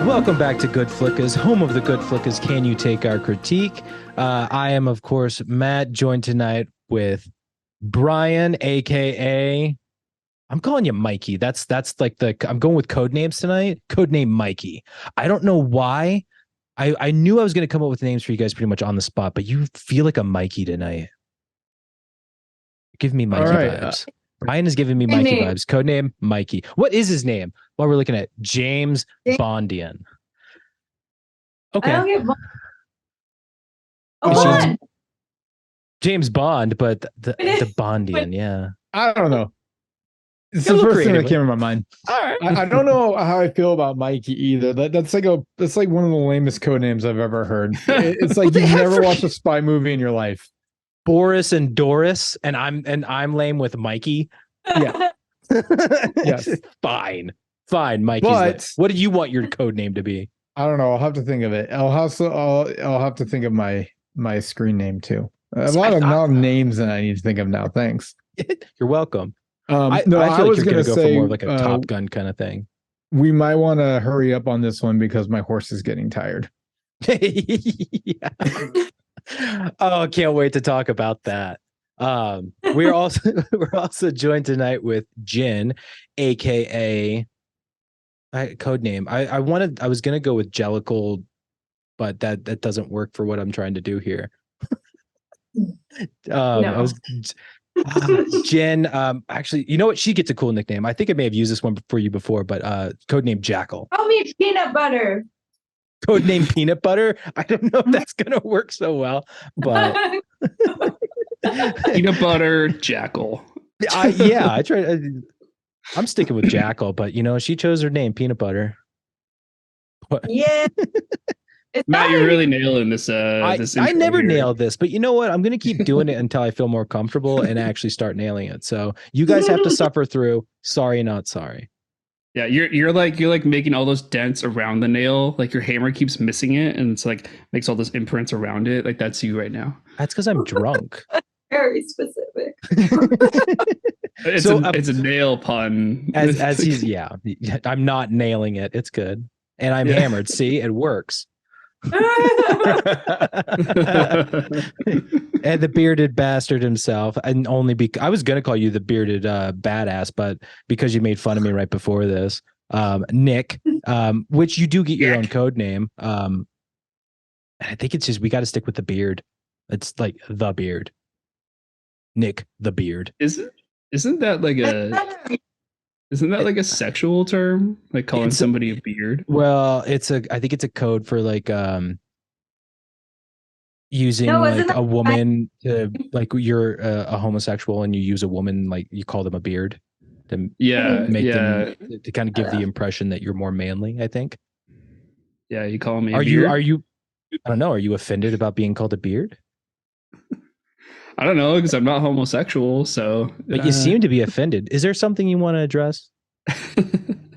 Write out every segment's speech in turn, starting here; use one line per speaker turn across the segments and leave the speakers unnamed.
Welcome back to Good Flickas, home of the Good Flickas. Can you take our critique? I am, of course, Matt, joined tonight with Brian, aka I'm calling you Mikey. That's like I'm going with code names tonight. Codename Mikey. I don't know why. I knew I was going to come up with names for you guys pretty much on the spot, but you feel like a Mikey tonight. Give me Mikey vibes. Brian is giving me Mikey vibes. Codename Mikey. What is his name? Well, we're looking at James Bondian. Okay.
I don't get Bond.
James Bond, but the Bondian, yeah.
I don't know. It's the first thing that came in my mind.
All right.
I don't know how I feel about Mikey either. That's like one of the lamest code names I've ever heard. It's like you've never watched a spy movie in your life.
Boris and Doris, and I'm lame with Mikey.
Yeah. Yes.
Fine, Mikey. What do you want your code name to be?
I don't know. I'll have to think of it. I'll have to think of my screen name too. A lot of names that I need to think of now. Thanks.
You're welcome.
I
feel like
was
you're
going to
go
say
for more of like a Top Gun kind of thing.
We might want to hurry up on this one because my horse is getting tired.
Yeah. Oh, can't wait to talk about that. We're also joined tonight with Jin, aka code name. I was gonna go with Jellicle, but that doesn't work for what I'm trying to do here. I was Jen. Actually, you know what? She gets a cool nickname. I think I may have used this one for you before, but codename Jackal.
Call me Peanut Butter.
Codename Peanut Butter. I don't know if that's gonna work so well, but
Peanut Butter Jackal.
I tried. I'm sticking with Jackal, but she chose her name, Peanut Butter.
Yeah.
Matt, you're really nailing this.
I never nailed this, but you know what? I'm going to keep doing it until I feel more comfortable and actually start nailing it. So you guys have to suffer through. Sorry, not sorry.
Yeah, you're like making all those dents around the nail. Like your hammer keeps missing it, and it's like makes all those imprints around it. Like that's you right now.
That's because I'm drunk.
Very specific.
It's a nail pun.
As he's I'm not nailing it. It's good, and I'm hammered. See, it works. And the bearded bastard himself, and only because I was gonna call you the bearded badass, but because you made fun of me right before this, Nick, which you do get your own code name. I think it's just we got to stick with the beard. It's like the beard, Nick the beard.
Isn't that like a sexual term? Like calling somebody a beard?
Well, I think it's a code for like using a woman to like you're a homosexual and you use a woman, like you call them a beard to make them to kind of give the impression that you're more manly, I think.
Yeah, you call me
a beard? Are you I don't know, are you offended about being called a beard?
I don't know, because I'm not homosexual, so.
But you seem to be offended. Is there something you want to address?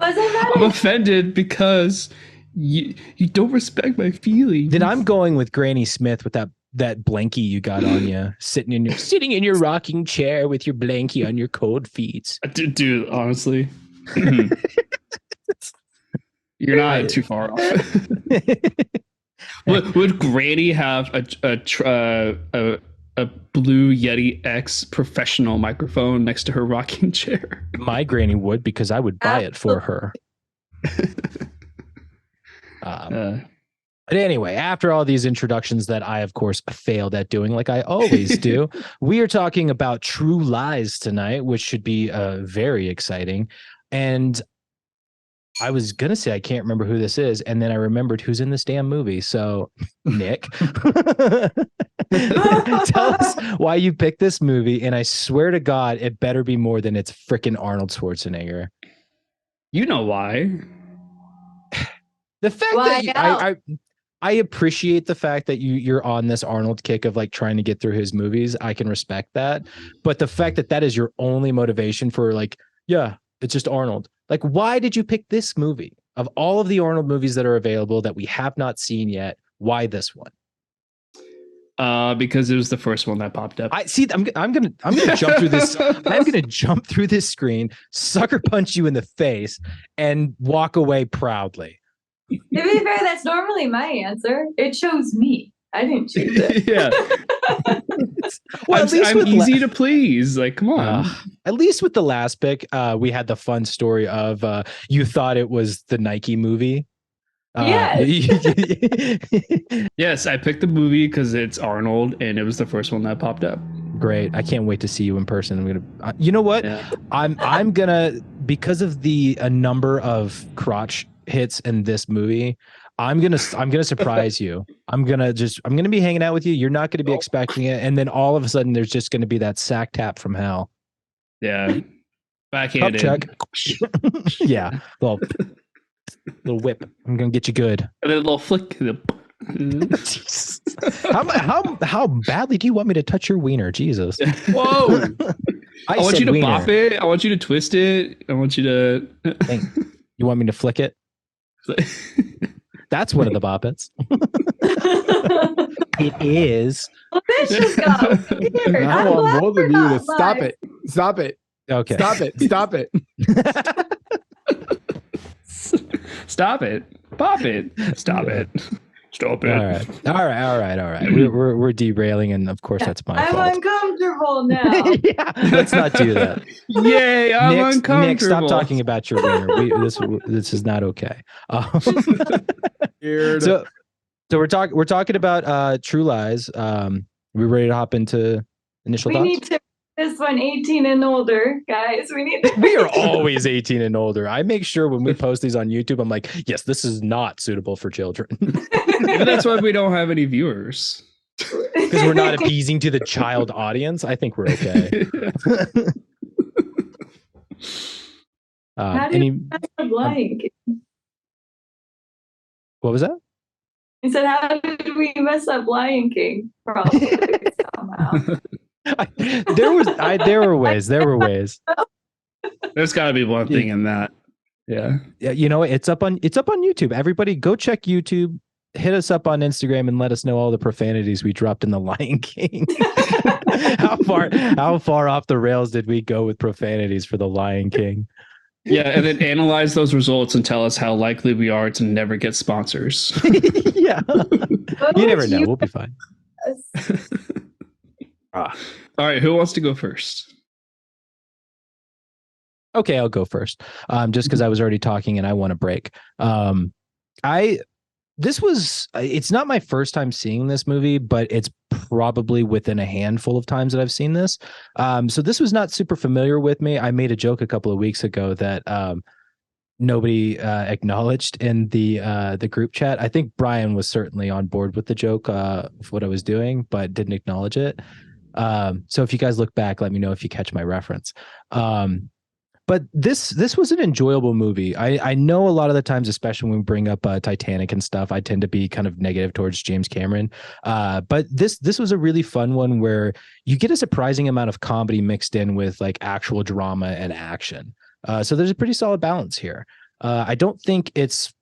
I'm offended because you don't respect my feelings.
Then I'm going with Granny Smith with that blankie you got on you, sitting in your rocking chair with your blankie on your cold feet.
Dude, honestly, you're not too far off. Would Granny have a Blue Yeti X professional microphone next to her rocking chair?
My granny would, because I would buy it for her. But anyway, after all these introductions that I, of course, failed at doing like I always do, we are talking about True Lies tonight, which should be very exciting. And I was going to say, I can't remember who this is. And then I remembered who's in this damn movie. So, Nick, tell us why you picked this movie. And I swear to God, it better be more than it's freaking Arnold Schwarzenegger.
You know why?
The fact that I appreciate the fact that you're on this Arnold kick of like trying to get through his movies. I can respect that. But the fact that is your only motivation for like, yeah, it's just Arnold. Like, why did you pick this movie of all of the Arnold movies that are available that we have not seen yet? Why this one?
Because it was the first one that popped up.
I see. I'm gonna jump through this. I'm gonna jump through this screen, sucker punch you in the face, and walk away proudly.
To be fair, that's normally my answer. It chose me. I didn't choose it.
Yeah.
Well, at least
I'm
with
easy to please. Like, come on.
at least with the last pick, we had the fun story of you thought it was the Nike movie.
Yes, I picked the movie because it's Arnold, and it was the first one that popped up.
Great. I can't wait to see you in person. I'm gonna. You know what?
Yeah.
I'm gonna, because of the a number of crotch hits in this movie. I'm gonna surprise you. I'm gonna be hanging out with you. You're not gonna be expecting it, and then all of a sudden, there's just gonna be that sack tap from hell.
Yeah. Backhanded.
Check. Yeah. Little whip. I'm gonna get you good.
And then a little flick.
How badly do you want me to touch your wiener? Jesus.
Whoa. I want you to
wiener.
bop it. I want you to twist it. I want you to.
You want me to flick it? That's one of the boppets. It is.
Well, this just got weird.
I want both of you to stop it. Stop it.
Okay.
Stop it. Stop it.
Stop it. Pop it. Stop it. Stop it.
All right. We're derailing, and of course that's my
I'm
fault.
uncomfortable now.
Yeah, let's not do that.
Yay! I'm uncomfortable.
Nick, stop talking about your wiener. This is not okay. So we're talking about True Lies. We ready to hop into initial thoughts?
We need to this one 18 and older, guys.
We are always 18 and older. I make sure when we post these on YouTube, I'm like, yes, this is not suitable for children.
Maybe that's why we don't have any viewers.
Because we're not appeasing to the child audience. I think we're okay.
How did you mess up Lion King?
What was that?
He said, how did we mess up Lion King? Probably somehow.
There were ways.
There's got to be one thing in that. Yeah.
You know, it's up on YouTube. Everybody go check YouTube. Hit us up on Instagram and let us know all the profanities we dropped in the Lion King. How far off the rails did we go with profanities for the Lion King?
Yeah, and then analyze those results and tell us how likely we are to never get sponsors.
Yeah. You never know. We'll be fine.
All right, who wants to go first?
Okay, I'll go first. Just because I was already talking and I want a break. It's not my first time seeing this movie, but it's probably within a handful of times that I've seen this. So this was not super familiar with me. I made a joke a couple of weeks ago that nobody acknowledged in the group chat. I think Brian was certainly on board with the joke of what I was doing, but didn't acknowledge it. So if you guys look back, let me know if you catch my reference. But this was an enjoyable movie. I know a lot of the times, especially when we bring up Titanic and stuff, I tend to be kind of negative towards James Cameron. But this was a really fun one where you get a surprising amount of comedy mixed in with like actual drama and action. So there's a pretty solid balance here. I don't think it's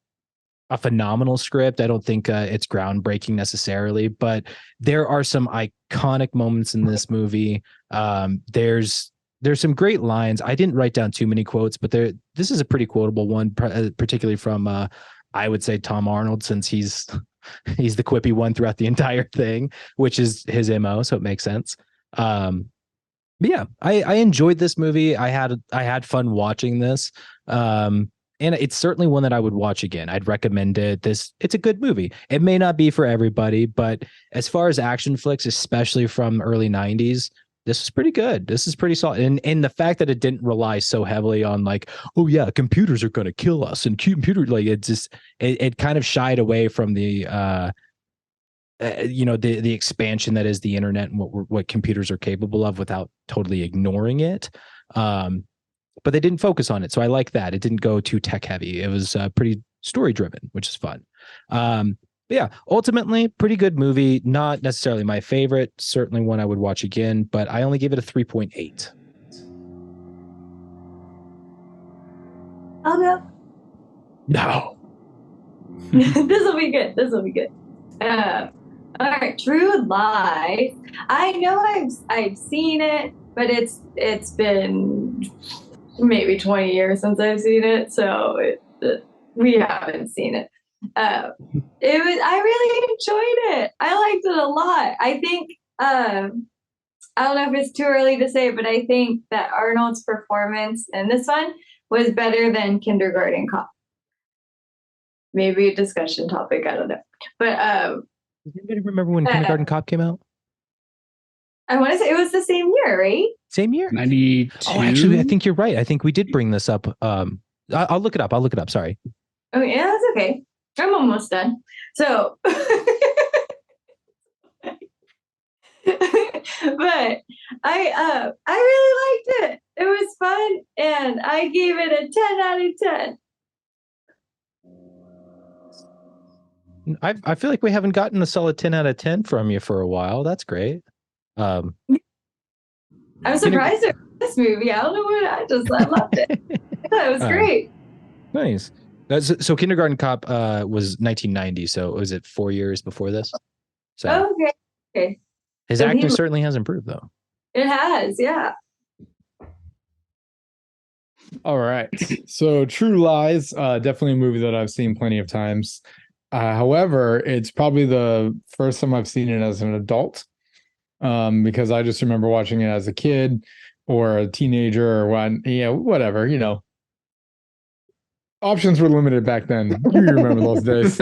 a phenomenal script. I don't think it's groundbreaking necessarily, but there are some iconic moments in this movie. There's some great lines. I didn't write down too many quotes, but this is a pretty quotable one, particularly from I would say Tom Arnold, since he's the quippy one throughout the entire thing, which is his MO, so it makes sense. But yeah, I enjoyed this movie. I had fun watching this. And it's certainly one that I would watch again. I'd recommend it. It's a good movie. It may not be for everybody, but as far as action flicks, especially from early 90s, this is pretty good. This is pretty solid. And the fact that it didn't rely so heavily on like, oh yeah, computers are going to kill us, and it kind of shied away from the the expansion that is the internet and what computers are capable of without totally ignoring it. But they didn't focus on it. So I like that. It didn't go too tech heavy. It was pretty story driven, which is fun. But yeah, ultimately, pretty good movie. Not necessarily my favorite. Certainly one I would watch again, but I only give it a 3.8.
I'll go.
No.
This will be good. All right, True Lies. I know I've seen it, but it's been maybe 20 years since I've seen it, so we haven't seen it. It was. I really enjoyed it. I liked it a lot. I think. I don't know if it's too early to say, but I think that Arnold's performance in this one was better than Kindergarten Cop. Maybe a discussion topic. I don't know, but
Does anybody remember when Kindergarten Cop came out?
I want to say it was the same year, right?
Same year?
92.
Oh, actually, I think you're right. I think we did bring this up. I'll look it up. I'll look it up. Sorry.
Oh yeah, that's okay. I'm almost done. So, but I really liked it. It was fun, and I gave it a 10 out of 10.
I feel like we haven't gotten a solid 10 out of 10 from you for a while. That's great.
I'm surprised at this movie. I don't know what I loved it. I thought it was great.
Nice. So Kindergarten Cop was 1990. So was it 4 years before this? So
okay.
His acting certainly has improved, though.
It has, yeah.
All right. So True Lies, definitely a movie that I've seen plenty of times. However, it's probably the first time I've seen it as an adult, because I just remember watching it as a kid or a teenager or whatever, Options were limited back then. You remember those days.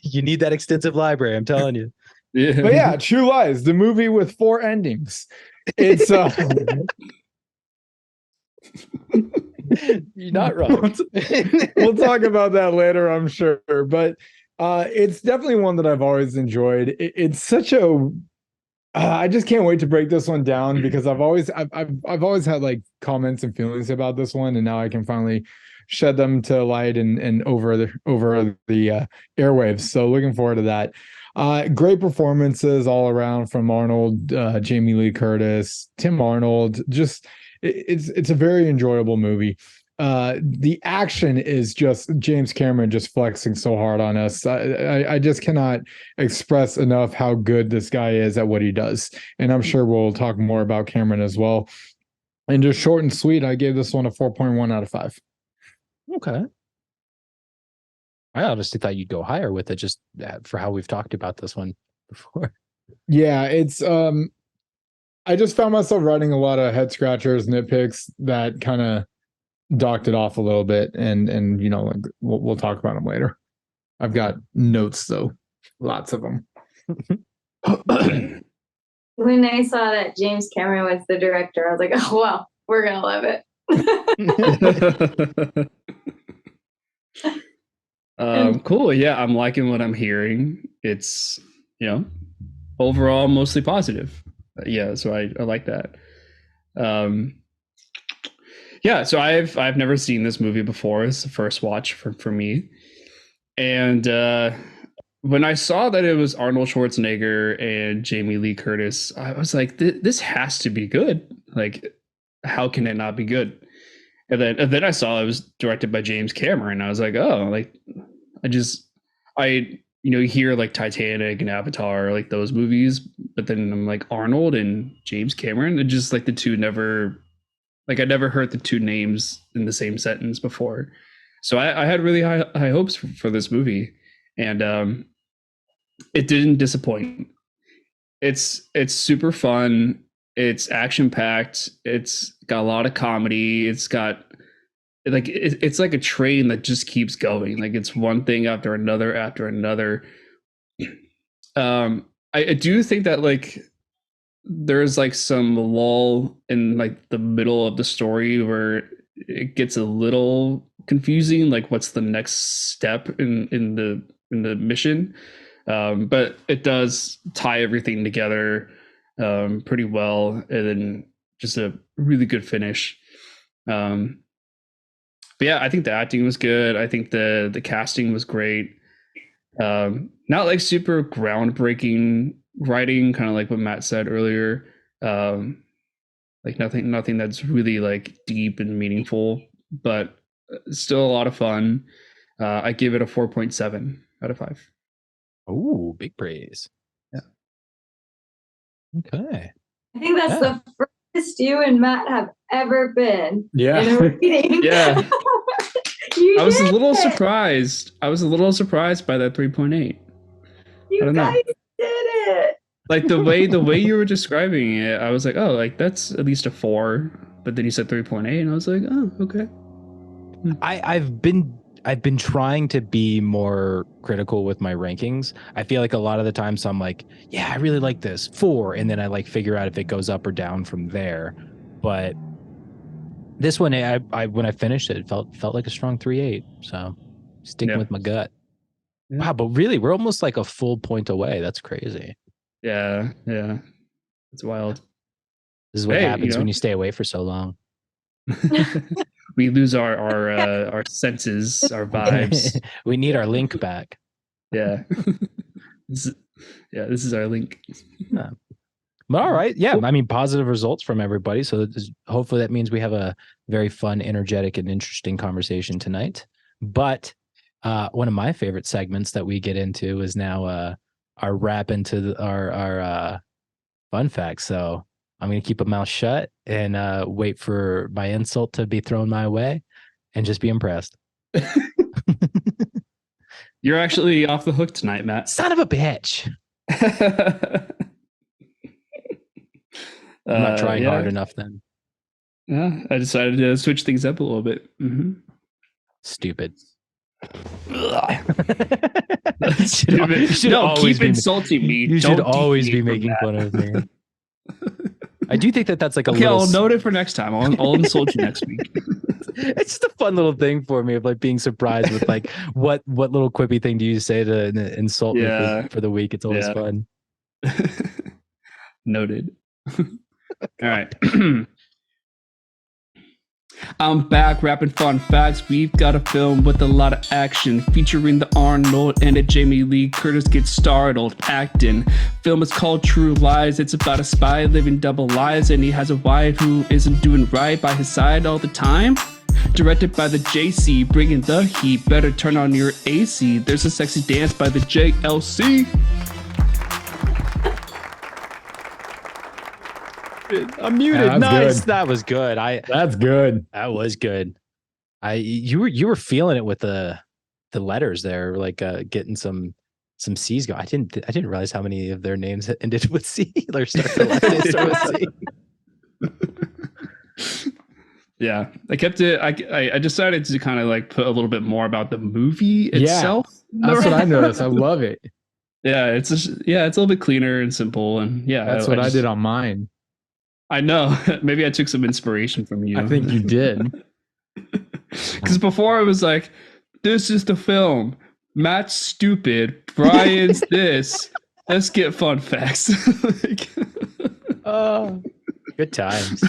You need that extensive library, I'm telling you.
Yeah. But yeah, True Lies, the movie with 4 endings. It's
You're not wrong.
We'll talk about that later, I'm sure. But it's definitely one that I've always enjoyed. It's such a I just can't wait to break this one down, because I've always had like comments and feelings about this one, and now I can finally shed them to light and over the airwaves. So looking forward to that. Great performances all around from Arnold, Jamie Lee Curtis, Tim Arnold. Just it's a very enjoyable movie. The action is just James Cameron just flexing so hard on us. I just cannot express enough how good this guy is at what he does. And I'm sure we'll talk more about Cameron as well. And just short and sweet, I gave this one a 4.1 out of 5.
Okay. I honestly thought you'd go higher with it, just for how we've talked about this one before. Yeah,
it's I just found myself writing a lot of head scratchers, nitpicks that kind of docked it off a little bit, and like we'll talk about them later. I've got notes though, lots of them.
When I saw that James Cameron was the director, I was like, oh well, we're gonna love it.
Cool. Yeah, I'm liking what I'm hearing. It's overall mostly positive. Yeah, so I like that. Yeah, so I've never seen this movie before. It's the first watch for me. And when I saw that it was Arnold Schwarzenegger and Jamie Lee Curtis, I was like, this has to be good. Like, how can it not be good? And then I saw it was directed by James Cameron. I was like, oh, like you hear like Titanic and Avatar, like those movies, but then I'm like Arnold and James Cameron. It just like the two never. Like I never heard the two names in the same sentence before. So I had really high hopes for this movie, and it didn't disappoint. It's super fun. It's action packed. It's got a lot of comedy. It's got it's like a train that just keeps going. Like it's one thing after another after another. I do think that like there's like some lull in like the middle of the story where it gets a little confusing, like what's the next step in the mission, but it does tie everything together pretty well, and then just a really good finish. But yeah, I think the acting was good. I think the casting was great. Not like super groundbreaking writing, kind of like what Matt said earlier. Like nothing that's really like deep and meaningful, but still a lot of fun. I give it a 4.7 out of 5.
Oh, big praise.
Yeah.
Okay. I think that's the first you and Matt have ever been
in
a reading.
Yeah.
You You
I was a
did
little
it.
surprised. I was a little surprised by that 3.8.
You
I don't know.
guys did it.
Like the way you were describing it, I was like, oh, like that's at least a 4. But then you said 3.8, and I was like, oh, okay.
I've been trying to be more critical with my rankings. I feel like a lot of the times I'm like, yeah, I really like this 4, and then I like figure out if it goes up or down from there. But this one, I when I finished it, it felt like a strong 3.8. So sticking with my gut.
Yeah.
Wow, but really, we're almost like a full point away. That's crazy.
Yeah, it's wild.
This is what
Hey,
happens when you stay away for so long.
We lose our senses, our vibes.
We need our link back.
Yeah. This is our link.
All right. Yeah. I mean, positive results from everybody. So hopefully that means we have a very fun, energetic, and interesting conversation tonight. But one of my favorite segments that we get into is now our wrap into our fun facts. So I'm going to keep a mouth shut and wait for my insult to be thrown my way and just be impressed.
You're actually off the hook tonight, Matt.
Son of a bitch. I'm not trying hard enough then.
Yeah, I decided to switch things up a little bit. Mm-hmm.
Stupid.
Keep insulting me.
You should always be making fun of me. I do think that's like a little...
I'll note it for next time. I'll insult you next week.
It's just a fun little thing for me of like being surprised with like what little quippy thing do you say to insult me for the week. It's always fun.
Noted. All right. I'm back rapping fun facts. We've got a film with a lot of action featuring the Arnold and a Jamie Lee Curtis gets startled acting. Film is called True Lies. It's about a spy living double lives, and he has a wife who isn't doing right by his side all the time. Directed by the JC, bringing the heat. Better turn on your AC. There's a sexy dance by the JLC.
I'm muted.
Yeah,
nice.
good.
That was good.
That's good.
That was good. You were feeling it with the letters there, like getting some C's going. I didn't realize how many of their names ended with C or start with C.
Yeah, I kept it. I decided to kind of like put a little bit more about the movie itself.
That's what I noticed. I love it.
Yeah, it's a little bit cleaner and simple, and
that's what I did on mine.
I know. Maybe I took some inspiration from you.
I think you did.
Because before I was like, this is the film. Matt's stupid. Brian's this. Let's get fun facts.
Good times.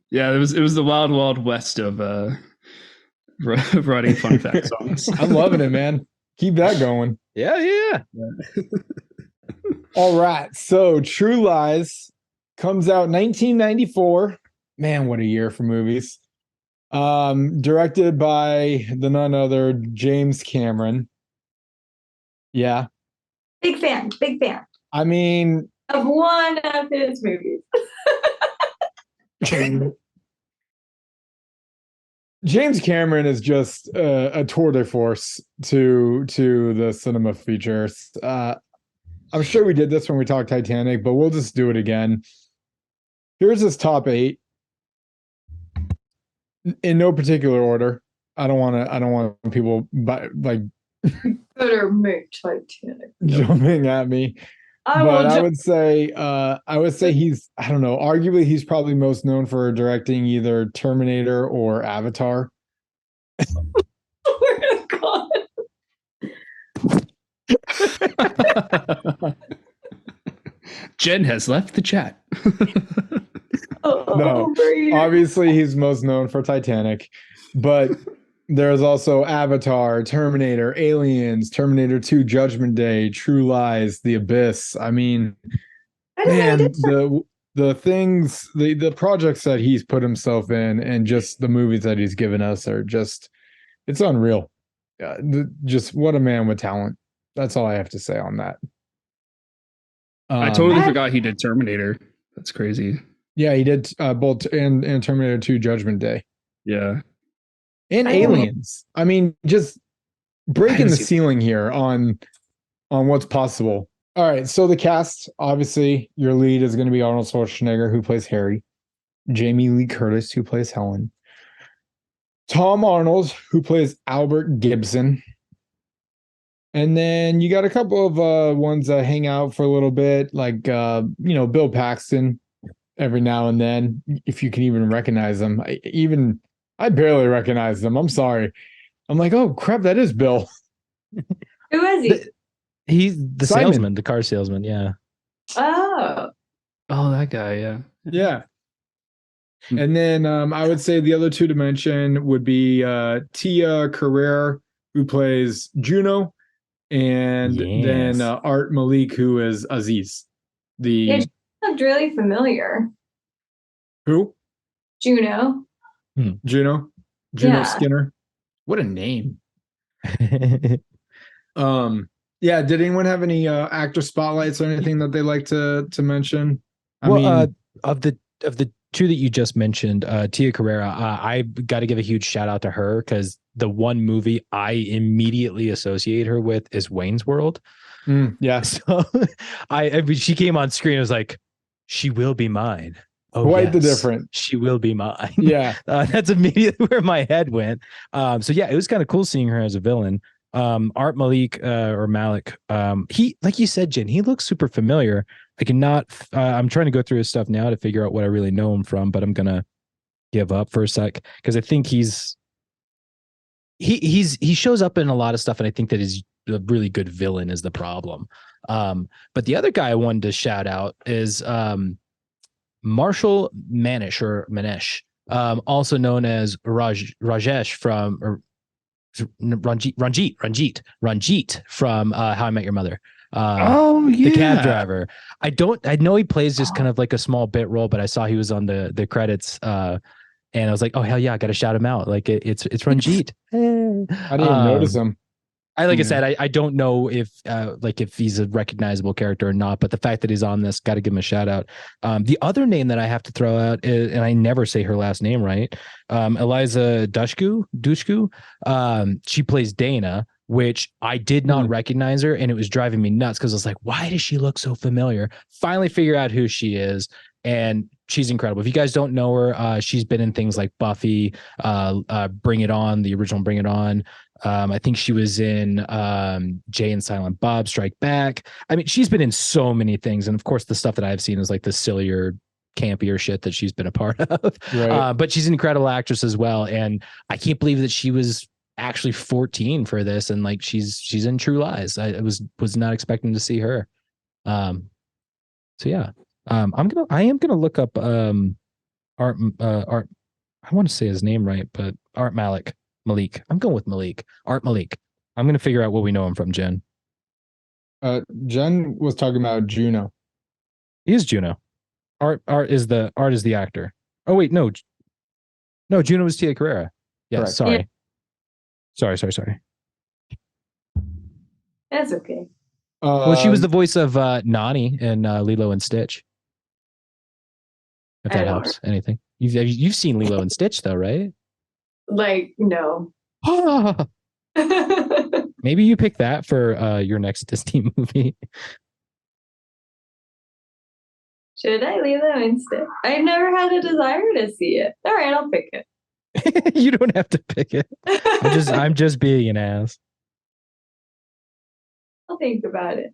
Yeah, it was the wild, wild west of writing fun fact songs.
I'm loving it, man. Keep that going.
Yeah.
All right. So True Lies comes out 1994. Man, what a year for movies. Directed by the none other James Cameron. Yeah.
Big fan.
I mean,
Of one of his movies.
James Cameron is just a tour de force to the cinema features. I'm sure we did this when we talked Titanic, but we'll just do it again. Here's his top 8 in no particular order. I don't want people like
Better make Titanic.
jumping at me. I would say he's, I don't know, arguably he's probably most known for directing either Terminator or Avatar.
God.
Jen has left the chat.
No, obviously he's most known for Titanic, but there's also Avatar, Terminator, Aliens, Terminator 2, Judgment Day, True Lies, The Abyss. I mean, man, the things, the projects that he's put himself in and just the movies that he's given us are just, it's unreal. Just what a man with talent. That's all I have to say on that.
I totally forgot he did Terminator. That's crazy.
Yeah, he did both and Terminator 2 Judgment Day.
Yeah.
And
I-
Aliens. I mean, just breaking
haven't
the
seen-
ceiling here on what's possible. All right, so the cast, obviously, your lead is going to be Arnold Schwarzenegger, who plays Harry, Jamie Lee Curtis, who plays Helen, Tom Arnold, who plays Albert Gibson, and then you got a couple of ones that hang out for a little bit, like Bill Paxton, every now and then, if you can even recognize them. I barely recognize them. I'm sorry. I'm like, oh crap, that is Bill.
Who is he?
He's the
Simon.
salesman, the car salesman. Yeah.
Oh,
Oh, that guy. Yeah.
Yeah. And then I would say the other two to mention would be Tia Carrere, who plays Juno, and then
Yes.
Art Malik, who is Aziz.
yeah, she looked really familiar.
Who?
Juno.
Juno
Yeah.
Skinner. What a name. Yeah, did anyone have any actor spotlights or anything that they like to mention?
Of the two that you just mentioned, Tia Carrera, I got to give a huge shout out to her because the one movie I immediately associate her with is Wayne's World.
Yeah.
So I mean, she came on screen. I was like, she will be mine. Oh,
Quite the
yes,
difference.
She will be mine.
Yeah.
That's immediately where my head went. So yeah, it was kind of cool seeing her as a villain. Art Malik or Malik, he, like you said, Jen, he looks super familiar. I cannot. I'm trying to go through his stuff now to figure out what I really know him from, but I'm gonna give up for a sec because I think he shows up in a lot of stuff, and I think that he's a really good villain is the problem. But the other guy I wanted to shout out is Marshall Manesh, also known as Rajesh from Ranjit from How I Met Your Mother. The cab driver. I know he plays just kind of like a small bit role, but I saw he was on the credits, and I was like, oh hell yeah, I gotta shout him out. Like it's Ranjit.
I didn't even notice him.
I said, I don't know if he's a recognizable character or not, but the fact that he's on this, got to give him a shout out. The other name that I have to throw out is, and I never say her last name right, Eliza Dushku. She plays Dana, which I did not recognize her, and it was driving me nuts because I was like, why does she look so familiar? Finally figure out who she is, and she's incredible. If you guys don't know her, she's been in things like Buffy, Bring It On, the original Bring It On. I think she was in Jay and Silent Bob Strike Back. I mean, she's been in so many things, and of course, the stuff that I've seen is like the sillier, campier shit that she's been a part of.
Right.
But she's an incredible actress as well, and I can't believe that she was actually 14 for this, and like she's in True Lies. I was not expecting to see her. So yeah, I am gonna look up Art. I want to say his name right, but Art Malik. I'm going with Malik. Art Malik. I'm going to figure out what we know him from, Jen.
Jen was talking about Juno.
He is Juno. Art is the actor. Oh wait, no, Juno was Tia Carrera. Yeah,
Correct.
sorry. Sorry.
That's okay.
Well, she was the voice of Nani in Lilo and Stitch. If
I
that
don't
helps, anything. You've seen Lilo and Stitch though, right?
Like, no.
Maybe you pick that for your next Disney movie.
Should I leave them instead? I've never had a desire to see it. All right, I'll pick it.
You don't have to pick it. I'm just being an ass.
I'll think about it.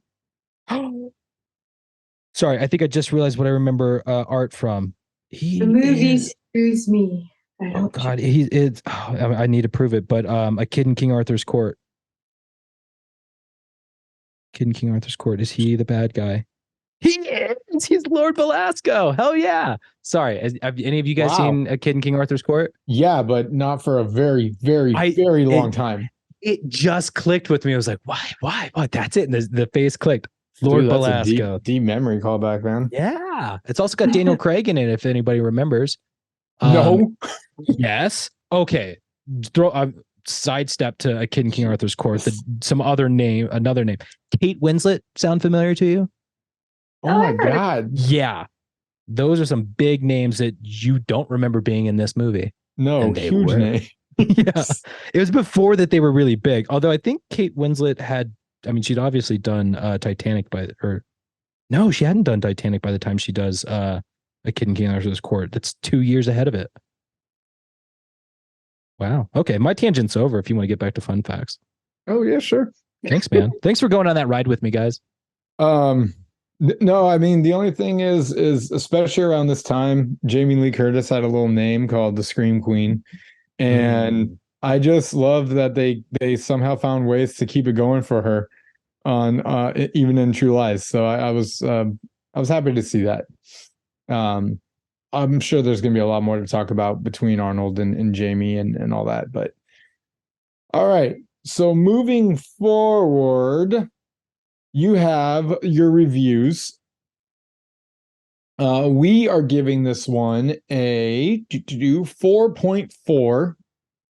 Sorry, I think I just realized what I remember Art from.
The movie screws me.
Oh God, I need to prove it, but A Kid in King Arthur's Court. Kid in King Arthur's Court. Is he the bad guy? He is. He's Lord Belasco. Hell yeah. Sorry, have any of you guys seen A Kid in King Arthur's Court?
Yeah, but not for a very, very, very long time.
It just clicked with me. I was like, why? That's it. And the face clicked. Lord
Dude, that's
Belasco.
a deep memory callback, man.
Yeah. It's also got Daniel Craig in it, if anybody remembers.
No.
Yes. Okay. Sidestep to A Kid in King Arthur's Court. Another name. Kate Winslet sound familiar to you?
Oh my God.
Yeah. Those are some big names that you don't remember being in this movie.
No,
And they
huge
were.
name.
Yeah, it was before that they were really big. Although I think Kate Winslet had, I mean, she'd obviously done Titanic or no, she hadn't done Titanic by the time she does A Kid in King Arthur's Court. That's 2 years ahead of it. Wow. Okay, my tangent's over. If you want to get back to fun facts.
Oh yeah, sure.
Thanks, man. Thanks for going on that ride with me, guys.
No, I mean the only thing is especially around this time, Jamie Lee Curtis had a little name called the Scream Queen, and I just love that they somehow found ways to keep it going for her on even in True Lies. So I was happy to see that. I'm sure there's going to be a lot more to talk about between Arnold and Jamie and all that. But all right, so moving forward, you have your reviews. We are giving this one a 4.4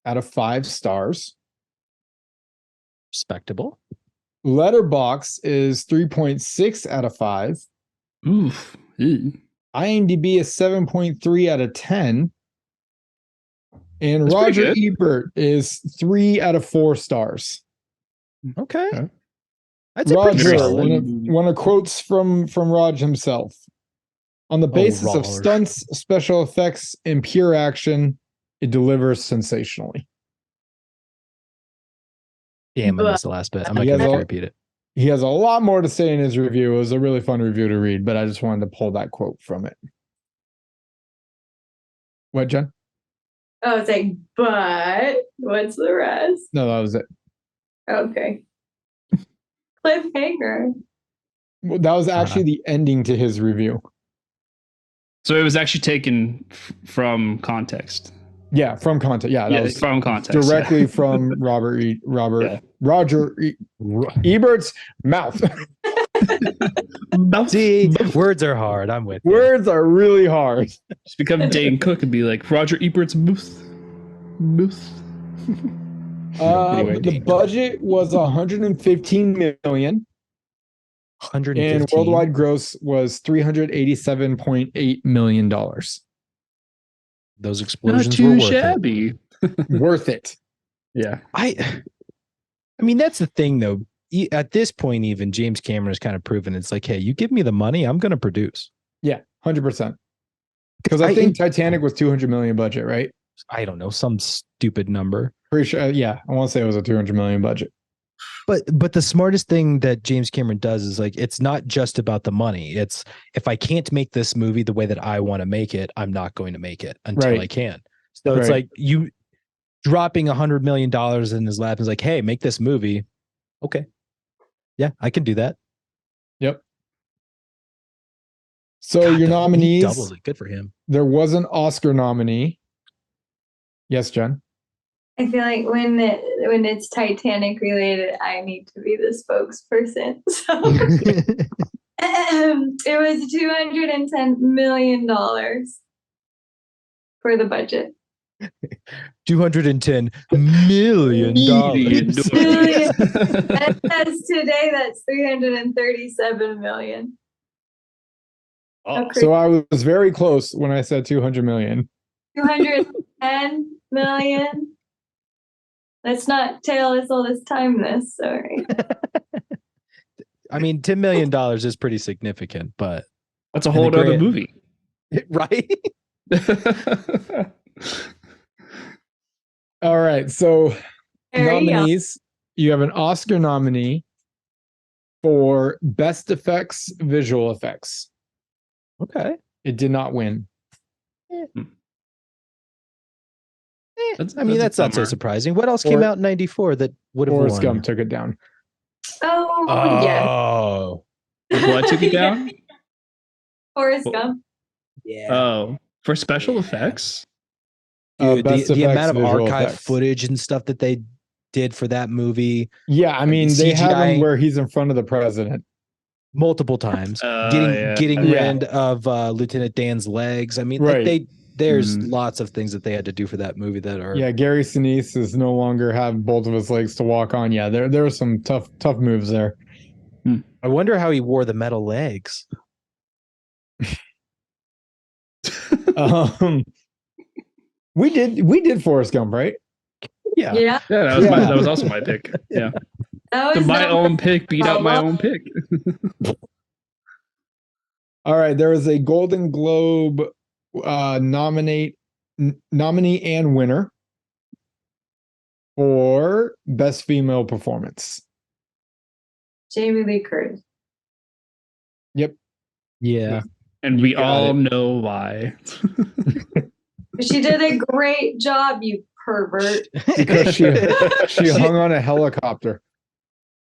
out of 5 stars.
Respectable.
Letterbox is 3.6 out of 5.
Oof. Ew.
IMDb is 7.3 out of 10. And
That's pretty
Roger
good.
Ebert is 3 out of 4 stars.
Okay.
Okay.
That's a pretty
Roger,
solid.
one of quotes from Raj himself. On the basis of
Raj.
stunts, special effects, and pure action, it delivers sensationally.
Damn, I missed the last bit. I'm not
He
going
has
to
a-
repeat it.
He has a lot more to say in his review. It was a really fun review to read, but I just wanted to pull that quote from it. What, Jen?
Oh, it's like, but what's the rest?
No, that was it.
Okay. Cliffhanger.
Well, that was actually the ending to his review.
So it was actually taken from context.
Yeah, from content. Yeah, that
Yeah,
was
from context.
directly
yeah.
from
Yeah.
Roger Ebert's mouth.
See, words are hard. I'm with you.
Words are really hard.
Just become Dane Cook and be like Roger Ebert's booth. Anyway.
The budget was 115 million,
115.
and worldwide gross was 387.8 million dollars.
Those
Not
explosions
too
were worth
shabby.
Worth it.
Yeah.
I mean, that's the thing, though. At this point, even James Cameron has kind of proven it's like, hey, you give me the money, I'm going to produce.
Yeah, 100%. Because I think Titanic was 200 million budget, right?
I don't know, some stupid number.
Pretty sure. Yeah, I want to say it was a 200 million budget.
But the smartest thing that James Cameron does is like, it's not just about the money. It's if I can't make this movie the way that I want to make it, I'm not going to make it until
Right.
I can. So it's like you dropping $100 million in his lap is like, hey, make this movie. Okay. Yeah, I can do that.
Yep. So
God,
your
he
nominees,
doubles it. Good for him.
there was an Oscar nominee. Yes, Jen?
I feel like when it's Titanic related, I need to be the spokesperson. So it was $210 million for the budget.
$210 million.
Million. And as today, that's 337 million.
Oh, so I was very close when I said 200 million.
210 million. Let's not tell us all this time this. Sorry.
I mean, $10 million is pretty significant, but
That's a whole other
grand-
movie.
right?
All right. So
There you go.
nominees, you have an Oscar nominee for Best Effects, Visual Effects.
Okay.
It did not win.
I mean, that's not so surprising. What else came
Or-
out in 94 that would have
Forrest
won?
Gump took it down.
Oh, yeah.
Oh.
What took it down?
Forrest Gump.
Yeah.
Oh, for special effects?
Dude,
Best
the
Effects,
amount of
Visual
archive
Effects.
footage and stuff that they did for that movie
Yeah, I mean, they have
CGI
him where he's in front of the president.
multiple times,
Yeah.
getting
Yeah.
rid of Lieutenant Dan's legs. I mean,
Right.
like there's
Mhm.
lots of things that they had to do for that movie that are
Yeah, Gary Sinise is no longer have both of his legs to walk on. Yeah, there were some tough moves there.
I wonder how he wore the metal legs.
Um, We did Forrest Gump, right?
Yeah.
Yeah.
Yeah, that was
Yeah.
that was also my pick. Yeah.
That
So
was
my
not-
own pick beat out my own pick.
All right, there was a Golden Globe nominee and winner for Best Female Performance.
Jamie Lee Curtis.
Yeah.
And
You
we
got
all
it.
know why.
She did a great job, you pervert.
Because she hung on a helicopter.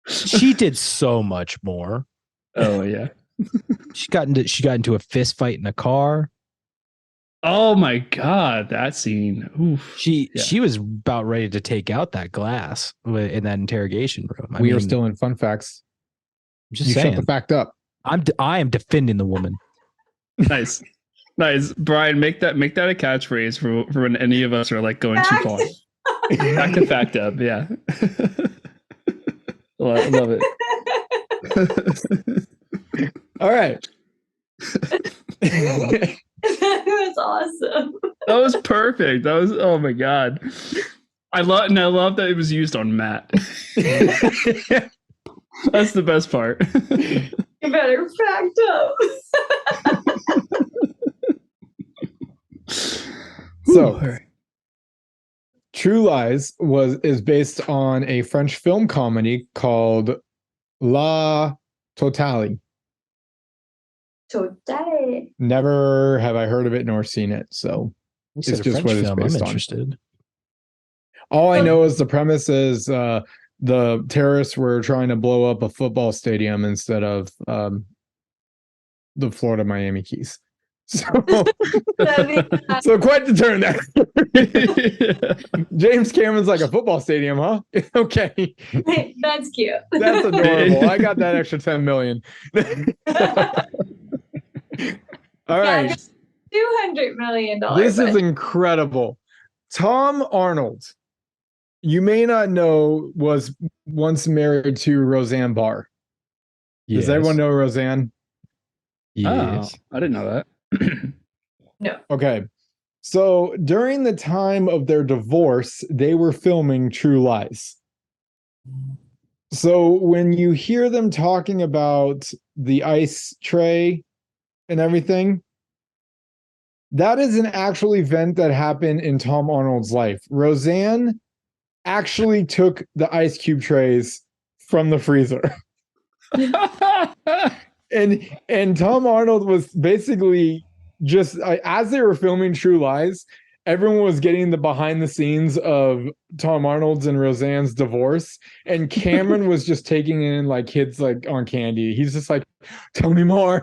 She did so much more.
Oh yeah.
She got into a fist fight in a car.
Oh my god, that scene. Oof.
She
Yeah.
was about ready to take out that glass in that interrogation room.
We are still in fun facts.
I'm just
You
saying.
shut the fact up.
I am defending the woman.
Nice. Nice. Brian, make that a catchphrase for when any of us are like going too far. Back to fact up, yeah. Love it.
All right.
That was awesome.
That was perfect. That was, oh my god. I love that it was used on Matt. That's the best part.
You better fact up.
So, True Lies is based on a French film comedy called La Totale.
Today.
Never have I heard of it nor seen it. So
You
It's
said a
just
French
what it's
film. I'm
based on.
interested.
all I know is the premise is the terrorists were trying to blow up a football stadium instead of the Florida Miami Keys. So, so quite the turn there. James Cameron's like a football stadium, huh? Okay.
That's cute.
That's adorable. I got that extra 10 million. All right.
$200 million.
This is incredible. Tom Arnold, you may not know, was once married to Roseanne Barr. Does everyone know Roseanne?
Yes.
Oh, I didn't know that.
No.
Okay. So during the time of their divorce, they were filming True Lies. So when you hear them talking about the ice tray and everything, that is an actual event that happened in Tom Arnold's life. Roseanne actually took the ice cube trays from the freezer. And Tom Arnold was basically just as they were filming True Lies, everyone was getting the behind the scenes of Tom Arnold's and Roseanne's divorce, and Cameron was just taking in like kids like on candy. He's just like, tell me more,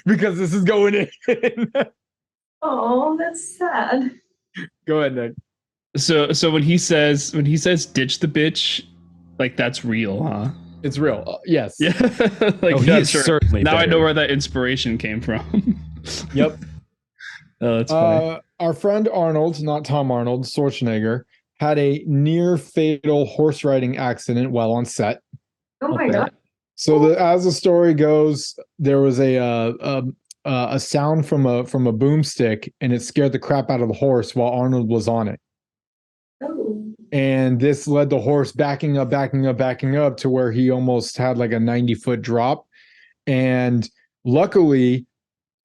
because this is going in.
Oh, that's sad.
Go ahead, Nick.
So when he says ditch the bitch, like that's real, huh?
It's real. Yes.
Yeah. Like
He
that's
is certainly
now I know
better.
where that inspiration came from.
Yep.
Oh, that's funny.
Our friend Arnold, not Tom Arnold, Schwarzenegger, had a near fatal horse riding accident while on set.
Oh my
Okay.
God.
So as the story goes, there was a sound from a boomstick, and it scared the crap out of the horse while Arnold was on it.
Oh.
And this led the horse backing up to where he almost had like a 90-foot drop. And luckily,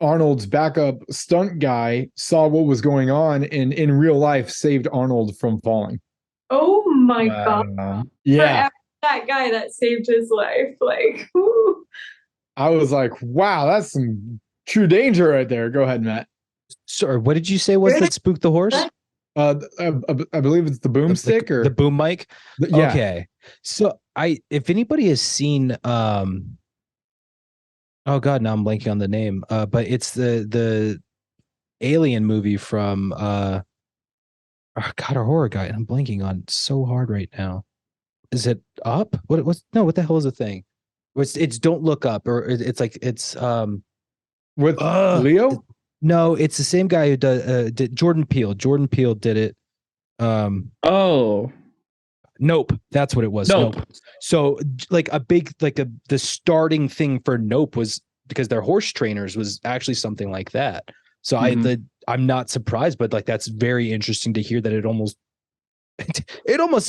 Arnold's backup stunt guy saw what was going on and in real life saved Arnold from falling.
Oh my God.
Yeah.
That guy that saved his life. Like, whoo.
I was like, wow, that's some true danger right there. Go ahead, Matt.
Sorry, what did you say was that spooked the horse?
I believe it's the boomstick or
the boom mic.
yeah.
Okay, so if anybody has seen oh god, now I'm blanking on the name. But it's the Alien movie from oh god, a horror guy. I'm blanking on so hard right now. Is it Up? What the hell is the thing? It's Don't Look Up, or it's like it's
with Leo.
No, it's the same guy who did Jordan Peele. Jordan Peele did it.
Oh.
Nope, that's what it was.
Nope.
So like the starting thing for Nope was because their horse trainers was actually something like that. So I'm not surprised, but like that's very interesting to hear that it almost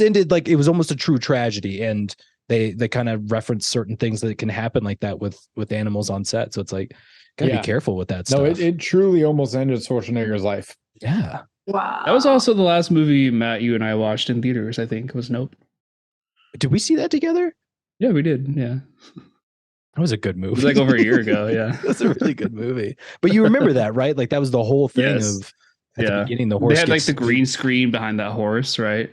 ended like it was almost a true tragedy, and they kind of reference certain things that can happen like that with animals on set. So it's like gotta be careful with that stuff.
No, it truly almost ended Schwarzenegger's life.
Yeah.
Wow.
That was also the last movie, Matt, you and I watched in theaters, I think, was Nope.
Did we see that together?
Yeah, we did. Yeah.
That was a good movie.
It was like over a year ago. Yeah.
That's a really good movie. But you remember that, right? Like that was the whole thing of at the beginning, the horse.
They had like the green screen behind that horse, right?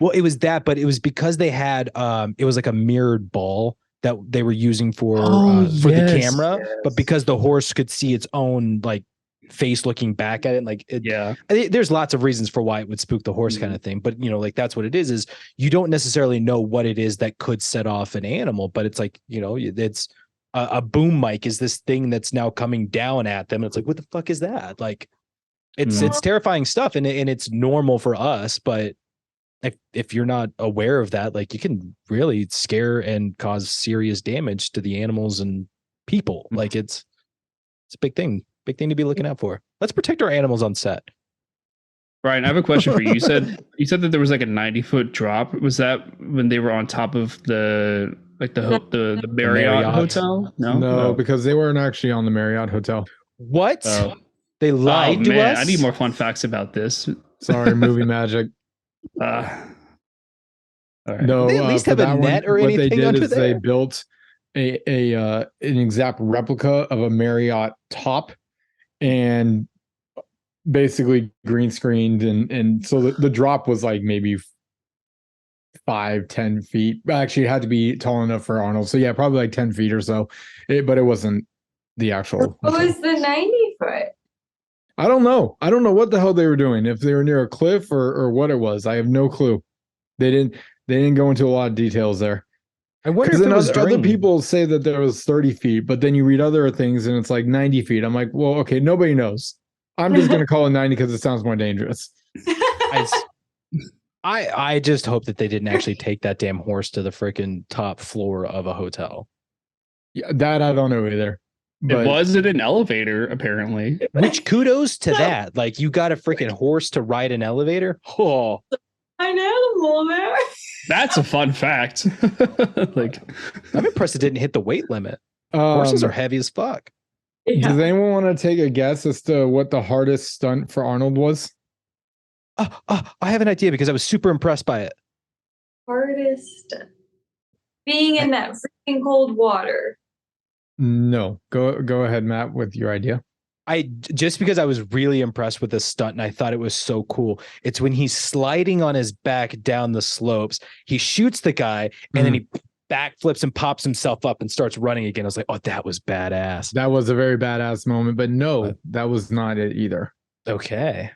Well, it was that, but it was because they had it was like a mirrored ball that they were using for the camera, but because the horse could see its own like face looking back at it, there's lots of reasons for why it would spook the horse kind of thing, but you know, like that's what it is you don't necessarily know what it is that could set off an animal, but it's like, you know, it's a boom mic is this thing that's now coming down at them. It's like, what the fuck is that? Like it's terrifying stuff, and it's normal for us, but if you're not aware of that, like you can really scare and cause serious damage to the animals and people. Like it's a big thing to be looking out for. Let's protect our animals on set.
Brian, I have a question for you. You said that there was like a 90-foot drop. Was that when they were on top of the Marriott hotel?
No, because they weren't actually on the Marriott hotel.
What? They lied to us?
I need more fun facts about this.
Sorry, movie magic.
All right.
No,
they at least have a net or anything.
What they did
under
is
there?
they built an exact replica of a Marriott top, and basically green screened, and so the drop was like maybe 5-10 feet. Actually, it had to be tall enough for Arnold. So yeah, probably like 10 feet or so. But it wasn't the actual.
What was the 90-foot?
I don't know. I don't know what the hell they were doing. If they were near a cliff or what it was, I have no clue. They didn't go into a lot of details there.
I wonder if it was
other people say that there was 30 feet, but then you read other things and it's like 90 feet. I'm like, well, okay, nobody knows. I'm just gonna call it 90 because it sounds more dangerous.
I just hope that they didn't actually take that damn horse to the freaking top floor of a hotel.
Yeah, that I don't know either. But
it wasn't an elevator, apparently.
Which kudos to that. Like you got a freaking horse to ride an elevator. Oh,
an animal there.
That's a fun fact. Like,
I'm impressed it didn't hit the weight limit. Horses are heavy as fuck.
Yeah.
Does anyone want to take a guess as to what the hardest stunt for Arnold was?
I have an idea because I was super impressed by it.
Hardest being in that freaking cold water.
No, go ahead, Matt, with your idea.
Just because I was really impressed with this stunt and I thought it was so cool. It's when he's sliding on his back down the slopes. He shoots the guy and then he backflips and pops himself up and starts running again. I was like, oh, that was badass.
That was a very badass moment, but no, that was not it either.
Okay.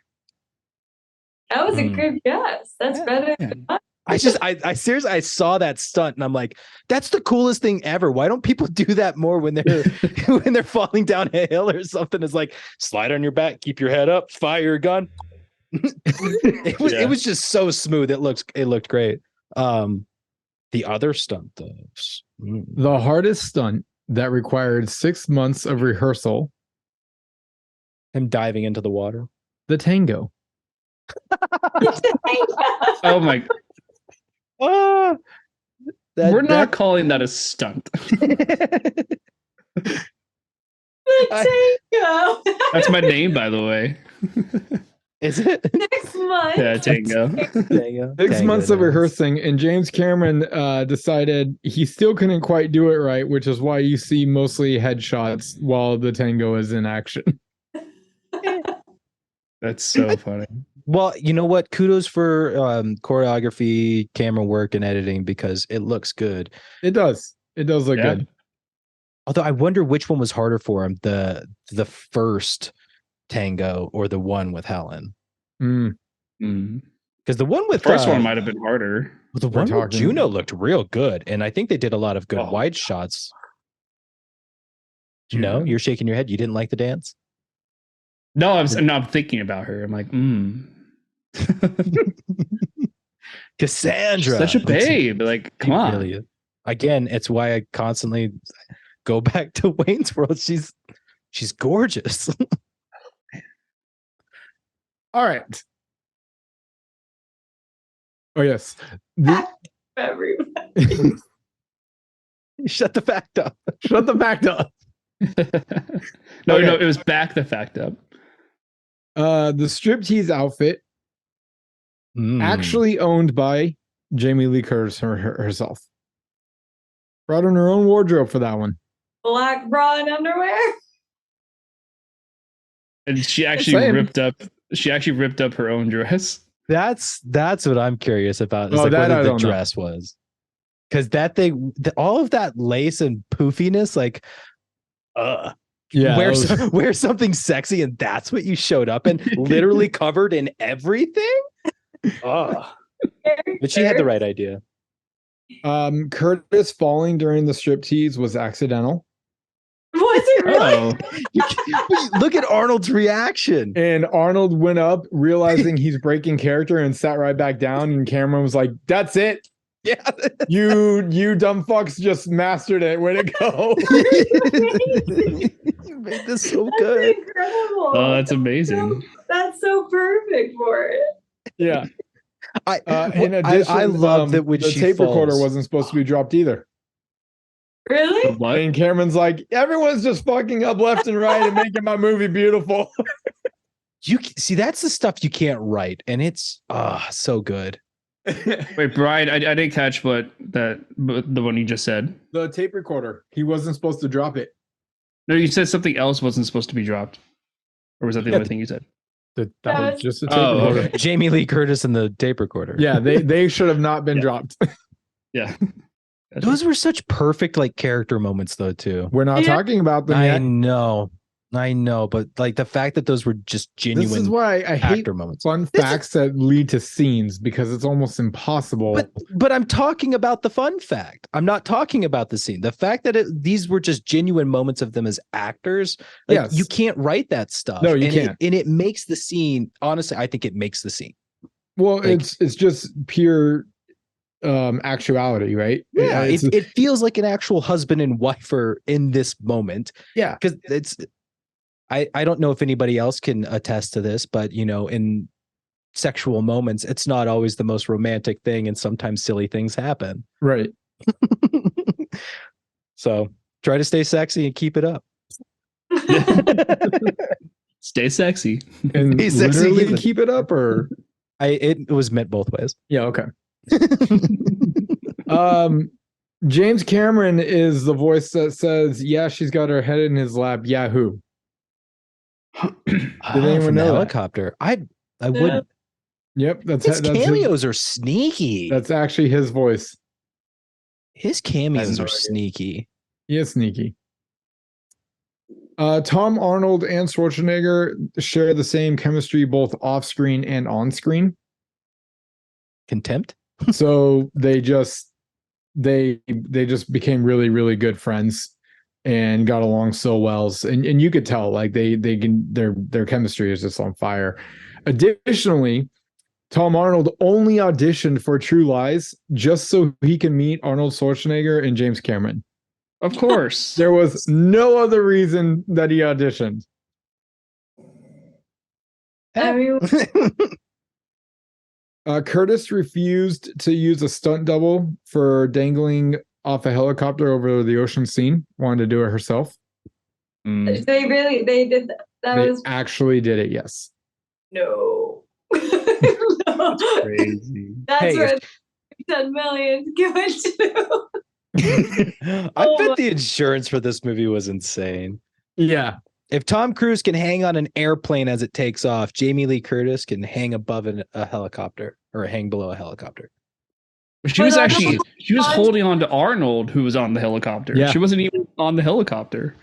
That was a good guess. That's better than mine.
I seriously, I saw that stunt and I'm like, that's the coolest thing ever. Why don't people do that more when they're falling down a hill or something? It's like slide on your back, keep your head up, fire your gun. It was just so smooth. It looked great. The other stunt though.
The hardest stunt that required 6 months of rehearsal.
Him diving into the water.
The tango.
Oh my. We're not calling that a stunt.
Tango.
That's my name, by the way.
Is it?
6 months.
Yeah, Tango.
6 months of rehearsing, and James Cameron decided he still couldn't quite do it right, which is why you see mostly headshots while the tango is in action.
That's so funny.
Well, you know what? Kudos for choreography, camera work, and editing because it looks good.
It does. It does look good.
Although I wonder which one was harder for him, the first tango or the one with Helen. Because the one with
first one might have been harder.
The one with Juno looked real good, and I think they did a lot of good wide shots. No, you're shaking your head. You didn't like the dance?
No, I'm thinking about her. I'm like,
Cassandra,
such a babe. Like, come on.
Really, again, it's why I constantly go back to Wayne's World. She's gorgeous.
All right. Oh yes.
Everybody.
Shut the fact up.
Shut the fact up.
No,
Okay.
it was back the fact up.
The striptease outfit actually owned by Jamie Lee Curtis herself. Brought in her own wardrobe for that one.
Black bra and underwear.
And she actually ripped up her own dress.
That's what I'm curious about. Is
Oh,
like
that
whether
I
the
don't know.
dress was. Because that thing, all of that lace and poofiness, like,
Yeah.
wear something sexy, and that's what you showed up in, literally covered in everything. But she had the right idea.
Curtis falling during the striptease was accidental.
Was it really?
Look at Arnold's reaction.
And Arnold went up, realizing he's breaking character, and sat right back down. And Cameron was like, "That's it.
Yeah,
you dumb fucks just mastered it. Way to go!"
You made this so
That's
good.
incredible.
Oh, that's amazing.
That's so perfect for it.
Yeah.
In addition, I love that when
the
she
tape
falls,
recorder wasn't supposed to be dropped either.
Really?
What?
And Cameron's like, everyone's just fucking up left and right and making my movie beautiful.
You see, that's the stuff you can't write, and it's so good.
Wait, Brian, I didn't catch the one you just said.
The tape recorder. He wasn't supposed to drop it.
No, you said something else wasn't supposed to be dropped. Or was that the only thing you said?
That was just a tape
Oh,
recorder.
okay.
Jamie Lee Curtis and the tape recorder.
Yeah, they should have not been dropped.
Yeah.
Those were such perfect like character moments, though. Too.
We're not talking about them
I
yet.
know, but like the fact that those were just genuine.
This is why I hate
actor moments.
fun facts that lead to scenes, because it's almost impossible.
But I'm talking about the fun fact. I'm not talking about the scene. The fact that these were just genuine moments of them as actors. Like,
Yes.
you can't write that stuff.
No, you
and
can't.
And it makes the scene. Honestly, I think it makes the scene.
Well,
like-
it's just pure actuality, right?
Yeah,
It's-
it feels like an actual husband and wife are in this moment.
yeah.
Because it's. I don't know if anybody else can attest to this, but in sexual moments, it's not always the most romantic thing, and sometimes silly things happen.
Right.
So try to stay sexy and keep it up.
Stay sexy.
And
Be sexy,
literally
keep
keep it up, or
It was meant both ways.
yeah, okay. James Cameron is the voice that says, "Yeah, she's got her head in his lap." Yahoo.
Did
anyone
from
know
the
that?
helicopter? I wouldn't.
Yep,
His
that's
cameos are sneaky.
that's actually his voice.
His cameos
no
are
idea.
sneaky.
He is sneaky. Tom Arnold and Schwarzenegger share the same chemistry both off screen and on screen.
Contempt.
So they just became really, really good friends and got along so well. And you could tell like their chemistry is just on fire. Additionally, Tom Arnold only auditioned for True Lies just so he can meet Arnold Schwarzenegger and James Cameron.
Of course.
There was no other reason that he auditioned.
I mean,
Curtis refused to use a stunt double for dangling off a helicopter over the ocean scene. Wanted to do it herself.
Mm.
they did that. That
They
was
actually did it. Yes.
no. No.
Crazy.
That's
Hey,
where 10 million going to.
I bet the insurance for this movie was insane.
Yeah.
If Tom Cruise can hang on an airplane as it takes off, Jamie Lee Curtis can hang above a helicopter or hang below a helicopter.
She was holding on to Arnold, who was on the helicopter.
Yeah.
She wasn't even on the helicopter.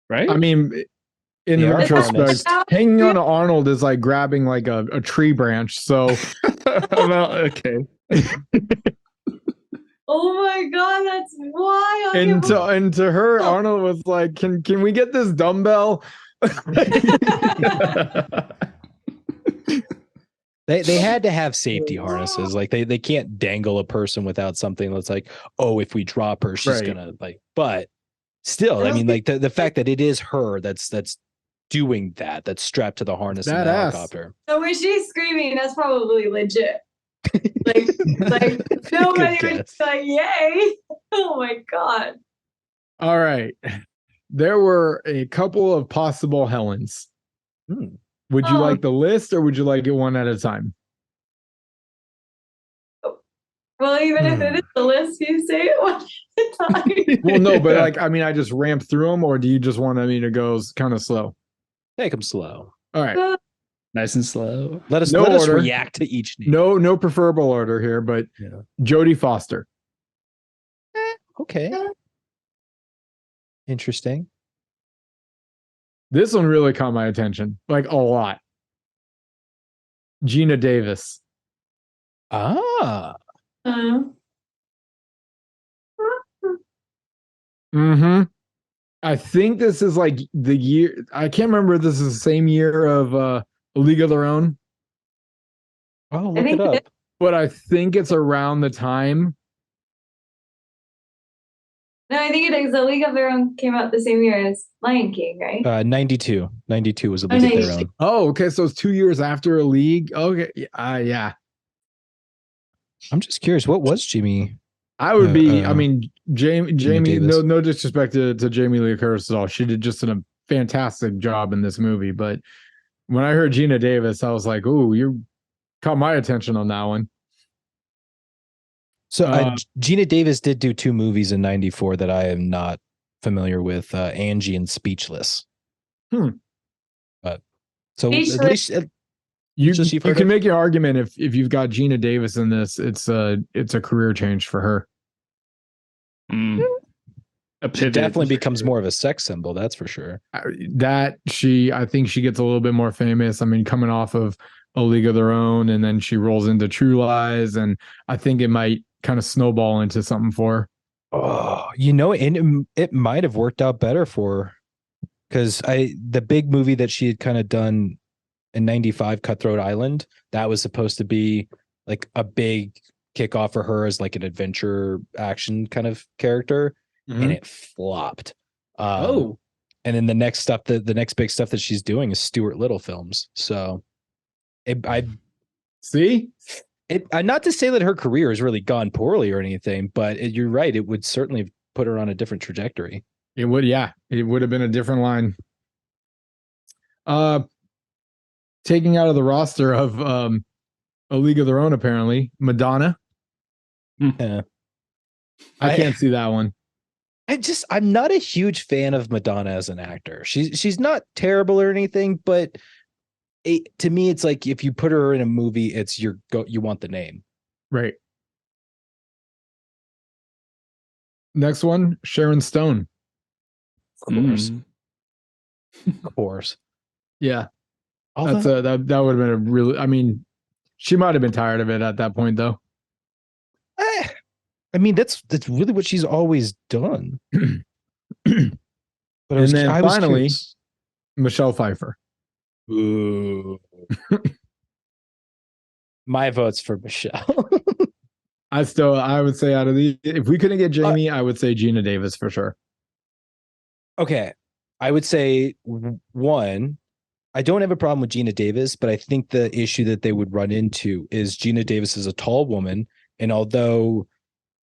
Right?
I mean, in
Yeah,
retrospect,
harness.
hanging on to Arnold is like grabbing like a tree branch. So
well, okay.
Oh my god, that's wild.
and to her, Arnold was like, "Can we get this dumbbell?"
They had to have safety harnesses. Like they can't dangle a person without something that's like, oh, if we drop her, she's
Right.
gonna like. But still, I mean, like the fact that it is her that's doing that. That's strapped to the harness in the
Badass.
helicopter.
So when she's screaming, that's probably legit. Like nobody
Good
would
guess.
be like, yay. Oh my God.
All right. There were a couple of possible Helens. Would you
Oh.
like the list or would you like it one at a time?
Well, even if it is the list, you say it one at a time.
Well, no, but like, I mean, I just ramped through them, or do you just want me to go kind of slow?
Take them slow.
All right.
Nice and slow.
Let us
No order.
react to each name.
No preferable order here, but
Yeah.
Jodie Foster.
Okay. Interesting.
This one really caught my attention, like a lot. Gina Davis.
Ah.
Mm-hmm. I think this is like the year. I can't remember if this is the same year of A League of Their Own,
Oh,
I
look
think
it up.
but I think it's around the time.
No, I think it is. The League of Their Own came out the same year as Lion King, right?
92. 92 was a League of Their
92.
Own.
Oh, okay. So it's 2 years after A League. Okay. Yeah.
I'm just curious. What was Jimmy?
I would be. I
uh,
mean, Jamie.
Davis.
No disrespect to Jamie Lee Curtis at all. She did just a fantastic job in this movie. But when I heard Gina Davis, I was like, "Ooh, you caught my attention on that one."
So Gina Davis did do 2 movies in 94 that I am not familiar with, Angie and Speechless. But so at
Speechless.
least
You
So she
can
heard
make your argument if you've got Gina Davis in this, it's a career change for her.
A
she
pivot.
definitely becomes more of a sex symbol, that's for sure.
I think she gets a little bit more famous. I mean, coming off of A League of Their Own, and then she rolls into True Lies, and I think it might kind of snowball into something for her.
Oh, and it might have worked out better for her, because the big movie that she had kind of done in 95, Cutthroat Island, that was supposed to be like a big kickoff for her as like an adventure action kind of character, and it flopped. And then the next stuff, the next big stuff that she's doing is Stuart Little films. So not to say that her career has really gone poorly or anything, but you're right. It would certainly put her on a different trajectory.
It would, yeah. It would have been a different line. Taking out of the roster of A League of Their Own, apparently, Madonna.
Yeah.
I can't see that one.
I'm not a huge fan of Madonna as an actor. She's not terrible or anything, but to me, it's like if you put her in a movie, it's you want the name.
Right. Next one, Sharon Stone.
Of course. Of course.
Yeah.
Although,
that would have been a really, I mean, she might have been tired of it at that point, though.
I mean, that's really what she's always done. But
finally, Michelle Pfeiffer.
Ooh. My vote's for Michelle.
I would say out of the, if we couldn't get Jamie, I would say Gina Davis for sure.
Okay. I would say one, I don't have a problem with Gina Davis, but I think the issue that they would run into is Gina Davis is a tall woman. And although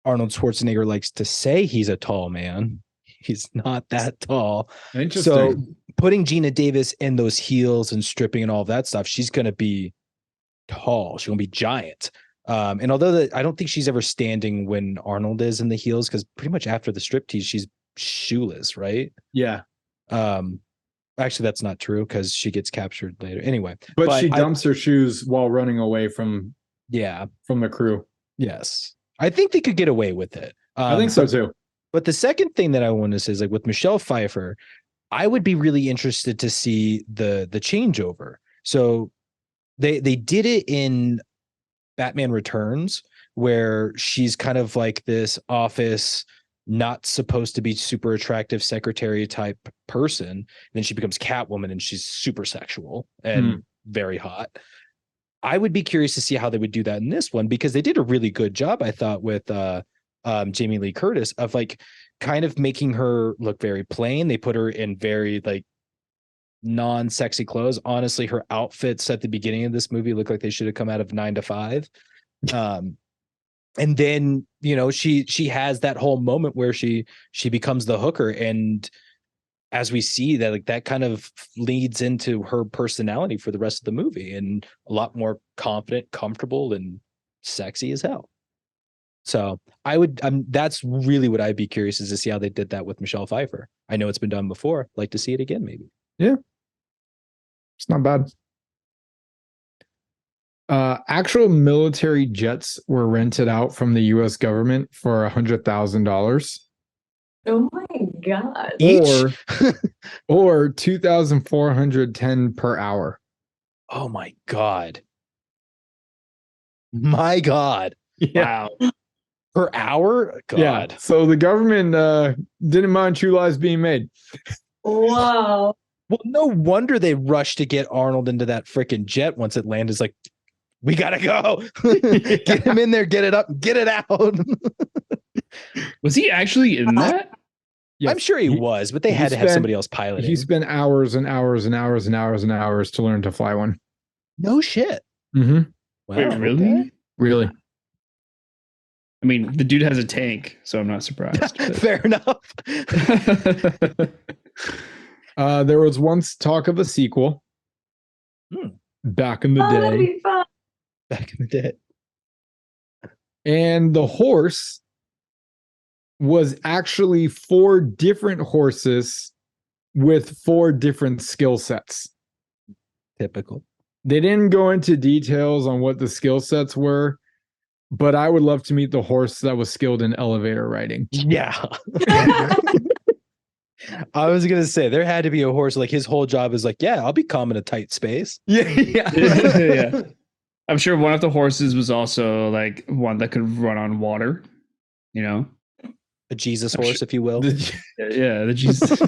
Arnold Schwarzenegger likes to say he's a tall man, he's not that tall.
Interesting.
So putting Gina Davis in those heels and stripping and all that stuff, she's going to be tall. She's going to be giant. And although I don't think she's ever standing when Arnold is in the heels, because pretty much after the striptease, she's shoeless, right?
Yeah.
Actually, that's not true because she gets captured later. Anyway,
but she dumps her shoes while running away from the crew.
Yes, I think they could get away with it.
I think so too.
But the second thing that I want to say is, like, with Michelle Pfeiffer, I would be really interested to see the changeover. So they did it in Batman Returns, where she's kind of like this office, not supposed to be super attractive secretary type person. And then she becomes Catwoman and she's super sexual and very hot. I would be curious to see how they would do that in this one, because they did a really good job, I thought, with Jamie Lee Curtis of like kind of making her look very plain. They put her in very like non-sexy clothes. Honestly, her outfits at the beginning of this movie look like they should have come out of 9 to 5. And then, you know, she has that whole moment where she becomes the hooker, and as we see that, like, that kind of leads into her personality for the rest of the movie, and a lot more confident, comfortable, and sexy as hell. So I would, that's really what I'd be curious, is to see how they did that with Michelle Pfeiffer. I know it's been done before. I'd like to see it again, maybe.
Yeah. It's not bad. Actual military jets were rented out from the US government for $100,000.
Oh my God.
Each?
Or 2,410 per hour.
Oh my God. My God.
Yeah.
Wow.
Per hour? God.
Yeah. So the government didn't mind True Lies being made.
Wow.
Well, no wonder they rushed to get Arnold into that freaking jet once it landed. It's like, we gotta go. Get him in there, get it up, get it out.
Was he actually in that?
Yes.
I'm sure he was, but they had to have somebody else pilot
He
him.
spent hours and hours and hours and hours and hours to learn to fly one.
No shit.
Mm-hmm.
Wow,
Wait, really?
okay.
Really?
I mean, the dude has a tank, so I'm not surprised.
Fair enough.
There was once talk of a sequel back in the
That'd
day,
be fun.
Back in the day.
and the horse was actually 4 different horses with 4 different skill sets.
Typical.
They didn't go into details on what the skill sets were, but I would love to meet the horse that was skilled in elevator riding.
Yeah. I was gonna say there had to be a horse, like his whole job is like, yeah, I'll be calm in a tight space.
Yeah, yeah.
Yeah. I'm sure one of the horses was also like one that could run on water, you know?
A Jesus horse, if you will.
Yeah, the Jesus.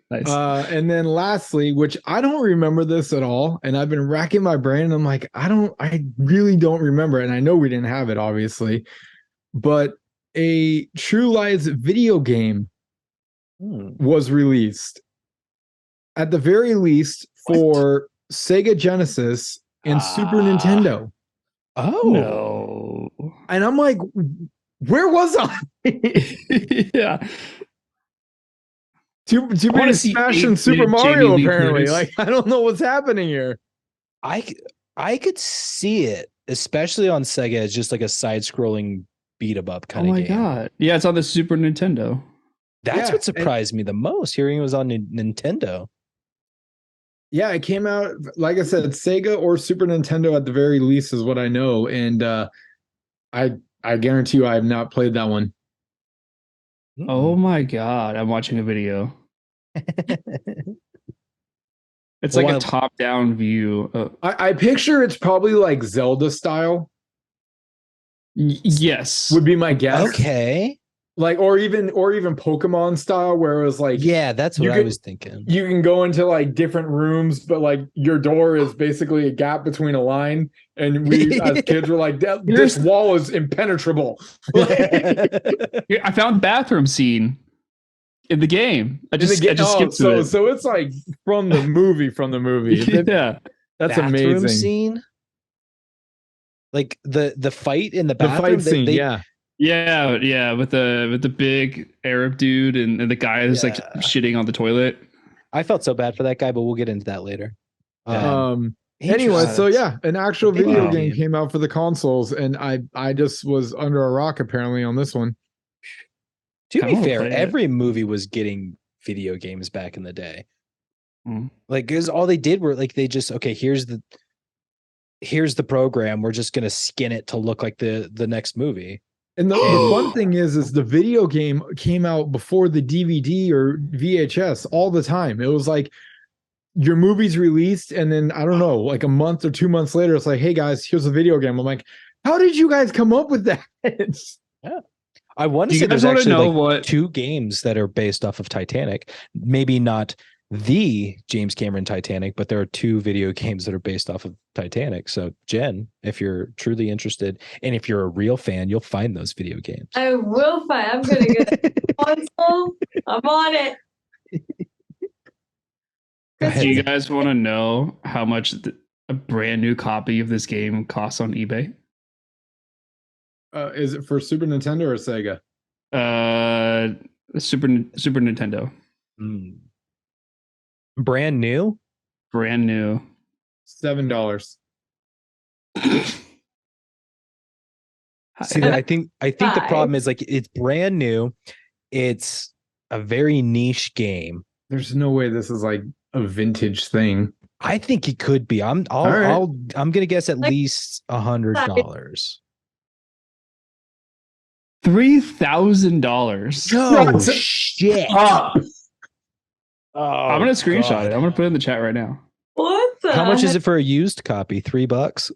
Nice.
And then lastly, which I don't remember this at all, and I've been racking my brain, and I'm like, I really don't remember, and I know we didn't have it, obviously, but a True Lies video game was released, at the very least, for Sega Genesis and Super Nintendo.
Oh.
No.
And I'm like, where was I?
Yeah.
Too
wanna
many
see
Smash and
8-bit
Super Mario,
Jamie Lee
apparently.
Curtis.
Like, I don't know what's happening here.
I could see it, especially on Sega, as just like a side-scrolling beat-em-up
Oh
kind of
my
game.
god. Yeah, it's on the Super Nintendo.
That's
Yeah,
what surprised me the most, hearing it was on Nintendo.
Yeah, it came out, like I said, Sega or Super Nintendo at the very least is what I know. And I guarantee you I have not played that one.
Oh my god. I'm watching a video. It's like a top-down view.
I picture it's probably like Zelda style,
Yes.
would be my guess.
Okay.
Like, or even Pokemon style, where it was like,
Yeah, that's what I
could-
was thinking.
you can go into like different rooms, but like your door is basically a gap between a line. And we as kids were like, this wall is impenetrable.
Here, I found bathroom scene in the game. I just skipped to it.
So it's like from the movie.
Yeah.
That's
Bathroom
amazing.
scene? Like the fight in the
The
bathroom?
fight scene, yeah.
Yeah, with the big Arab dude and the guy that's like shitting on the toilet.
I felt so bad for that guy, but we'll get into that later.
Anyway, so
Interesting.
yeah, an actual video
Wow.
game came out for the consoles, and I just was under a rock apparently on this one.
To
I
be
wanna
fair,
play it.
every movie was getting video games back in the day.
Mm.
Like, because all they did were like, they just, okay, here's the program. We're just gonna skin it to look like the next movie.
And the fun thing is the video game came out before the DVD or VHS all the time. It was like your movie's released, and then I don't know, like a month or 2 months later, it's like, hey guys, here's a video game. I'm like, how did you guys come up with that?
Yeah. I want
Do
to
you
say there's
guys wanna
actually
know
like
what-
2 games that are based off of Titanic. Maybe not the James Cameron Titanic, but there are 2 video games that are based off of Titanic. So Jen, if you're truly interested, and if you're a real fan, you'll find those video games.
I will find. I'm gonna get console. I'm on it.
Go ahead.
Do you guys want to know how much a brand new copy of this game costs on eBay?
Is it for Super Nintendo or Sega?
Super Nintendo.
Brand new?
Brand new.
$7.
See, I think the problem is like it's brand new. It's a very niche game.
There's no way this is like a vintage thing.
I think it could be. I'm gonna guess at least $100.
$3,000.
No shit.
Oh,
I'm gonna screenshot it. I'm gonna put it in the chat right now.
What the
How much is
heck?
it for a used copy? $3?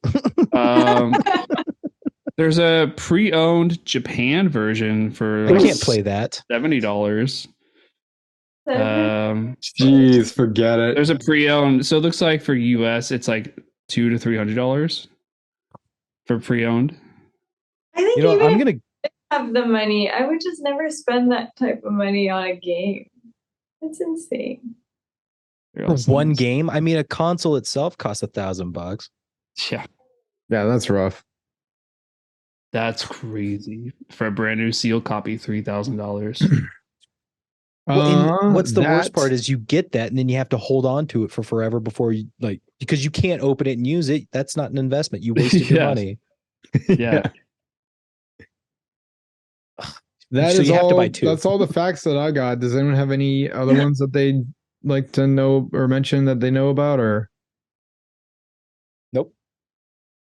There's a pre-owned Japan version for
I can't play that.
$70.
jeez, forget it.
There's a pre-owned, so it looks like for US it's like $200 to $300 for pre-owned.
I think
You know,
even
I'm
if
gonna
I have the money, I would just never spend that type of money on a game. That's insane.
for one game. I mean, a console itself costs $1,000.
Yeah,
Yeah, that's rough.
that's crazy for a brand new sealed copy. $3,000.
Well, and what's the worst part is you get that and then you have to hold on to it for forever before you because you can't open it and use it. That's not an investment. You wasted your
Yeah.
money.
Yeah.
That
So
is
you have
all.
to buy two.
That's all the facts that I got. Does anyone have any other ones that they'd like to know or mention that they know about, or
Nope.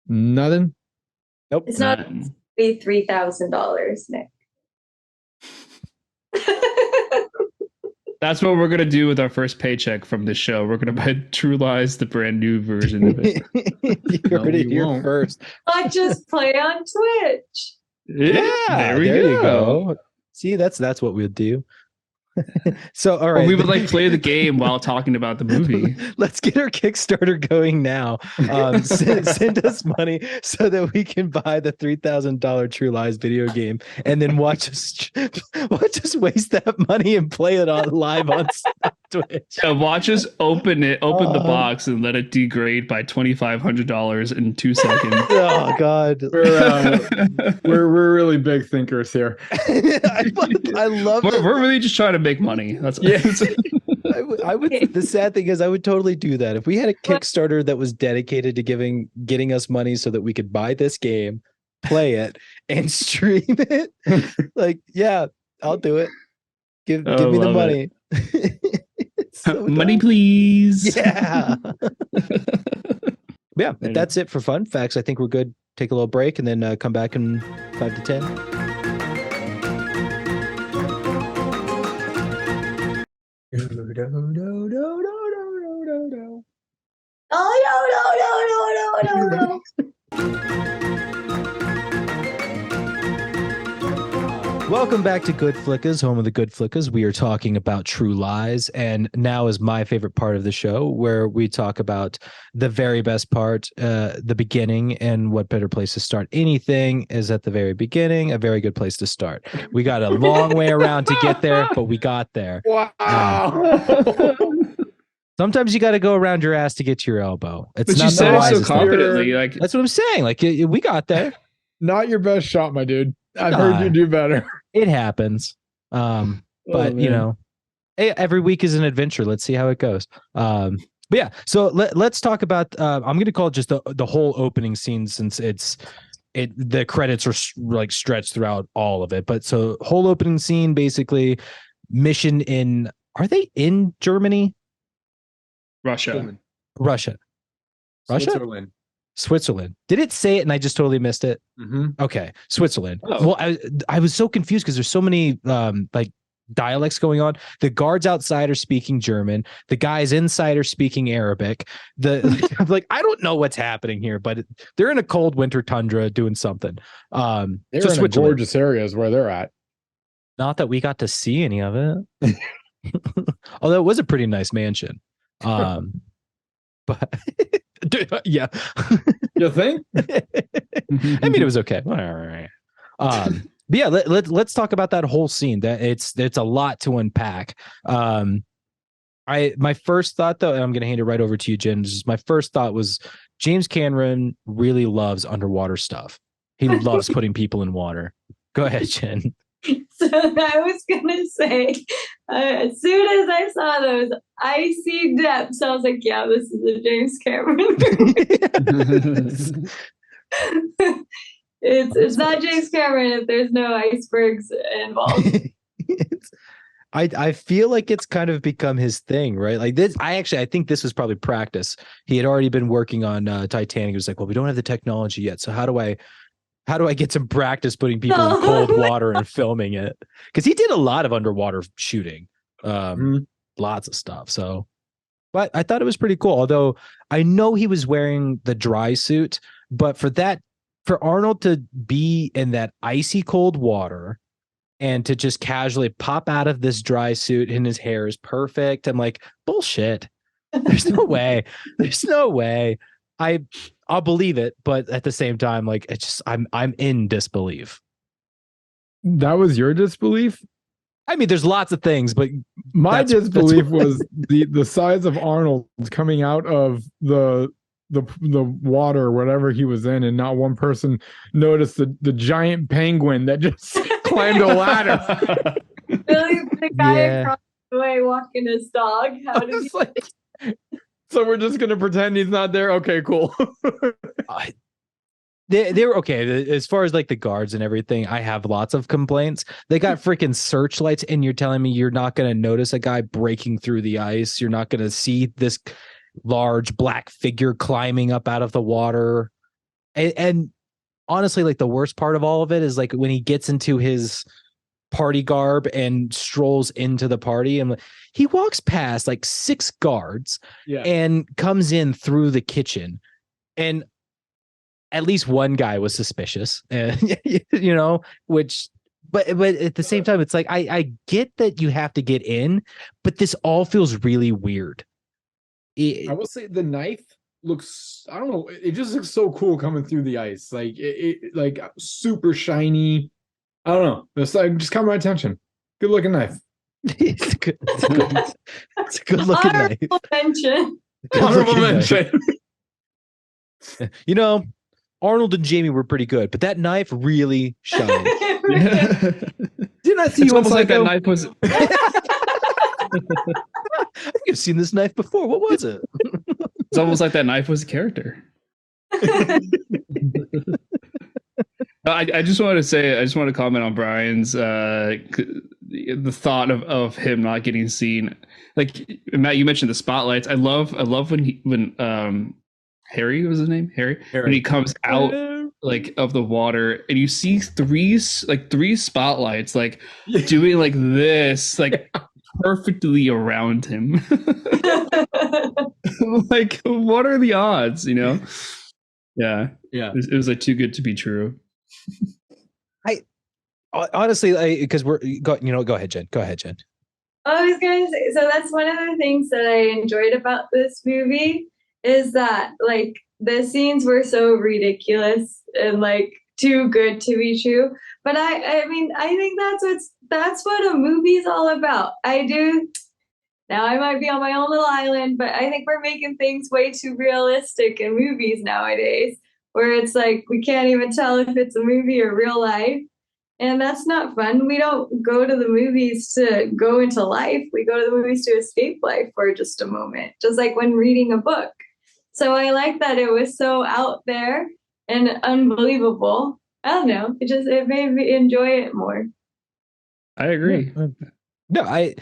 nothing?
Nope.
It's not be $3,000, Nick.
That's what we're gonna do with our first paycheck from this show. We're gonna buy True Lies, the brand new version of it.
You
No,
heard it
we
here
won't.
first.
I just play on Twitch.
There we
you
go.
go. See, that's what we'll do. So, all
Or
right.
we would like play the game while talking about the movie.
Let's get our Kickstarter going now. Send us money so that we can buy the $3,000 True Lies video game and then watch us waste that money and play it on live on Twitch.
Yeah, watch us open the box and let it degrade by $2,500 in 2 seconds.
Oh God.
We're really big thinkers here.
I love it.
We're really just trying to make money. That's
I would. The sad thing is, I would totally do that if we had a Kickstarter that was dedicated to getting us money so that we could buy this game, play it, and stream it. Like, yeah, I'll do it. Give me the
love
money. It's so
money,
dumb.
please.
Yeah. Yeah, but that's it for fun facts. I think we're good. Take a little break and then come back in 5 to 10.
Oh, no.
Welcome back to Good Flickas, home of the Good Flickas. We are talking about True Lies, and now is my favorite part of the show, where we talk about the very best part, the beginning, and what better place to start. Anything is at the very beginning, a very good place to start. We got a long way around to get there, but we got there.
Wow.
Sometimes you got to go around your ass to get to your elbow. It's
But
not
you
the
said it so
wisest thing.
confidently. Like,
That's what I'm saying. Like we got there.
Not your best shot, my dude. I've heard you do better.
It happens. But you know, every week is an adventure. Let's see how it goes. But yeah, so let's talk about I'm going to call it just the whole opening scene, since the credits are like stretched throughout all of it. But so whole opening scene, basically mission are they in Germany?
Russia.
Switzerland. Did it say it and I just totally missed it?
Mm-hmm.
Okay, Switzerland.
Oh.
Well, I was so confused because there's so many like dialects going on. The guards outside are speaking German. The guys inside are speaking Arabic. I'm like, I don't know what's happening here, but they're in a cold winter tundra doing something.
They're
So
in gorgeous areas where they're at.
Not that we got to see any of it. Although it was a pretty nice mansion. But yeah.
You think?
I mean, it was okay. All right. But yeah, let's talk about that whole scene. That it's a lot to unpack. My first thought though, and I'm going to hand it right over to you, Jen. Just my first thought was James Cameron really loves underwater stuff. He loves putting people in water. Go ahead, Jen.
So I was gonna say, as soon as I saw those icy depths, I was like, "Yeah, this is a James Cameron movie." It's not James Cameron if there's no icebergs involved.
I feel like it's kind of become his thing, right? Like this, I think this was probably practice. He had already been working on Titanic. He was like, well, we don't have the technology yet, so how do I get some practice putting people in cold water and filming it? Because he did a lot of underwater shooting, lots of stuff. So, but I thought it was pretty cool. Although I know he was wearing the dry suit, but for Arnold to be in that icy cold water and to just casually pop out of this dry suit and his hair is perfect, I'm like, bullshit. There's no way. There's no way. I'll believe it, but at the same time, like it's just I'm in disbelief.
That was your disbelief?
I mean, there's lots of things, but
my disbelief was the size of Arnold coming out of the water or whatever he was in, and not one person noticed the giant penguin that just climbed a ladder.
Billy, the guy across the way walking his dog. How did he?
Like, so we're just gonna pretend he's not there. Okay, cool.
They're okay as far as like the guards and everything. I have lots of complaints. They got freaking searchlights, and you're telling me you're not going to notice a guy breaking through the ice. You're not going to see this large black figure climbing up out of the water. And honestly, like the worst part of all of it is like when he gets into his party garb and strolls into the party, and he walks past like 6 guards and comes in through the kitchen, and at least one guy was suspicious, and you know, but at the same time, it's like I get that you have to get in, but this all feels really weird.
I will say the knife looks, I don't know, it just looks so cool coming through the ice, like it like super shiny. I don't know, it's like just caught my attention. Good looking knife.
It's a good looking knife.
Honorable mention.
You know, Arnold and Jamie were pretty good, but that knife really shined.
Didn't I see you
almost like that
Psycho?
knife was.
I think I've seen this knife before. What was it?
It's almost like that knife was a character. I just wanted to say, I just want to comment on Brian's the thought of him not getting seen. Like Matt, you mentioned the spotlights. I love when Harry was his name, Harry, when he comes out like of the water and you see three spotlights like doing like this, like perfectly around him. Like, what are the odds, you know? Yeah. It was like too good to be true.
I honestly, because go ahead, Jen.
I was going to say, so that's one of the things that I enjoyed about this movie is that like the scenes were so ridiculous and like too good to be true. But I mean, I think that's what a movie's all about. Now I might be on my own little island, but I think we're making things way too realistic in movies nowadays, where it's like we can't even tell if it's a movie or real life. And that's not fun. We don't go to the movies to go into life. We go to the movies to escape life for just a moment, just like when reading a book. So I like that it was so out there and unbelievable. I don't know. It made me enjoy it more.
I agree.
No,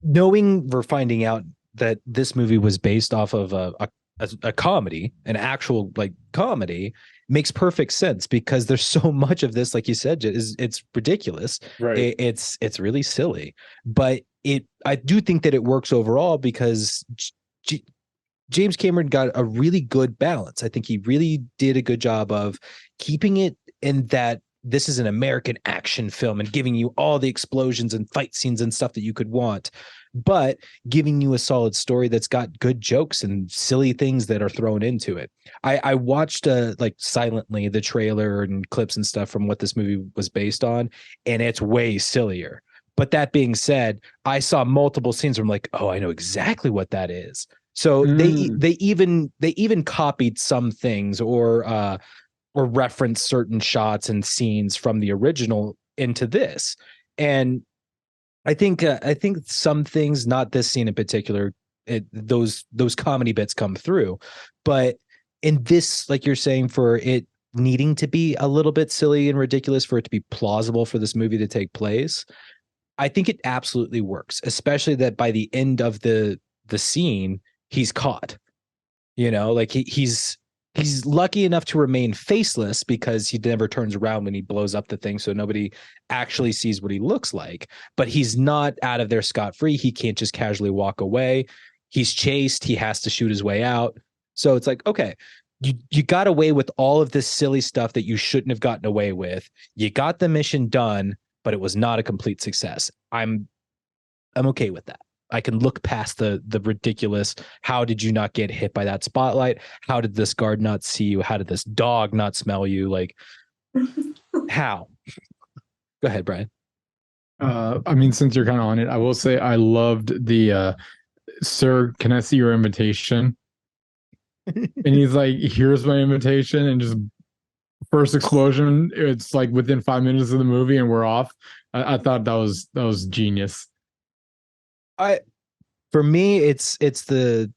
knowing we're finding out that this movie was based off of a comedy, an actual like comedy, makes perfect sense because there's so much of this, like you said, it's ridiculous.
Right.
It's really silly, but I do think that it works overall because James Cameron got a really good balance. I think he really did a good job of keeping it in that this is an American action film and giving you all the explosions and fight scenes and stuff that you could want, but giving you a solid story that's got good jokes and silly things that are thrown into it. I watched like silently the trailer and clips and stuff from what this movie was based on, and it's way sillier. But that being said, I saw multiple scenes where I'm like, oh, I know exactly what that is. So they even copied some things or referenced certain shots and scenes from the original into this. And I think some things, not this scene in particular, those comedy bits come through, but in this, like you're saying, for it needing to be a little bit silly and ridiculous for it to be plausible for this movie to take place, I think it absolutely works, especially that by the end of the scene, he's caught. Like he's lucky enough to remain faceless because he never turns around when he blows up the thing, so nobody actually sees what he looks like. But he's not out of there scot-free. He can't just casually walk away. He's chased. He has to shoot his way out. So it's like, okay, you got away with all of this silly stuff that you shouldn't have gotten away with. You got the mission done, but it was not a complete success. I'm okay with that. I can look past the ridiculous. How did you not get hit by that spotlight? How did this guard not see you? How did this dog not smell you? Like, how? Go ahead, Brian.
I mean, since you're kind of on it, I will say I loved the sir, can I see your invitation? And he's like, here's my invitation, and just first explosion. It's like within 5 minutes of the movie, and we're off. I thought that was genius.
For me, it's the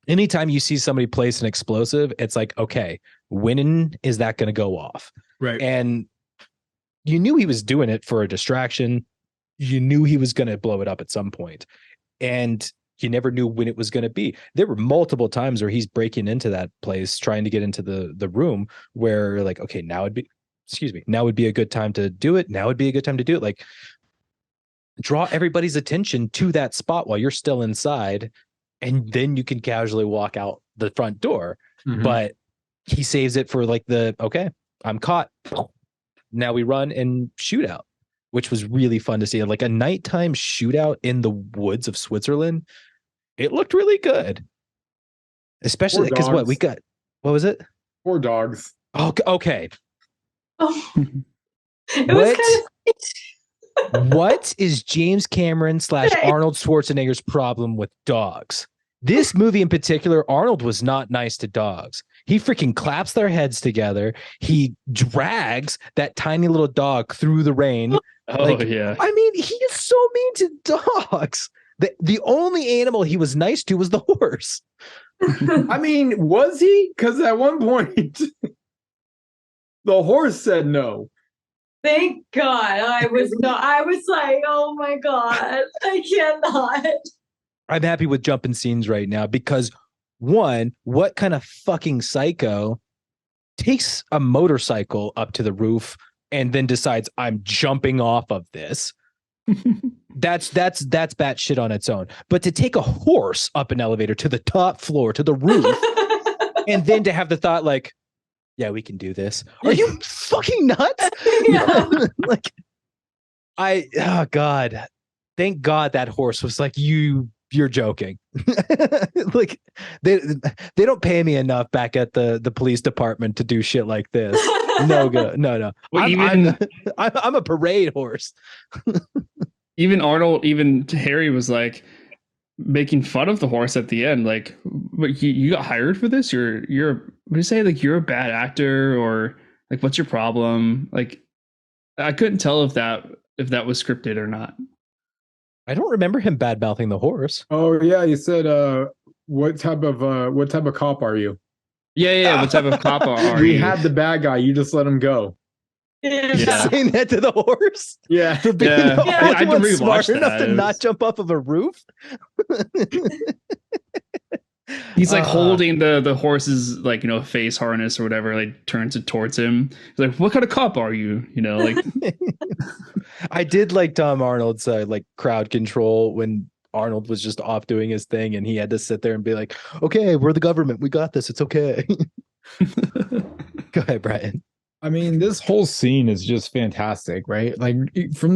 anytime you see somebody place an explosive, it's like, okay, when is that going to go off?
Right.
And you knew he was doing it for a distraction. You knew he was going to blow it up at some point, and you never knew when it was going to be. There were multiple times where he's breaking into that place, trying to get into the room where, like, okay, now would be a good time to do it. Now would be a good time to do it. Like, draw everybody's attention to that spot while you're still inside, and then you can casually walk out the front door.
Mm-hmm.
But he saves it for like okay, I'm caught. Now we run and shoot out, which was really fun to see. Like a nighttime shootout in the woods of Switzerland. It looked really good. Especially because what was it?
4 dogs.
Oh, okay.
Oh. It was kind of
What is James Cameron / Arnold Schwarzenegger's problem with dogs? This movie in particular, Arnold was not nice to dogs. He freaking claps their heads together. He drags that tiny little dog through the rain.
Oh, yeah.
I mean, he is so mean to dogs. The only animal he was nice to was the horse.
I mean, was he? Because at one point, the horse said no.
Thank God. I was like, oh my God, I cannot.
I'm happy with jumping scenes right now because, one, what kind of fucking psycho takes a motorcycle up to the roof and then decides I'm jumping off of this? That's batshit on its own. But to take a horse up an elevator to the top floor, to the roof, and then to have the thought like, yeah, we can do this. Are you fucking nuts?
Yeah.
Like, oh God. Thank God that horse was like, you're joking. Like they don't pay me enough back at the police department to do shit like this. No good. No.
Well,
I'm a parade horse.
Even Arnold, even Harry was like making fun of the horse at the end. Like, but you got hired for this? You're what do you say? Like, you're a bad actor, or like, what's your problem? Like, I couldn't tell if that was scripted or not.
I don't remember him bad mouthing the horse.
Oh yeah, you said what type of cop are you?
Yeah. What type of cop are you?
We had the bad guy. You just let him go.
Yeah.
Saying that to the horse?
Yeah.
For being
Yeah.
the
I had to
only one
rewatch
smart enough
that.
to not jump off of a roof?
He's like holding the horse's like, face harness or whatever, like turns it towards him. He's like, what kind of cop are you? Like
I did like Tom Arnold's like crowd control when Arnold was just off doing his thing and he had to sit there and be like, okay, we're the government. We got this. It's okay. Go ahead, Brian.
I mean, this whole scene is just fantastic, right? Like from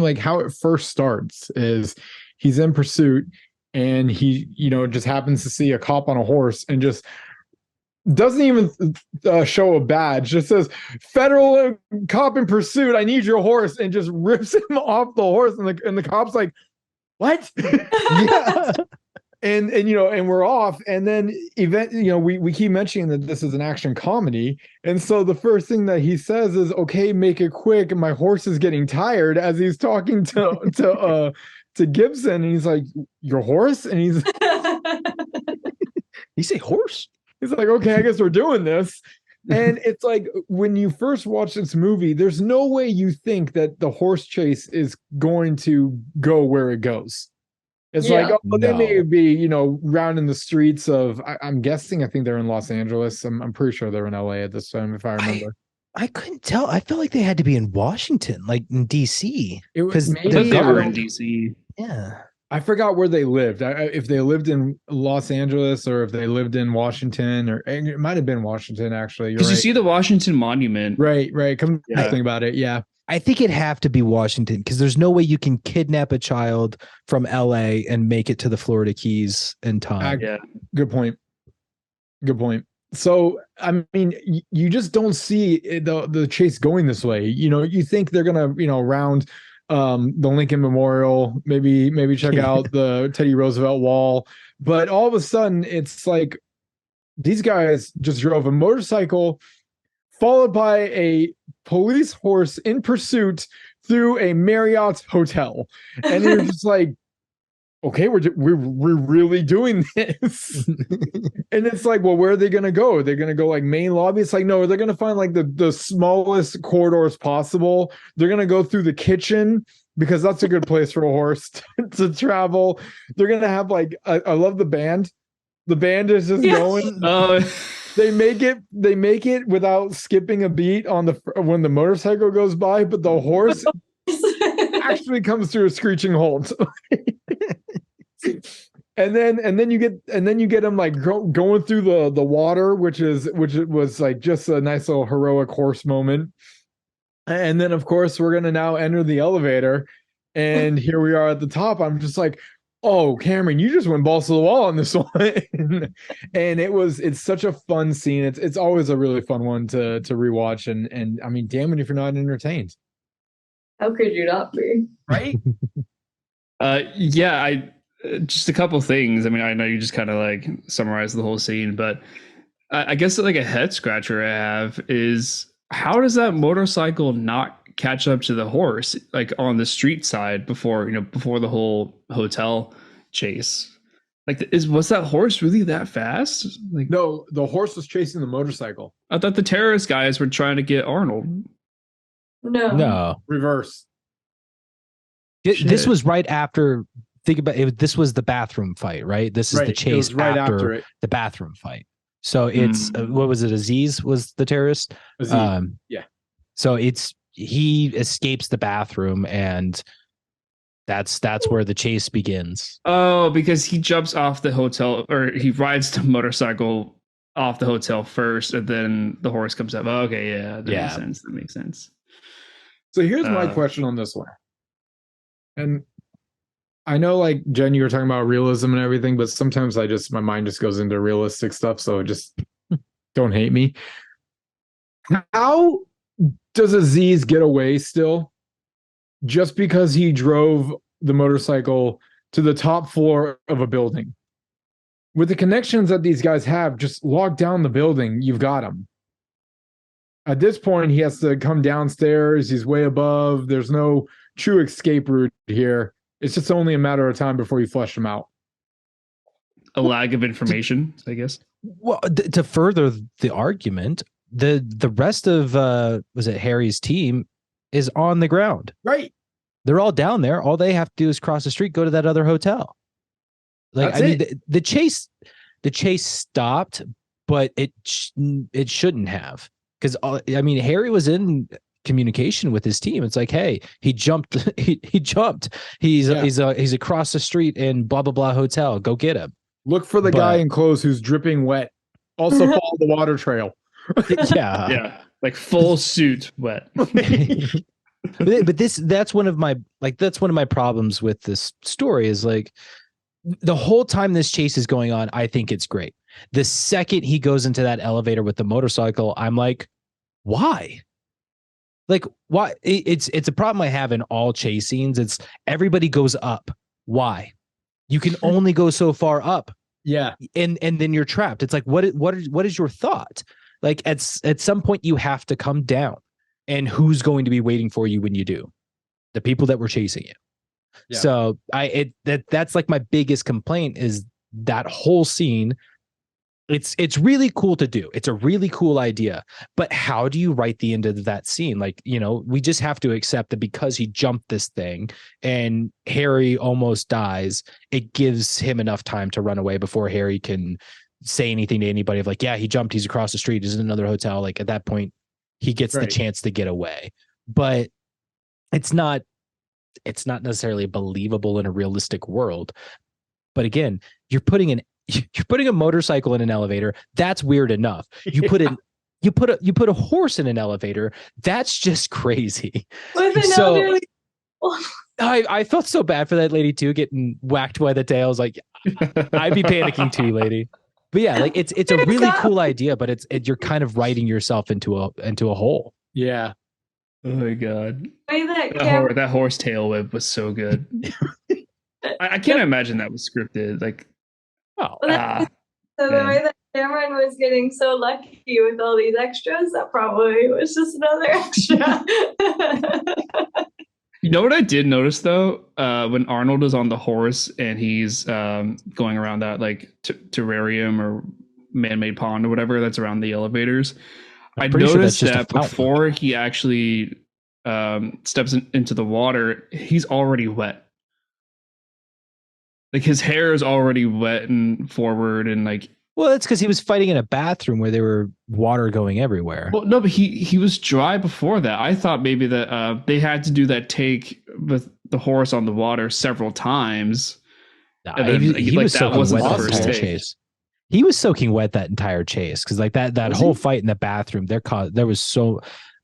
like how it first starts is he's in pursuit and he, just happens to see a cop on a horse and just doesn't even show a badge. Just says federal cop in pursuit. I need your horse, and just rips him off the horse. And the cop's like, what?
Yeah.
And and we're off. And then we keep mentioning that this is an action comedy. And so the first thing that he says is, okay, make it quick. My horse is getting tired, as he's talking to Gibson. And he's like, your horse? And he's
You say horse?
He's like, okay, I guess we're doing this. And it's like, when you first watch this movie, there's no way you think that the horse chase is going to go where it goes. It's like, oh, they may be, rounding the streets of, I'm guessing, I think they're in Los Angeles. I'm pretty sure they're in LA at this time, if I remember.
I couldn't tell. I felt like they had to be in Washington, like in DC.
It was
I thought they were in DC.
Yeah.
I forgot where they lived. If they lived in Los Angeles or if they lived in Washington, or it might have been Washington, actually.
Because you see the Washington Monument.
Right. Come to think about it. Yeah.
I think it'd have to be Washington, because there's no way you can kidnap a child from LA and make it to the Florida Keys in time.
Yeah.
Good point. So, I mean, you just don't see the chase going this way. You think they're going to, round the Lincoln Memorial, maybe check out the Teddy Roosevelt Wall. But all of a sudden, it's like these guys just drove a motorcycle followed by a police horse in pursuit through a Marriott hotel. And you're just like, okay, we're really doing this. And it's like, well, where are they going to go? They're going to go like main lobby. It's like, no, they're going to find like the smallest corridors possible. They're going to go through the kitchen, because that's a good place for a horse to travel. They're going to have like, I love the band. The band is just going. They make it without skipping a beat when the motorcycle goes by, but the horse actually comes to a screeching halt. and then you get them like going through the water, which was like just a nice little heroic horse moment. And then of course we're gonna now enter the elevator, and here we are at the top. I'm just like, oh, Cameron, you just went balls to the wall on this one. And it's such a fun scene. It's always a really fun one to rewatch. And I mean, damn it if you're not entertained.
How could you not be?
Right?
I just a couple things. I mean, I know you just kind of like summarized the whole scene, but I guess like a head scratcher I have is, how does that motorcycle not catch up to the horse like on the street side before the whole hotel chase? Like, was that horse really that fast? Like,
no, the horse was chasing the motorcycle.
I thought the terrorist guys were trying to get Arnold.
No.
Reverse.
This was right after. Think about it. This was the bathroom fight, right? This is the chase right after it. The bathroom fight. So it's what was it? Aziz was the terrorist.
Aziz. Yeah.
So he escapes the bathroom, and that's where the chase begins.
Oh, because he jumps off the hotel, or he rides the motorcycle off the hotel first, and then the horse comes up. Oh, okay, yeah, that makes sense.
So here's my question on this one. And I know, like, Jen, you were talking about realism and everything, but sometimes my mind just goes into realistic stuff, so just don't hate me. How does Aziz get away still just because he drove the motorcycle to the top floor of a building? With the connections that these guys have, just lock down the building, you've got him. At this point, he has to come downstairs. He's way above. There's no true escape route here. It's just only a matter of time before you flush him out.
A lag of information, I guess.
Well, to further the argument, the rest of was it Harry's team is on the ground.
Right.
They're all down there. All they have to do is cross the street, go to that other hotel. Like,
That's it.
The chase stopped, but it shouldn't have, because Harry was in communication with his team. It's like, hey, he jumped. he jumped. He's across the street in blah blah blah hotel. Go get him.
Look for the guy in clothes who's dripping wet. Also follow the water trail.
Yeah, like full suit wet.
But that's one of my problems with this story is like, the whole time this chase is going on, I think it's great. The second he goes into that elevator with the motorcycle, I'm like, why? Like, why? It's a problem I have in all chase scenes. It's everybody goes up. Why? You can only go so far up.
Yeah.
And then you're trapped. It's like, what is your thought? Like at some point you have to come down. And who's going to be waiting for you when you do? The people that were chasing you. Yeah. So that's like my biggest complaint is that whole scene. It's really cool to do. It's a really cool idea. But how do you write the end of that scene? Like, you know, we just have to accept that because he jumped this thing and Harry almost dies, it gives him enough time to run away before Harry can say anything to anybody of like, yeah, he jumped, he's across the street, he's in another hotel. Like at that point, he gets the chance to get away. But it's not necessarily believable in a realistic world. But again, you're putting a motorcycle in an elevator. That's weird enough. You put a horse in an elevator. That's just crazy. So I felt so bad for that lady too, getting whacked by the tails. Like I'd be panicking too, lady. But yeah, like it's a really cool idea, but you're kind of writing yourself into a hole.
Yeah.
Oh my god. That horse tail whip was so good. I can't imagine that was scripted. Like,
so the way that Cameron was getting so lucky with all these extras, that probably was just another extra.
You know what I did notice though, when Arnold is on the horse and he's going around that like terrarium or man-made pond or whatever that's around the elevators, I noticed that before he actually steps into the water, he's already wet. Like his hair is already wet and forward and like.
Well, that's because he was fighting in a bathroom where there were water going everywhere.
Well, no, but he was dry before that. I thought maybe that they had to do that take with the horse on the water several times.
Nah, he was soaking wet that entire chase. He was soaking wet that entire chase because like that whole fight in the bathroom, there was so.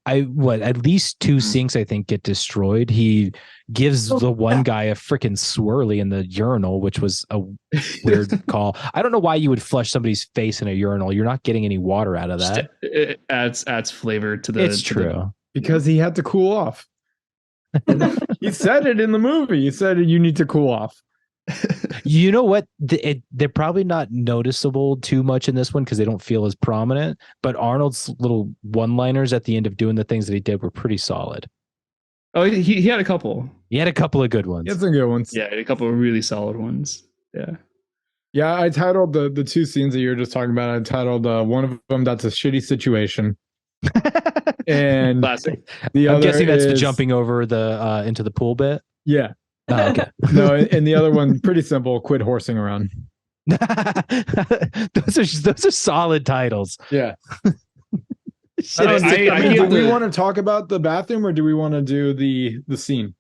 At least 2 sinks I think get destroyed. He gives the one guy a freaking swirly in the urinal, which was a weird call. I don't know why you would flush somebody's face in a urinal. You're not getting any water out of that.
It adds flavor to the.
It's true
because he had to cool off. He said it in the movie. He said you need to cool off.
You know what? They're probably not noticeable too much in this one because they don't feel as prominent. But Arnold's little one-liners at the end of doing the things that he did were pretty solid.
Oh, he had a couple.
He had a couple of good ones.
He had some good ones.
Yeah, a couple of really solid ones. Yeah.
Yeah, I titled the 2 scenes that you were just talking about. I titled one of them "That's a Shitty Situation," and
classic.
I'm guessing that's the jumping over the into the pool bit.
Yeah.
Oh, okay.
No, and the other one, pretty simple. Quit horsing around.
those are solid titles.
Yeah. Do we want to talk about the bathroom or do we want to do the scene?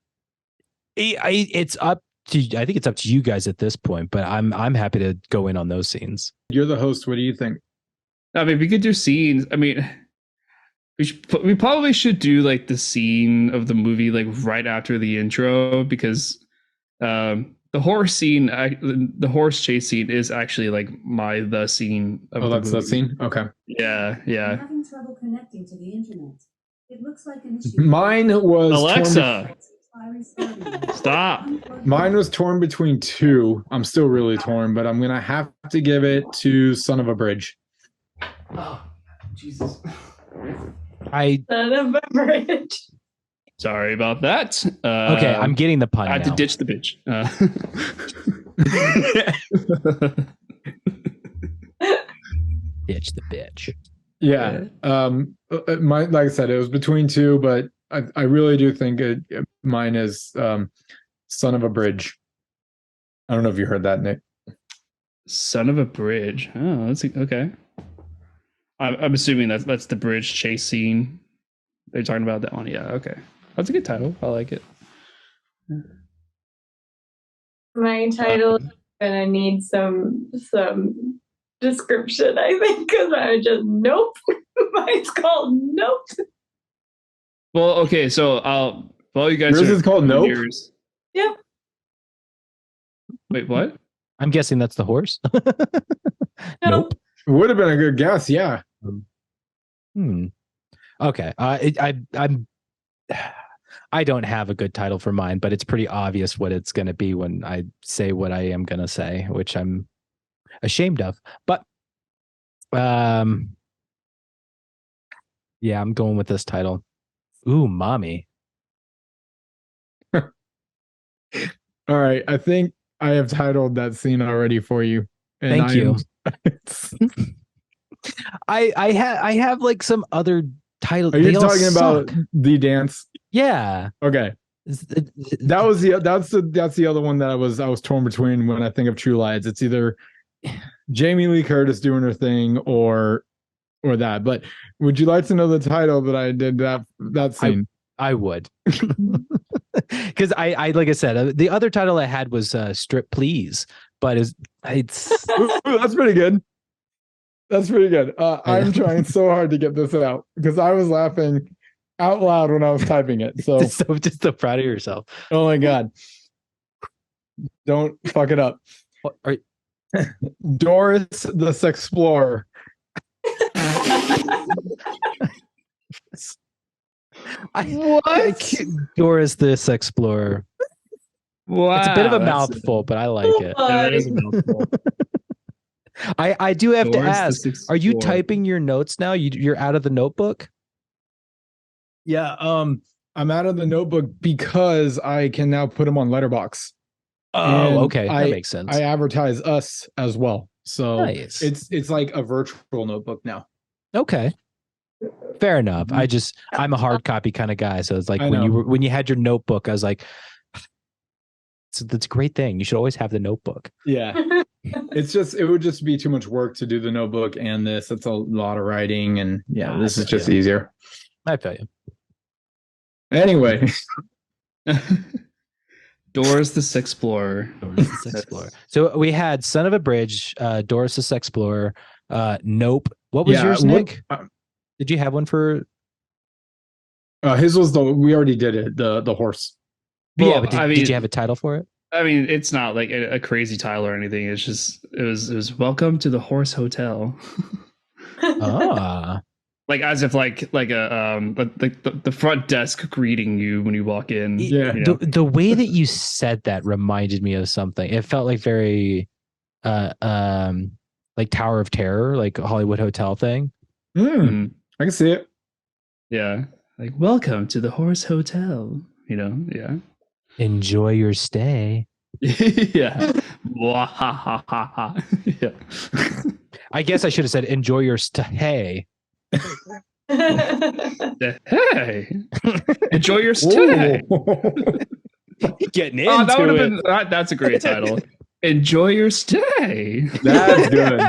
It's up to. I think it's up to you guys at this point, but I'm happy to go in on those scenes.
You're the host. What do you think?
I mean, we could do scenes. I mean, we probably should do like the scene of the movie like right after the intro because the horse scene, the horse chase scene is actually like the scene of
that's the scene. Okay.
Yeah.
I'm having trouble connecting to the internet. It looks like an issue.
Mine was
Alexa. Stop.
Mine was torn between 2. I'm still really torn, but I'm gonna have to give it to Son of a Bridge.
Oh, Jesus.
Son of a Bridge.
Sorry about that.
Okay, I'm getting the pun.
I had to ditch the bitch.
Ditch the bitch.
Yeah. Like I said, it was between 2, but I really do think mine is Son of a Bridge. I don't know if you heard that, Nick.
Son of a Bridge. Oh, that's okay. I'm assuming that's the bridge chase scene. They're talking about that one. Yeah, okay. That's a good title. I like it.
My title is gonna need some description, I think, because I just nope. Mine's called Nope.
Well, okay, so while you guys
yours is called Nope.
Yep.
Wait, what?
I'm guessing that's the horse. Nope.
Would have been a good guess. Yeah.
Okay. I don't have a good title for mine, but it's pretty obvious what it's going to be when I say what I am going to say, which I'm ashamed of. But yeah, I'm going with this title. Ooh, mommy.
All right. I think I have titled that scene already for you. And
Thank you. I have like some other titles.
Are you talking about the dance?
Yeah.
Okay. That's the other one that I was torn between when I think of True Lies. It's either Jamie Lee Curtis doing her thing or that. But would you like to know the title that I did that scene?
I would. Because I like I said, the other title I had was Strip Please, but it's
that's pretty good. That's pretty good. I'm trying so hard to get this out because I was laughing out loud when I was typing it. So
just so proud of yourself.
Oh my God. Don't fuck it up. Doris the Sexplorer.
Doris the Sexplorer.
Wow,
it's a bit of a mouthful, but I like it.
That is a mouthful.
I do have
Doris
to ask, are you typing your notes now? You're out of the notebook?
Yeah, I'm out of the notebook because I can now put them on Letterboxd.
Oh, okay. That makes sense.
I advertise us as well. So
nice.
It's like a virtual notebook now.
Okay. Fair enough. I'm a hard copy kind of guy. So it's like when you had your notebook, I was like, that's a great thing. You should always have the notebook.
Yeah. It would just be too much work to do the notebook and this. It's a lot of writing, and this is just easier.
I feel you.
Anyway.
Doris the Sexplorer.
Doris the Sexplorer. So we had Son of a Bridge, Doris the Sexplorer, Nope. What was yours, Nick? Did you have one for?
His was we already did it. The horse.
Well, but did you have a title for it?
I mean, it's not like a crazy title or anything. It's just it was Welcome to the Horse Hotel. Like as if like the front desk greeting you when you walk in.
Yeah.
You know?
The way that you said that reminded me of something. It felt like very like Tower of Terror, like a Hollywood hotel thing.
I can see it.
Yeah. Like, welcome to the Horse Hotel. You know, yeah.
Enjoy your stay.
Yeah. Yeah.
I guess I should have said enjoy your stay.
Hey. Enjoy your stay.
Getting into
that would have
it.
been that's a great title. Enjoy your stay.
That's good.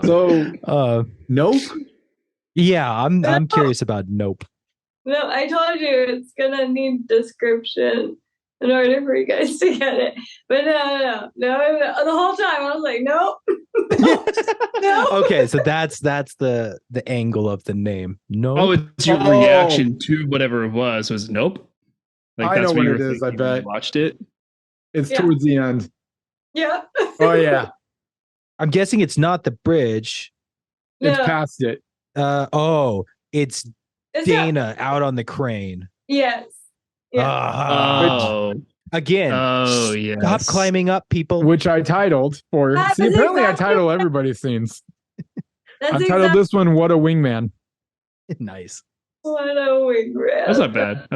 So Nope.
Yeah, I'm curious about Nope.
No, I told you it's gonna need description in order for you guys to get it. But no. The whole time I was like, nope. No.
Okay, so that's the angle of the name. No.
Oh, it's your reaction to whatever it was nope. Like
I know what it is. I bet
you watched it.
It's towards the end.
Yeah.
Oh yeah.
I'm guessing it's not the bridge.
It's past it.
It's Dana out on the crane.
Yes. Yeah.
Again.
Oh yeah.
Stop climbing up, people.
Which I titled for. See, apparently I title everybody's scenes. I titled this one "What a Wingman."
Nice.
What a wingman.
That's not bad.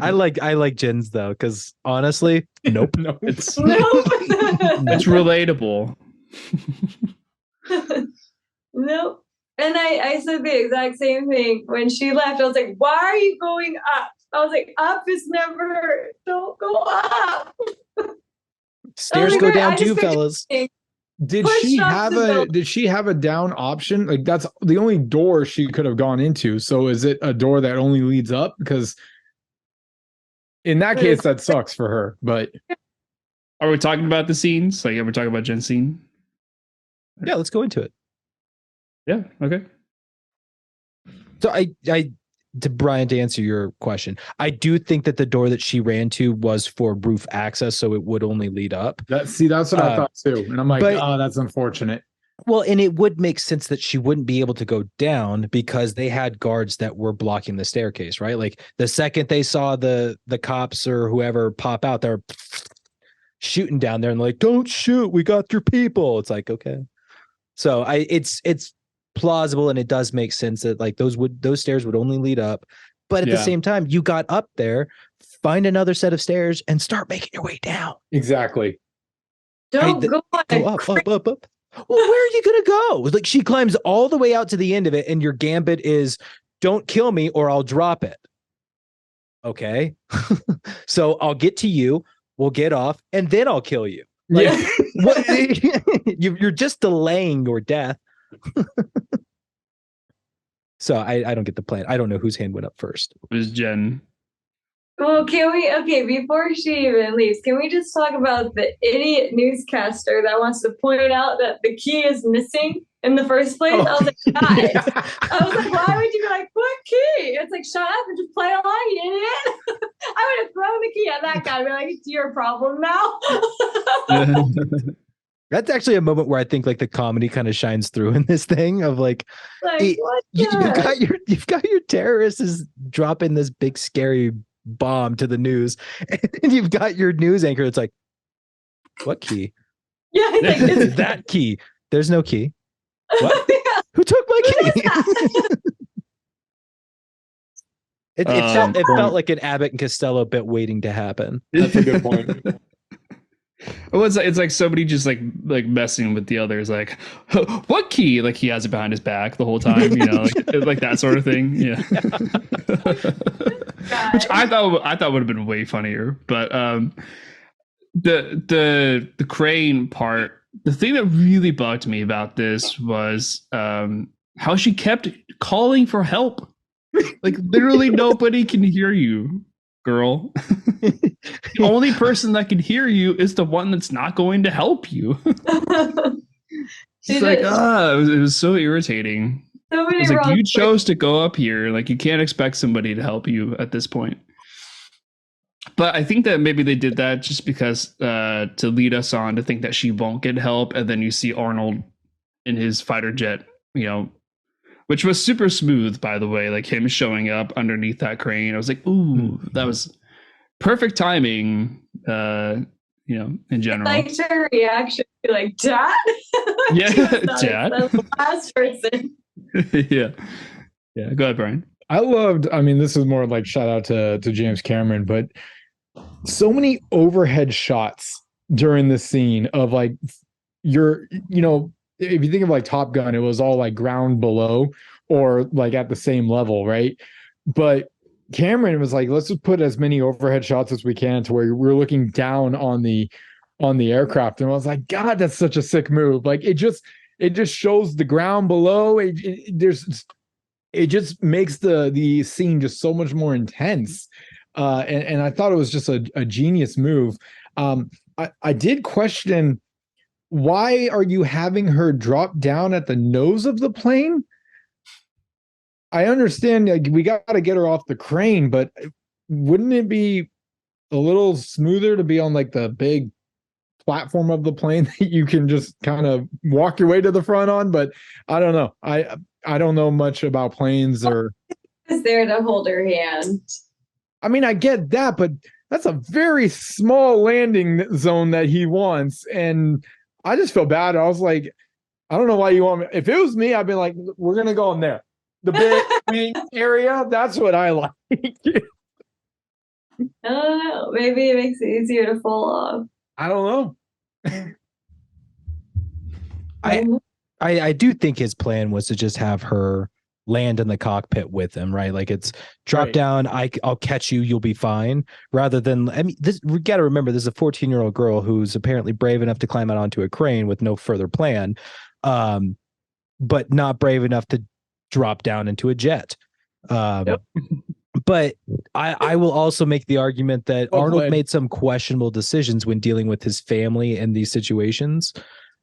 I
like
Jen's though, because honestly, nope.
It's
nope.
It's relatable.
Nope. And I said the exact same thing when she left. I was like, why are you going up? I was like, up is never, don't go up.
Stairs go down too, fellas.
Did she have a down option? Like that's the only door she could have gone into. So is it a door that only leads up? Because in that case, that sucks for her. But
are we talking about the scenes? Like, are we talking about Jen's scene?
Yeah, let's go into it.
Yeah. Okay.
So to Brian, to answer your question, I do think that the door that she ran to was for roof access, so it would only lead up.
That's what I thought too. And I'm like,
but-
oh, that's unfortunate.
Well, and it would make sense that she wouldn't be able to go down because they had guards that were blocking the staircase, right? Like the second they saw the cops or whoever pop out, they're shooting down there and like, don't shoot, we got your people. It's like, okay. So it's plausible, and it does make sense that like those stairs would only lead up. But at the same time, you got up there, find another set of stairs and start making your way down.
Exactly.
Don't go
up. Well, where are you gonna go? Like she climbs all the way out to the end of it, and your gambit is don't kill me or I'll drop it. Okay. So I'll get to you, we'll get off, and then I'll kill you. Like what you're just delaying your death. So I don't get the plan. I don't know whose hand went up first.
It was Jen.
Well, before she even leaves, can we just talk about the idiot newscaster that wants to point out that the key is missing in the first place? I was like, guys. I was like, why would you be like, what key? It's like, shut up and just play along, you idiot. I would have thrown the key at that guy and be like, it's your problem now.
That's actually a moment where I think like the comedy kind of shines through in this thing of like you've got your terrorists is dropping this big scary bomb to the news, and you've got your news anchor that's like, what key?
Yeah,
It's that key. There's no key. What? Who took my key? It felt like an Abbott and Costello bit waiting to happen.
That's a good point.
Well, it's like somebody just like messing with the others, like, what key? Like he has it behind his back the whole time, you know, like that sort of thing. Yeah. Which I thought would have been way funnier. But the crane part, the thing that really bugged me about this was how she kept calling for help. Like literally nobody can hear you, girl. The only person that can hear you is the one that's not going to help you. It's like, it was so irritating. It's like you chose to go up here. Like you can't expect somebody to help you at this point. But I think that maybe they did that just because to lead us on to think that she won't get help, and then you see Arnold in his fighter jet, you know, which was super smooth, by the way, like him showing up underneath that crane. I was like, ooh, that was perfect timing, you know, in general.
I liked her reaction, like, Dad?
Yeah, Dad.
The last person.
Yeah, go ahead, Brian.
I mean, this is more like shout out to James Cameron, but so many overhead shots during the scene of like you know, if you think of like Top Gun, it was all like ground below or like at the same level, right? But Cameron was like, let's just put as many overhead shots as we can to where we're looking down on the aircraft. And I was like, God, that's such a sick move. Like it just shows the ground below. It just makes the scene just so much more intense. And I thought it was just a genius move. I did question, why are you having her drop down at the nose of the plane? I understand, like, we got to get her off the crane, but wouldn't it be a little smoother to be on like the big platform of the plane that you can just kind of walk your way to the front on? But I don't know. I don't know much about planes or.
Is there to hold her hand?
I mean, I get that, but that's a very small landing zone that he wants, and I just feel bad. I was like, I don't know why you want me. If it was me, I'd be like, we're gonna go in there, the big main area. That's what I like.
I don't know. Maybe it makes it easier to fall off.
I don't know.
I do think his plan was to just have her land in the cockpit with him, right? Like it's drop down, I'll catch you, you'll be fine. Rather than, I mean, this, we got to remember, this is a 14-year-old girl who's apparently brave enough to climb out onto a crane with no further plan, but not brave enough to drop down into a jet. But I will also make the argument that Arnold made some questionable decisions when dealing with his family in these situations.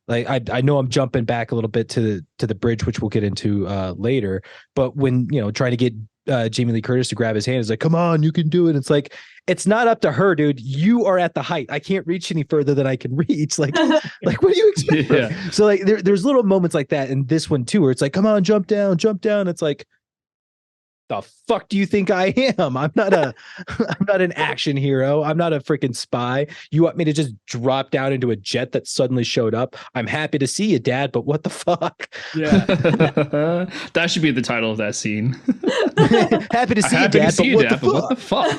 Like I know I'm jumping back a little bit to the bridge, which we'll get into later. But when, you know, trying to get Jamie Lee Curtis to grab his hand. It's like, come on, you can do it. It's like, it's not up to her, dude. You are at the height. I can't reach any further than I can reach. Like what do you expect?
Yeah.
So like there's little moments like that in this one too, where it's like, come on, jump down, jump down. It's like, the fuck do you think I am? I'm not an action hero. I'm not a freaking spy. You want me to just drop down into a jet that suddenly showed up? I'm happy to see you, Dad, but what the fuck?
Yeah.
That should be the title of that scene.
Happy to see you, Dad, but what the fuck?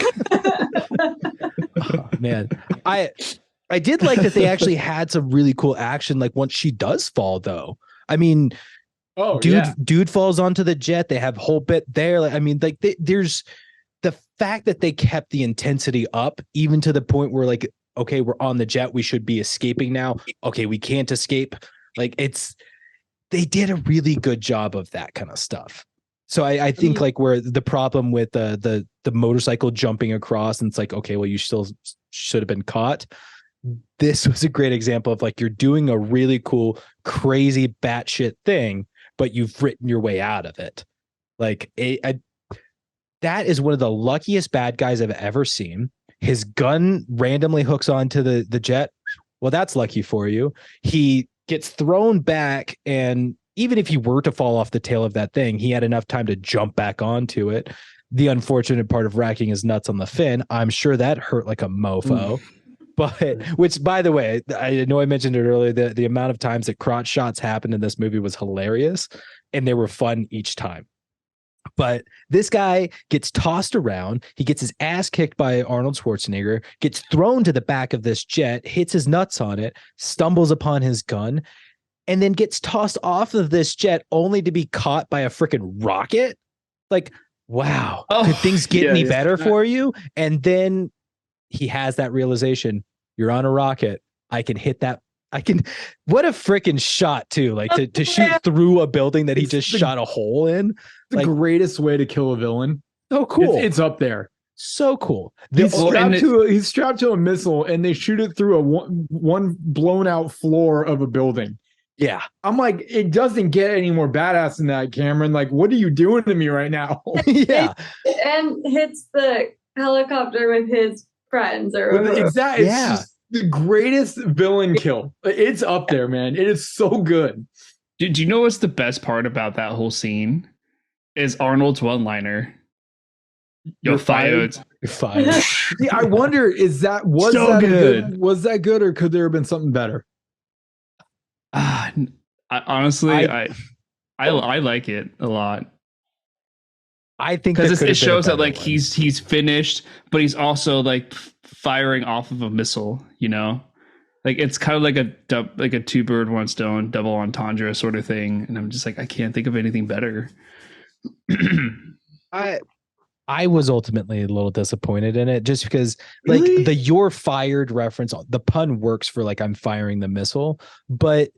Oh, man, I did like that they actually had some really cool action. Like once she does fall, though. I mean, dude falls onto the jet. They have whole bit there. Like, I mean, like there's the fact that they kept the intensity up, even to the point where like, okay, we're on the jet. We should be escaping now. Okay, we can't escape. Like they did a really good job of that kind of stuff. So I think like where the problem with the motorcycle jumping across, and it's like, okay, well, you still should have been caught. This was a great example of like, you're doing a really cool, crazy batshit thing, but you've written your way out of it. Like that is one of the luckiest bad guys I've ever seen. His gun randomly hooks onto the jet. Well, that's lucky for you. He gets thrown back, and even if he were to fall off the tail of that thing, he had enough time to jump back onto it. The unfortunate part of racking his nuts on the fin, I'm sure that hurt like a mofo. But which, by the way, I know I mentioned it earlier, the amount of times that crotch shots happened in this movie was hilarious, and they were fun each time. But this guy gets tossed around. He gets his ass kicked by Arnold Schwarzenegger, gets thrown to the back of this jet, hits his nuts on it, stumbles upon his gun, and then gets tossed off of this jet only to be caught by a freaking rocket. Like, wow, could things get any better for you? And then he has that realization, you're on a rocket. I can hit that. What a freaking shot too. Like to shoot through a building that he just shot a hole in.
The
like,
greatest way to kill a villain.
So cool.
It's up there.
So cool.
He's strapped to a missile, and they shoot it through a one blown out floor of a building.
Yeah.
I'm like, it doesn't get any more badass than that, Cameron. Like, what are you doing to me right now?
Yeah.
And hits the helicopter with his friends or whatever.
Exactly. It's just the greatest villain kill. It's up there, man. It is so good.
Do you know what's the best part about that whole scene? Is Arnold's one-liner. You're fired.
You're fired.
See, I wonder, was that good, or could there have been something better?
Honestly, I like it a lot.
I think
because it shows that like he's finished, but he's also like firing off of a missile. You know, like it's kind of like a two bird one stone double entendre sort of thing. And I'm just like, I can't think of anything better.
I was ultimately a little disappointed in it, just because like the "you're fired" reference, the pun works for like I'm firing the missile, but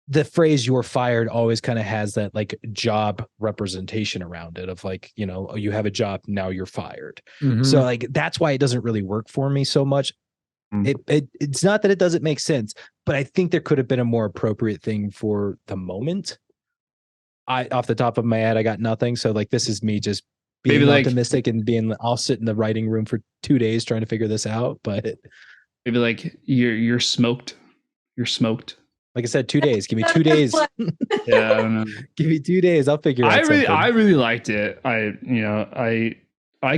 the phrase "you're fired" always kind of has that like job representation around it of like, you know, oh, you have a job, now you're fired. Mm-hmm. So like that's why it doesn't really work for me so much. It's not that it doesn't make sense, but I think there could have been a more appropriate thing for the moment. Off the top of my head, I got nothing. So like this is me just being maybe optimistic and being, I'll sit in the writing room for 2 days trying to figure this out. But
maybe like you're smoked. You're smoked.
Like I said, 2 days. Give me 2 days.
Yeah, I don't know.
Give me 2 days. I'll figure out something.
I really liked it. I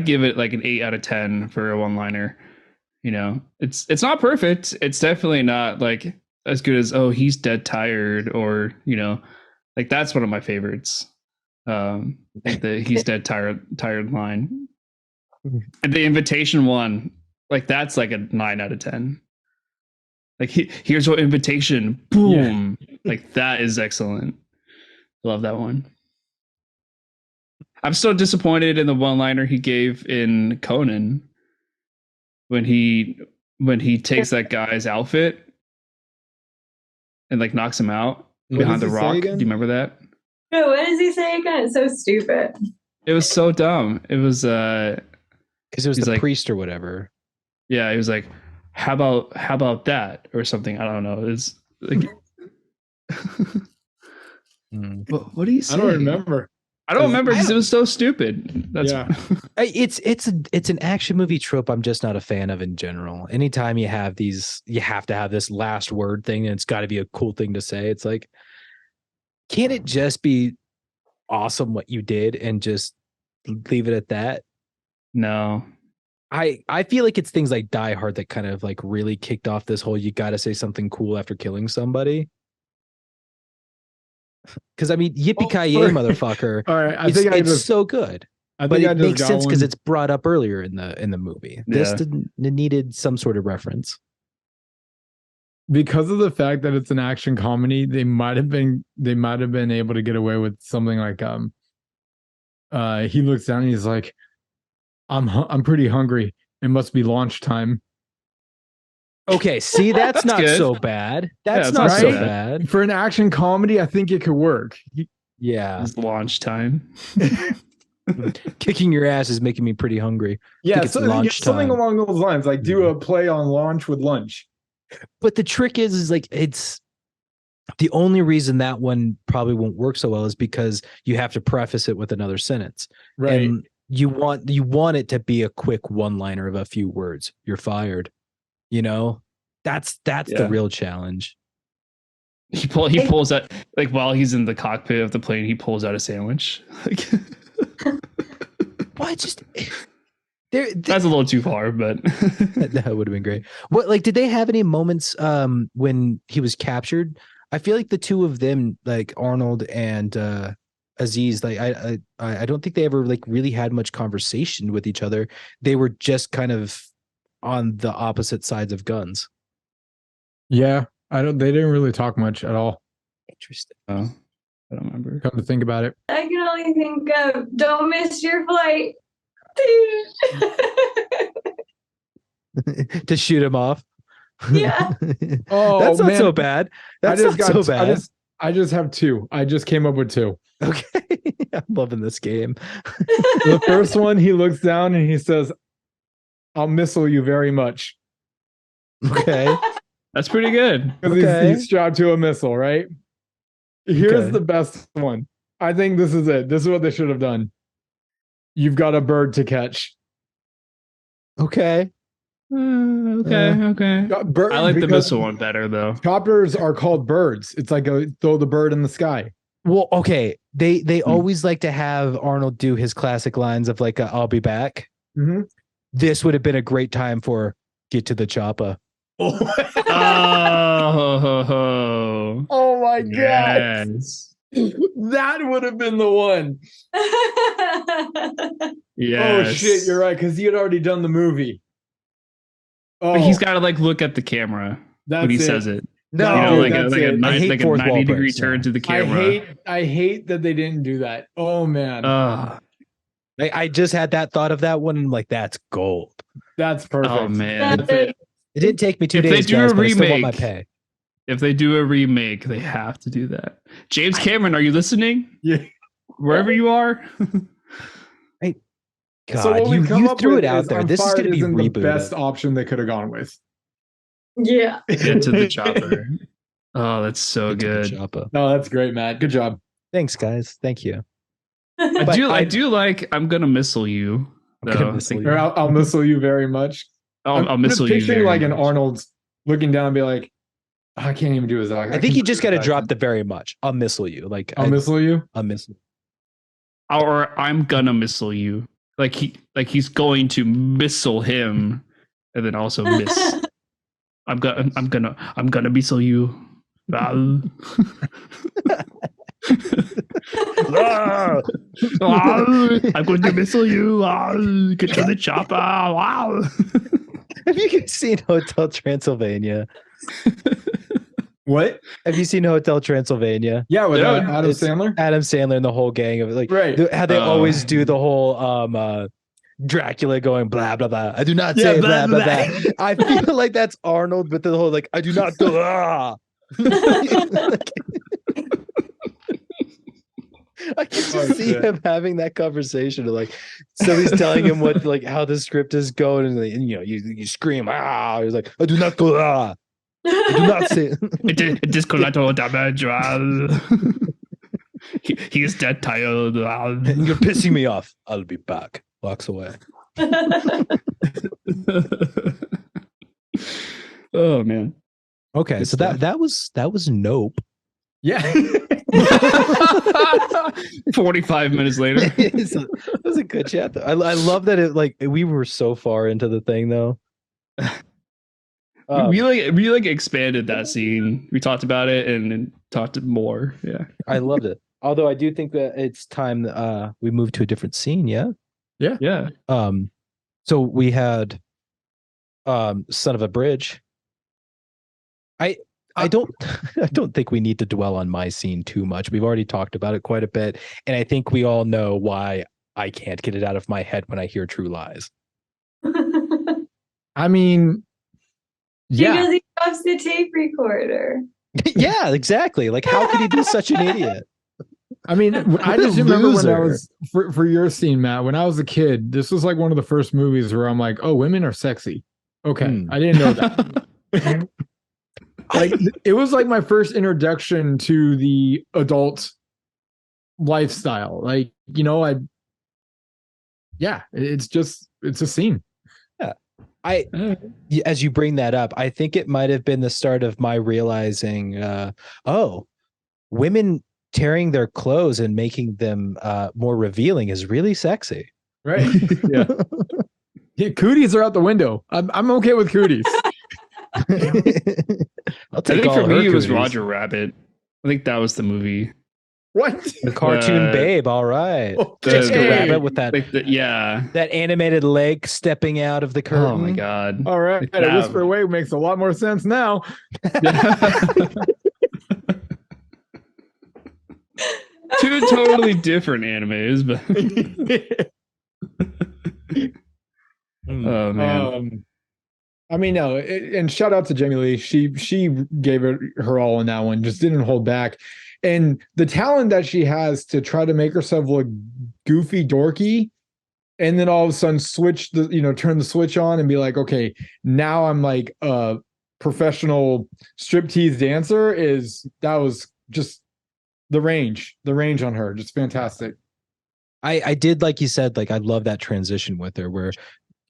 give it like an 8 out of 10 for a one-liner. You know, it's not perfect. It's definitely not like as good as, oh, he's dead tired, or, you know, like that's one of my favorites. The he's dead tired line. And the invitation one, like that's like a 9 out of 10. Like here's your invitation, boom. Yeah. Like that is excellent. Love that one. I'm still disappointed in the one-liner he gave in Conan when he takes that guy's outfit and like knocks him out behind the rock. Do you remember that?
No, what does he say again? It's so stupid.
It was so dumb. It was
because it was the like, priest or whatever.
Yeah, he was like, how about that or something? I don't know. It's like what do you say?
I don't remember.
I don't remember because it was so stupid. That's
Yeah.
It's an action movie trope I'm just not a fan of in general. Anytime you have these, you have to have this last word thing, and it's got to be a cool thing to say. It's like, can't it just be awesome what you did and just leave it at that?
no.
I feel like it's things like Die Hard that kind of like really kicked off this whole you got to say something cool after killing somebody. Because I mean, yippee ki yay, motherfucker!
All right,
It's so good,
I
but
think I
it
just
makes
got
sense because
one.
it's brought up earlier in the movie. This
Yeah.
didn't it needed some sort of reference.
Because of the fact that it's an action comedy. They might have been able to get away with something like he looks down and he's like, I'm pretty hungry. It must be launch time.
Okay, see, that's not
good.
so bad. That's
it's
not
not
so
so
bad.
For an action comedy, I think it could work.
Yeah,
It's launch time.
kicking your ass is making me pretty hungry.
Yeah,
it's
so
launch
something
time.
along those lines. Like do a play on launch with lunch.
But the trick is like it's the only reason that one probably won't work so well is because you have to preface it with another sentence.
Right.
And you want it to be a quick one-liner of a few words. You're fired. You know? That's
Yeah.
the real challenge.
He pulls out, like, while he's in the cockpit of the plane, he pulls out a sandwich. Like,
Why just there
that's a little too far, but
that would have been great. What like did they have any moments when he was captured? I feel like the two of them, like Arnold and Aziz, like I don't think they ever like really had much conversation with each other. They were just kind of on the opposite sides of guns.
Yeah, they didn't really talk much at all.
Interesting.
oh, I don't remember.
Come to think about it.
I can only think of don't miss your flight.
To shoot him off.
Yeah.
Oh,
that's not
man.
so bad. That's not so bad.
I just have two. I just came up with two.
Okay. I'm loving this game.
The first one, he looks down and he says, "I'll missile you very much."
Okay.
That's pretty good.
Because
Okay.
he's strapped to a missile, right? Here's
Okay.
the best one. I think this is it. This is what they should have done. You've got a bird to catch.
Okay.
Okay.
Bird,
I like the
because
missile one better, though.
Choppers are called birds. It's like throw the bird in the sky.
Well, okay. They always like to have Arnold do his classic lines of like, I'll be back.
Mm-hmm.
This would have been a great time for get to the chopper.
Oh,
Oh my god.
yes.
That would have been the one.
Yes.
Oh shit, you're right, because he had already done the movie. Oh,
But he's got to like look at the camera when he says it.
No,
You know,
dude,
like
that's
a
it.
I hate
90
fourth wall
degree
breaks,
turn
no.
to the camera.
I hate that they didn't do that. Oh man.
I just had that thought of that one. And I'm like, that's gold.
That's perfect.
Oh man.
That's it.
It didn't take me 2
If they
days,
do
guys,
a
but I still want my
remake-
pay.
If they do a remake, they have to do that. James Cameron, are you listening?
Yeah.
Wherever you are.
God,
So what
you
we come up
threw
with
it out
is
there.
I'm
This is
Fired
going to be
isn't the
rebooted.
best option they could have gone with.
Yeah.
Get to the chopper. Oh, that's so
Get to the
good.
chopper.
No, that's great, Matt. Good job.
Thanks, guys. Thank you.
I
But
do. I
I-
do like. I'm gonna missile you.
I'm gonna
though.
missile
Or
you.
I'll missile you very much.
I'll
I'm
missile
just
you.
picturing
very
like an
much.
Arnold's looking down and be like, I can't even do his eye.
I think you just got to drop the very much. I'll missile you. Like
I'll missile you.
I'll missile.
Or I'm gonna missile you. Like he's going to missile him, and then also miss. I'm gonna missile you. Ah. I'm going to missile you. Get to the chopper. Wow.
Have you guys seen Hotel Transylvania?
What?
Have you seen Hotel Transylvania?
Yeah, with
Yeah,
Adam
it's-
Sandler.
Adam Sandler and the whole gang of it, like
Right.
how they
Oh.
always do the whole Dracula going blah blah blah. I do not say
Yeah,
blah
blah,
blah blah. I feel like that's Arnold with the whole like I do not do I can just
Oh,
see
shit.
him having that conversation of like somebody's telling him what like how the script is going and, like, and you know you scream he's like I do not go I do not say
It is collateral damage. He is dead tired.
You're pissing me off. I'll be back. Walks away.
Oh man.
Okay,
Good
so
stuff.
that was Nope.
Yeah.
45 minutes later.
It was a good chat though. I love that it like we were so far into the thing though.
We like expanded that scene. We talked about it and talked more. Yeah.
I loved it. Although I do think that it's time we move to a different scene, yeah?
Yeah.
So we had Son of a Bridge. I don't think we need to dwell on my scene too much. We've already talked about it quite a bit, and I think we all know why I can't get it out of my head when I hear True Lies.
I mean, yeah.
Because he loves the tape recorder.
Yeah, exactly. Like, how could he be such an idiot?
I mean, I just remember when I was for your scene, Matt, when I was a kid, this was like one of the first movies where I'm like, oh, women are sexy. Okay. I didn't know that. Like it was like my first introduction to the adult lifestyle. Like, you know, it's a scene.
Yeah. As you bring that up, I think it might have been the start of my realizing, women tearing their clothes and making them more revealing is really sexy.
Right. Yeah. Cooties are out the window. I'm okay with cooties.
I'll take
I think
all
for
her
me it was
cooties.
Roger Rabbit. I think that was the movie.
What?
The cartoon babe, all right. Jessica
Okay.
Rabbit with that
Like
that animated leg stepping out of the curtain.
Oh my god.
All right.
Like
A Whisper Away makes a lot more sense now.
Two totally different animes, but oh man.
I mean, no, and shout out to Jamie Lee. She gave it her all in that one, just didn't hold back. And the talent that she has to try to make herself look goofy, dorky, and then all of a sudden turn the switch on and be like, okay, now I'm like a professional striptease dancer. That was just the range on her, just fantastic.
I did, like you said, like I love that transition with her where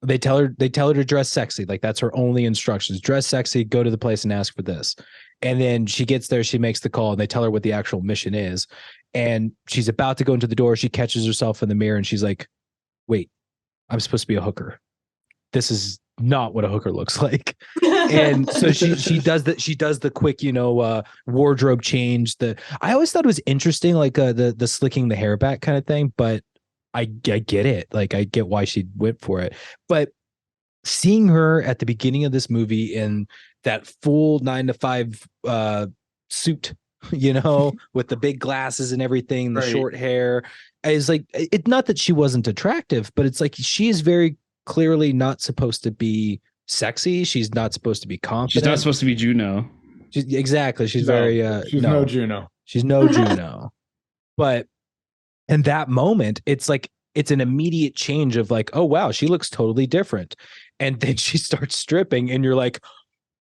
they tell her to dress sexy. Like that's her only instructions. Dress sexy, go to the place and ask for this. And then she gets there, she makes the call, and they tell her what the actual mission is. And she's about to go into the door. She catches herself in the mirror and she's like, wait, I'm supposed to be a hooker. This is not what a hooker looks like. And so she does the quick, wardrobe change. I always thought it was interesting, like the slicking the hair back kind of thing, but I get it. Like I get why she went for it. But seeing her at the beginning of this movie in that full 9-to-5 suit, with the big glasses and everything, the short hair, is like, it's not that she wasn't attractive, but it's like she is very clearly not supposed to be sexy. She's not supposed to be confident.
She's not supposed to be Juno.
Exactly. She's
no,
very
she's no Juno.
She's no Juno. But in that moment, it's like it's an immediate change of like, oh wow, she looks totally different. And then she starts stripping, and you're like,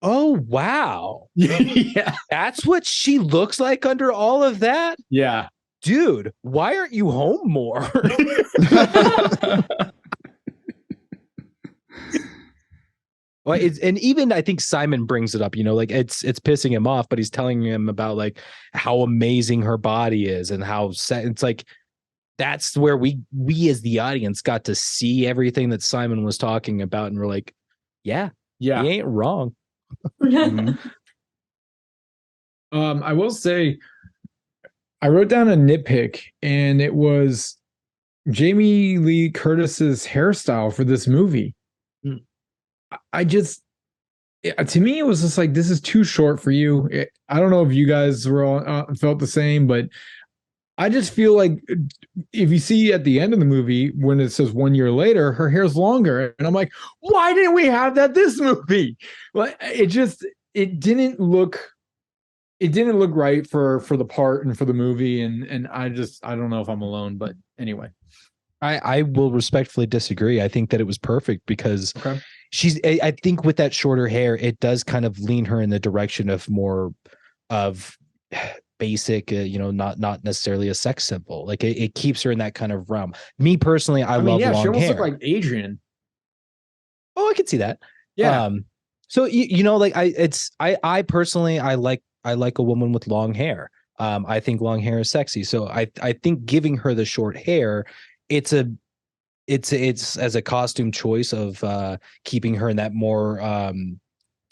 oh wow.
Yeah.
That's what she looks like under all of that?
Yeah.
Dude, why aren't you home more? Well, and even I think Simon brings it up, like it's pissing him off, but he's telling him about like how amazing her body is and how it's like that's where we as the audience got to see everything that Simon was talking about, and we're like, yeah, he ain't wrong.
Mm-hmm. I will say, I wrote down a nitpick, and it was Jamie Lee Curtis's hairstyle for this movie. To me, it was just like, this is too short for you. I don't know if you guys were all, felt the same, but I just feel like if you see at the end of the movie, when it says 1 year later, her hair's longer. And I'm like, why didn't we have that this movie? Like, it didn't look right for the part and for the movie. And I don't know if I'm alone, but anyway.
I will respectfully disagree. I think that it was perfect because I think with that shorter hair, it does kind of lean her in the direction of more of basic, not necessarily a sex symbol. Like it keeps her in that kind of realm. Me personally, I love
yeah,
long
she almost
hair.
looked like Adrian.
Oh, I could see that.
Yeah.
So like I personally I like a woman with long hair. I think long hair is sexy. So I think giving her the short hair, it's as a costume choice of keeping her in that more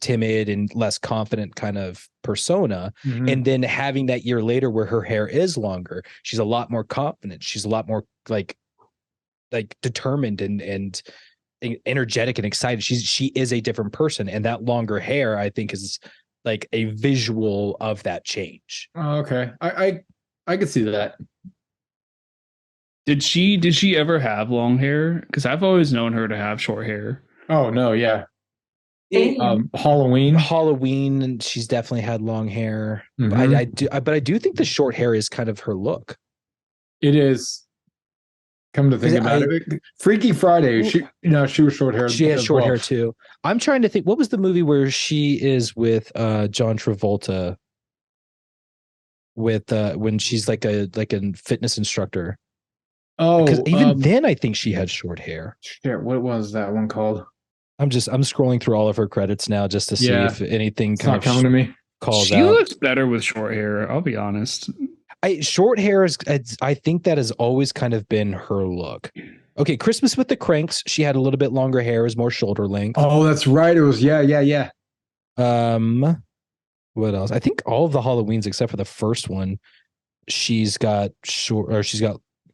timid and less confident kind of persona.
Mhm.
And then having that year later where her hair is longer, she's a lot more confident. She's a lot more like determined and energetic and excited. She is a different person, and that longer hair I think is like a visual of that change.
Oh, okay. I could see that.
Did she ever have long hair? Because I've always known her to have short hair.
Oh no, yeah.
Damn.
Halloween.
And she's definitely had long hair.
Mhm.
But I do think the short hair is kind of her look.
It is. Come to think about it, Freaky Friday. She was short hair.
She has short hair too. I'm trying to think. What was the movie where she is with John Travolta? With when she's like a fitness instructor.
Oh,
because even then I think she had short hair.
Shit, what was that one called?
I'm scrolling through all of her credits now just to see if anything
it's not coming to me.
Calls
she
out.
looks better with short hair. I'll be honest.
Short hair is. I think that has always kind of been her look. Okay, Christmas with the Cranks. She had a little bit longer hair, is more shoulder length.
Oh, that's right. It was yeah.
What else? I think all of the Halloweens except for the first one, she's got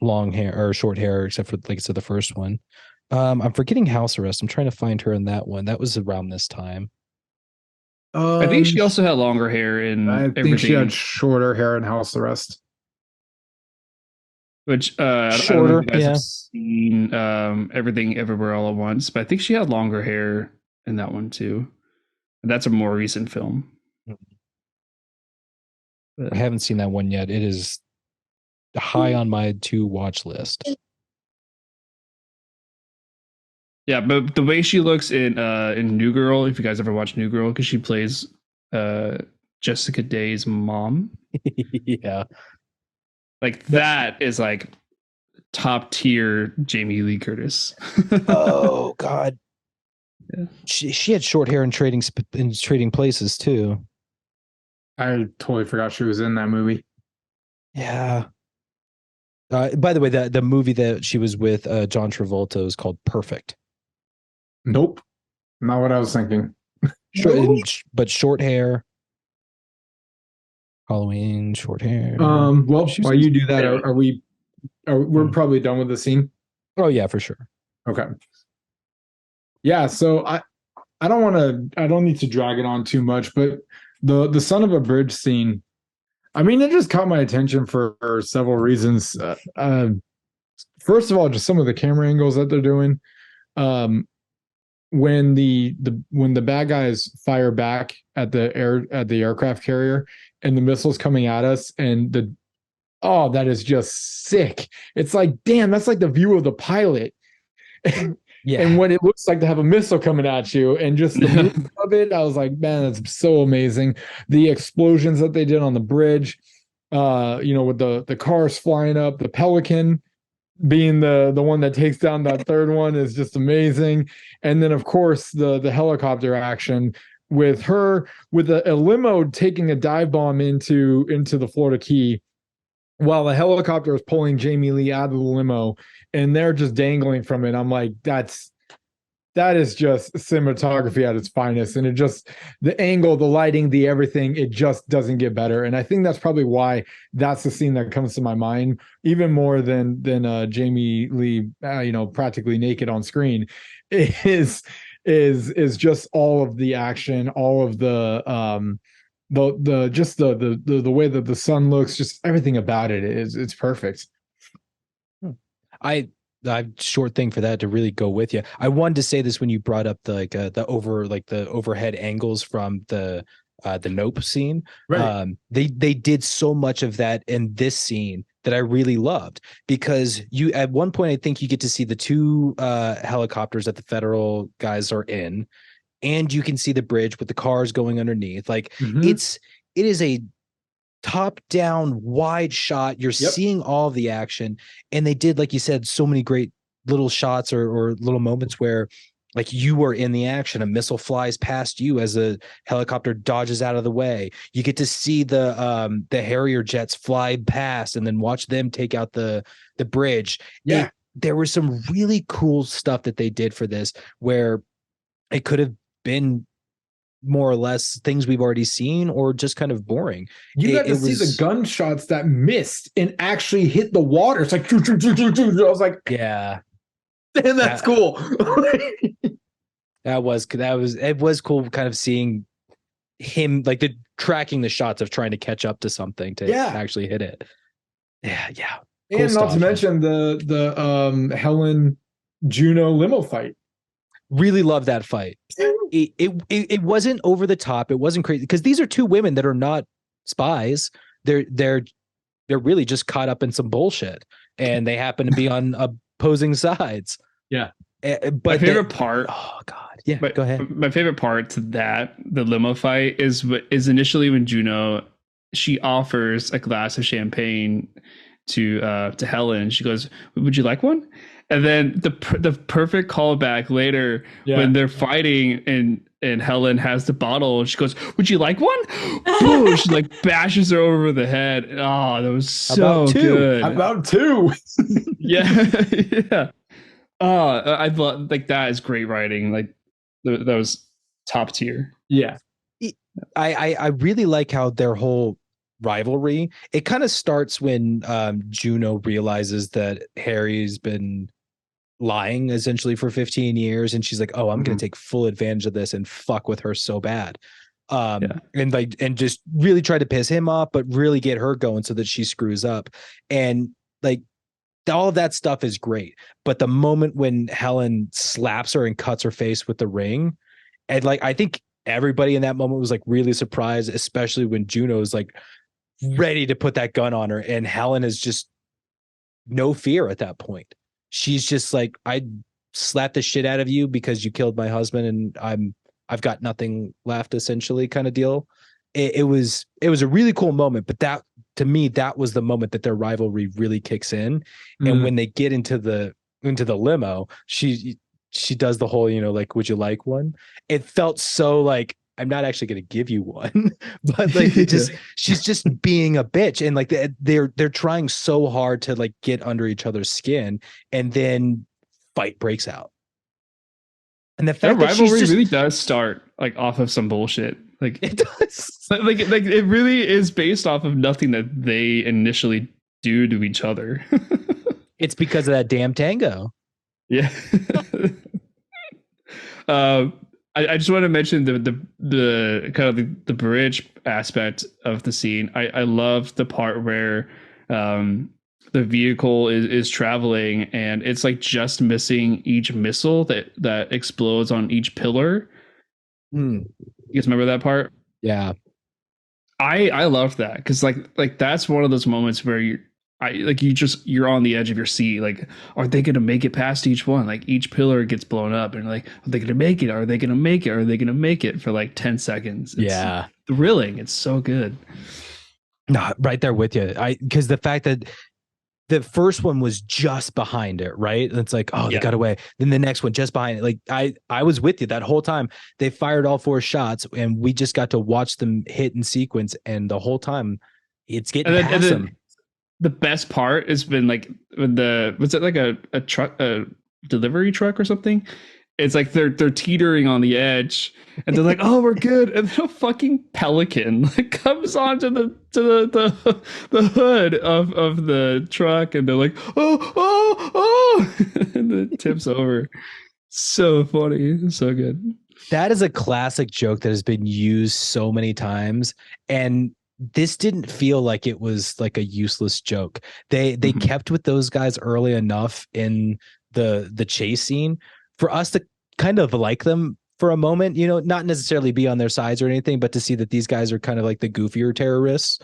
long hair or short hair, except for like I said, the first one. I'm forgetting House Arrest. I'm trying to find her in that one. That was around this time.
I think she also had longer hair in
I think she had shorter hair in House Arrest.
Which I don't know if you guys have seen Everything Everywhere All at Once, but I think she had longer hair in that one too. And that's a more recent film.
I haven't seen that one yet. It is high on my to watch list.
Yeah, but the way she looks in New Girl, if you guys ever watch New Girl, because she plays Jessica Day's mom.
Yeah.
Like that is like top tier Jamie Lee Curtis.
Oh God. Yeah. She had short hair in Trading Places too.
I totally forgot she was in that movie.
Yeah. By the way, the movie that she was with John Travolta is called Perfect.
Nope, not what I was thinking.
But short hair. Halloween, short hair.
Well, while you do that, we're probably done with the scene?
Oh yeah, for sure.
Okay. Yeah, so I don't need to drag it on too much, but the son of a bridge scene, I mean, it just caught my attention for several reasons. First of all, just some of the camera angles that they're doing. When the bad guys fire back at the aircraft carrier and the missiles coming at us, and that is just sick. It's like, damn, that's like the view of the pilot. Yeah. And what it looks like to have a missile coming at you, and just the movement of it, I was like, man, that's so amazing. The explosions that they did on the bridge, with the cars flying up, the Pelican being the one that takes down that third one is just amazing. And then of course the helicopter action with a limo taking a dive bomb into the Florida Key, while the helicopter is pulling Jamie Lee out of the limo and they're just dangling from it. I'm like, that is just cinematography at its finest. And it just, the angle, the lighting, the everything, it just doesn't get better. And I think that's probably why that's the scene that comes to my mind, even more than Jamie Lee, practically naked on screen, is just all of the action, all of the way that the sun looks, just everything about it's perfect.
I short thing for that to really go with you. I wanted to say this when you brought up the overhead angles from the Nope scene.
Right.
They did so much of that in this scene that I really loved, because you at one point I think you get to see the two helicopters that the federal guys are in, and you can see the bridge with the cars going underneath. Like it is a top down wide shot. You're
Yep.
seeing all of the action, and they did, like you said, so many great little shots or little moments where like you were in the action. A missile flies past you as a helicopter dodges out of the way. You get to see the Harrier jets fly past and then watch them take out the bridge.
Yeah.
There was some really cool stuff that they did for this where it could have been more or less things we've already seen or just kind of boring.
You got to see the gunshots that missed and actually hit the water. It's like, I was like,
yeah,
damn, that's cool.
it was cool kind of seeing him like the tracking the shots of trying to catch up to something to actually hit it. Yeah. Cool
and not
stuff.
to mention the Helen Juno limo fight.
Really love that fight. It wasn't over the top. It wasn't crazy because these are two women that are not spies. They're really just caught up in some bullshit, and they happen to be on opposing sides.
Yeah.
But
my favorite part.
Oh God. Yeah.
But
go ahead.
My favorite part to the limo fight is initially when Juno, she offers a glass of champagne to Helen. She goes, "Would you like one?" And then the perfect callback later when they're fighting and Helen has the bottle and she goes, "Would you like one?" Boom! She like bashes her over the head. Oh, that was so good.
About two.
Yeah. Oh, I thought like that is great writing. Like that was top tier.
Yeah.
I really like how their whole rivalry, it kind of starts when Juno realizes that Harry's been lying essentially for 15 years and she's like, oh, I'm going to take full advantage of this and fuck with her so bad. And just really try to piss him off, but really get her going so that she screws up. And like all of that stuff is great. But the moment when Helen slaps her and cuts her face with the ring, and like I think everybody in that moment was like really surprised, especially when Juno's like ready to put that gun on her and Helen is just no fear at that point. She's just like, I slapped the shit out of you because you killed my husband and I've got nothing left, essentially, kind of deal. It was a really cool moment, but that to me, that was the moment that their rivalry really kicks in. And when they get into the limo, she does the whole, like, would you like one? It felt so like, I'm not actually going to give you one, but like she's just being a bitch. And like they're trying so hard to like get under each other's skin, and then fight breaks out. And the fact that
rivalry really does start like off of some bullshit. Like
it does.
Like it really is based off of nothing that they initially do to each other.
It's because of that damn tango.
Yeah. I just want to mention the kind of the bridge aspect of the scene. I love the part where the vehicle is traveling and it's like just missing each missile that explodes on each pillar. You guys remember that part?
Yeah.
I love that because like that's one of those moments where you're on the edge of your seat. Like, are they going to make it past each one? Like each pillar gets blown up and like, are they going to make it? Are they going to make it? Are they going to make it for like 10 seconds? It's thrilling. It's so good.
No, right there with you. Because the fact that the first one was just behind it, right? And it's like, oh, they got away. Then the next one just behind it. Like I was with you that whole time. They fired all 4 shots and we just got to watch them hit in sequence. And the whole time it's getting past them.
The best part has been like was it like a truck, a delivery truck or something? It's like they're teetering on the edge and they're like, oh, we're good. And then a fucking pelican like comes onto the hood of the truck and they're like, oh, and it tips over. So funny. So good.
That is a classic joke that has been used so many times. And this didn't feel like it was like a useless joke. They kept with those guys early enough in the chase scene for us to kind of like them for a moment, not necessarily be on their sides or anything, but to see that these guys are kind of like the goofier terrorists.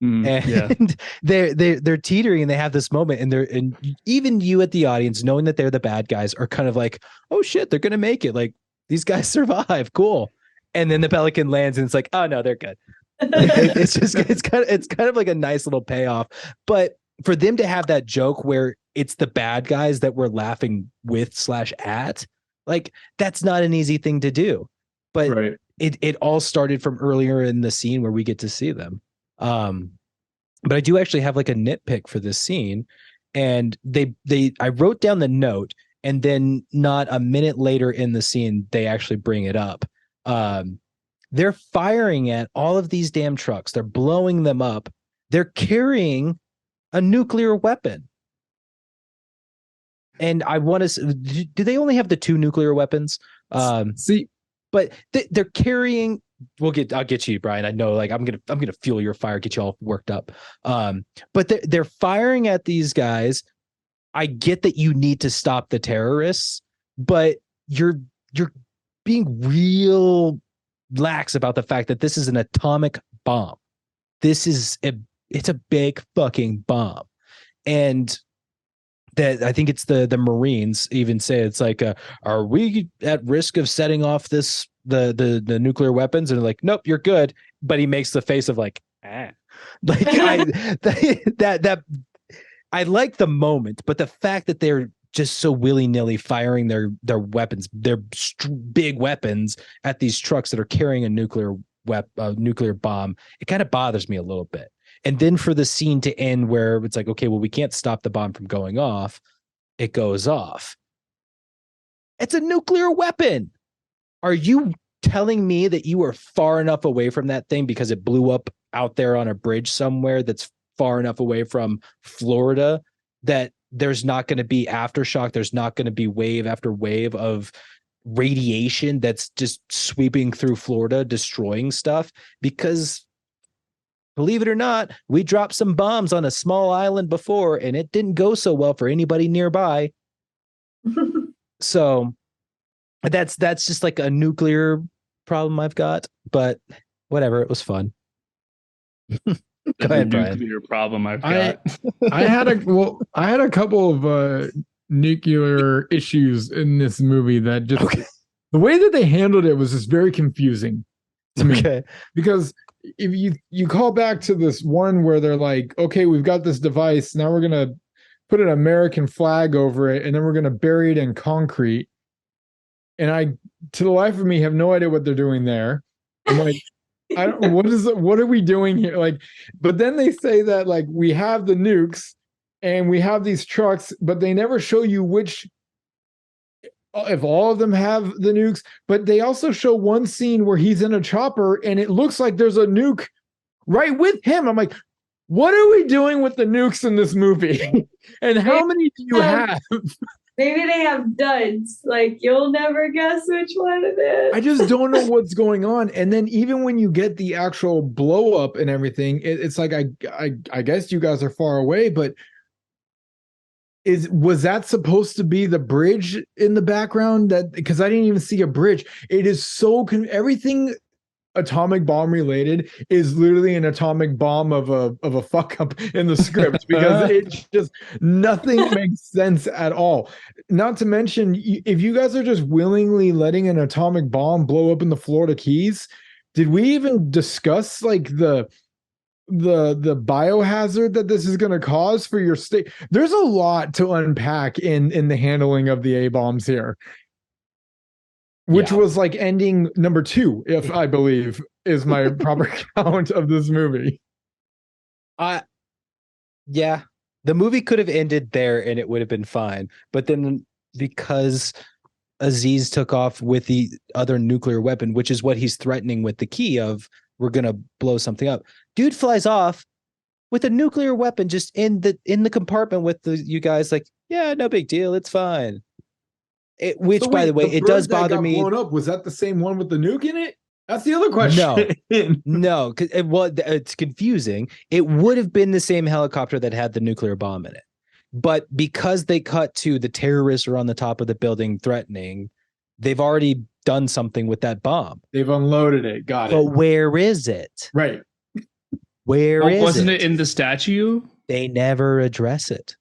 And they're teetering and they have this moment and even you at the audience knowing that they're the bad guys are kind of like, oh shit, they're gonna make it. Like these guys survive. Cool. And then the pelican lands and it's like, oh no, they're good. it's kind of like a nice little payoff. But for them to have that joke where it's the bad guys that we're laughing with/at, like that's not an easy thing to do. But
Right.
it all started from earlier in the scene where we get to see them. But I do actually have like a nitpick for this scene, and I wrote down the note, and then not a minute later in the scene they actually bring it up. They're firing at all of these damn trucks. They're blowing them up. They're carrying a nuclear weapon. And I want to, do they only have the 2 nuclear weapons?
See,
but they're carrying, I'll get to you, Brian. I know, like, I'm gonna fuel your fire, get you all worked up. But they're firing at these guys. I get that you need to stop the terrorists, but you're being real lax about the fact that this is an atomic bomb. It's a big fucking bomb. And that I think it's the Marines even say, it's like, are we at risk of setting off the nuclear weapons? And they're like, nope, you're good. But he makes the face of like, like I like the moment, but the fact that they're just so willy-nilly firing their weapons, their big weapons at these trucks that are carrying a nuclear bomb, it kind of bothers me a little bit. And then for the scene to end where it's like, okay, well, we can't stop the bomb from going off. It goes off. It's a nuclear weapon. Are you telling me that you were far enough away from that thing because it blew up out there on a bridge somewhere that's far enough away from Florida that there's not going to be aftershock? There's not going to be wave after wave of radiation that's just sweeping through Florida, destroying stuff? Because believe it or not, we dropped some bombs on a small island before, and it didn't go so well for anybody nearby. So that's just like a nuclear problem I've got, but whatever, it was fun. Go ahead, Brian.
Nuclear problem I've got.
I had a couple of nuclear issues in this movie that just the way that they handled it was just very confusing to me. Because if you call back to this one where they're like, okay, we've got this device, now we're gonna put an American flag over it, and then we're gonna bury it in concrete. And I, to the life of me, have no idea what they're doing there. I'm like, I don't, what are we doing here? Like, but then they say that like we have the nukes and we have these trucks, but they never show you which, if all of them have the nukes. But they also show one scene where he's in a chopper and it looks like there's a nuke right with him. I'm like, what are we doing with the nukes in this movie? And how many do you have?
Maybe they have duds. Like, you'll never guess which one it is.
I just don't know what's going on. And then even when you get the actual blow up and everything, it's like, I guess you guys are far away, but was that supposed to be the bridge in the background? That, because I didn't even see a bridge. It is so everything atomic bomb related is literally an atomic bomb of a fuck up in the script, because it just, nothing makes sense at all. Not to mention, if you guys are just willingly letting an atomic bomb blow up in the Florida Keys, did we even discuss like the biohazard that this is going to cause for your state? There's a lot to unpack in the handling of the A-bombs here, which was like ending number 2, if I believe is my proper count of this movie.
Yeah, the movie could have ended there and it would have been fine. But then because Aziz took off with the other nuclear weapon, which is what he's threatening with the key of, we're going to blow something up. Dude flies off with a nuclear weapon just in the compartment with you guys, like, yeah, no big deal. It's fine. Which, by the way, it does bother me.
Blown up. Was that the same one with the nuke in it? That's the other question.
No, it's confusing. It would have been the same helicopter that had the nuclear bomb in it. But because they cut to the terrorists are on the top of the building threatening, they've already done something with that bomb.
They've unloaded it. Got it.
But where is it?
Right.
Wasn't it in the statue?
They never address it.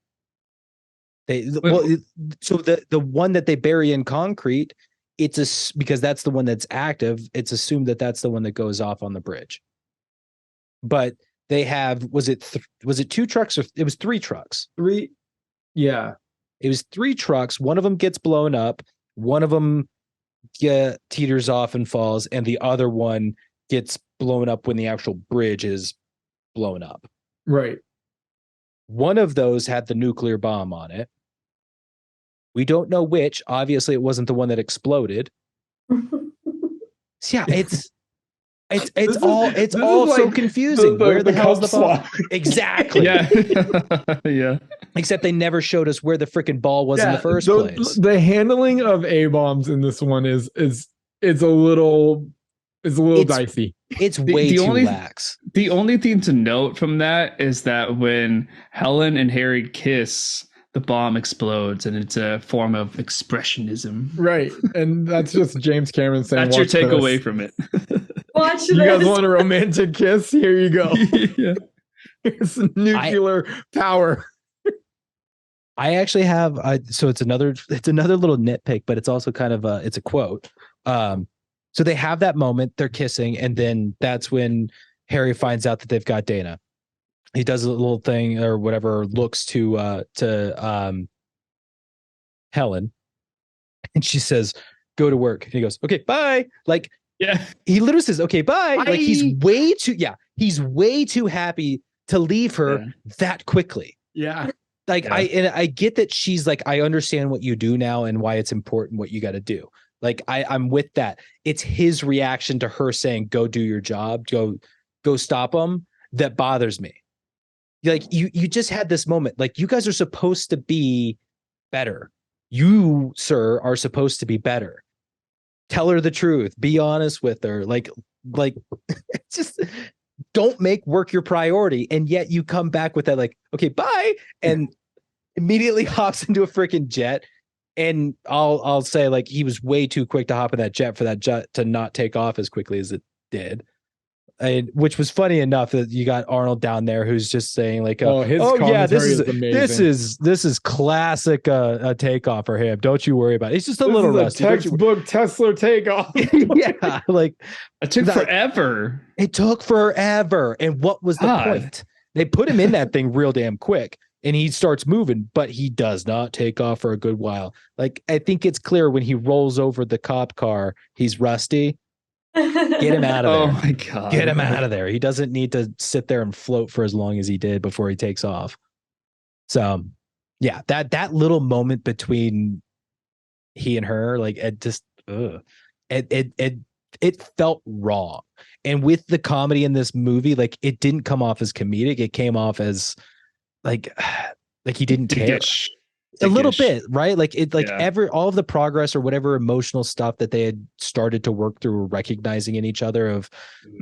So the one that they bury in concrete, because that's the one that's active, it's assumed that that's the one that goes off on the bridge. but they have was it 2 trucks or it was 3 trucks?
3. Yeah.
It was 3 trucks. One of them gets blown up. One of them teeters off and falls, and the other one gets blown up when the actual bridge is blown up.
Right.
One of those had the nuclear bomb on it. We don't know which. Obviously, it wasn't the one that exploded. So yeah, it's all so confusing. Where the hell's the bomb? Exactly.
Yeah. Yeah.
Except they never showed us where the freaking ball was in the first place.
The handling of A-bombs in this one is a little dicey.
It's way too lax.
The only thing to note from that is that when Helen and Harry kiss, the bomb explodes, and it's a form of expressionism.
Right. And that's just James Cameron saying,
that's your takeaway from it.
Watch
You
this.
guys want a romantic kiss? Here you go.
Yeah.
Here's nuclear power.
I actually have so it's another little nitpick, but it's also kind of it's a quote. So they have that moment, they're kissing, and then that's when Harry finds out that they've got Dana. He does a little thing or whatever, looks to Helen, and she says, "Go to work." And he goes, "Okay, bye." Like,
yeah,
he literally says, "Okay, bye." Like he's way too happy to leave her that quickly.
Yeah.
Like I get that she's like, I understand what you do now and why it's important what you got to do. Like I'm with that. It's his reaction to her saying, "Go do your job, go stop him," that bothers me. Like you just had this moment. Like you guys are supposed to be better. You, sir, are supposed to be better. Tell her the truth. Be honest with her. Like just don't make work your priority. And yet you come back with that, like, okay, bye, and immediately hops into a freaking jet. And I'll say, like, he was way too quick to hop in that jet for that jet to not take off as quickly as it did. Which was funny enough that you got Arnold down there who's just saying like, this is classic takeoff for him. Don't you worry about it. It's just a little rusty.
Textbook Tesla takeoff.
Yeah, like
it took forever.
It took forever. And what was the point? They put him in that thing real damn quick, and he starts moving, but he does not take off for a good while. Like I think it's clear when he rolls over the cop car, he's rusty. Get him out of there.
Oh my God.
Get him out of there. He doesn't need to sit there and float for as long as he did before he takes off. So yeah, that little moment between he and her, like it just it felt wrong. And with the comedy in this movie, like it didn't come off as comedic. It came off as like he didn't care. A little bit, right? Like it, like all of the progress or whatever emotional stuff that they had started to work through, recognizing in each other of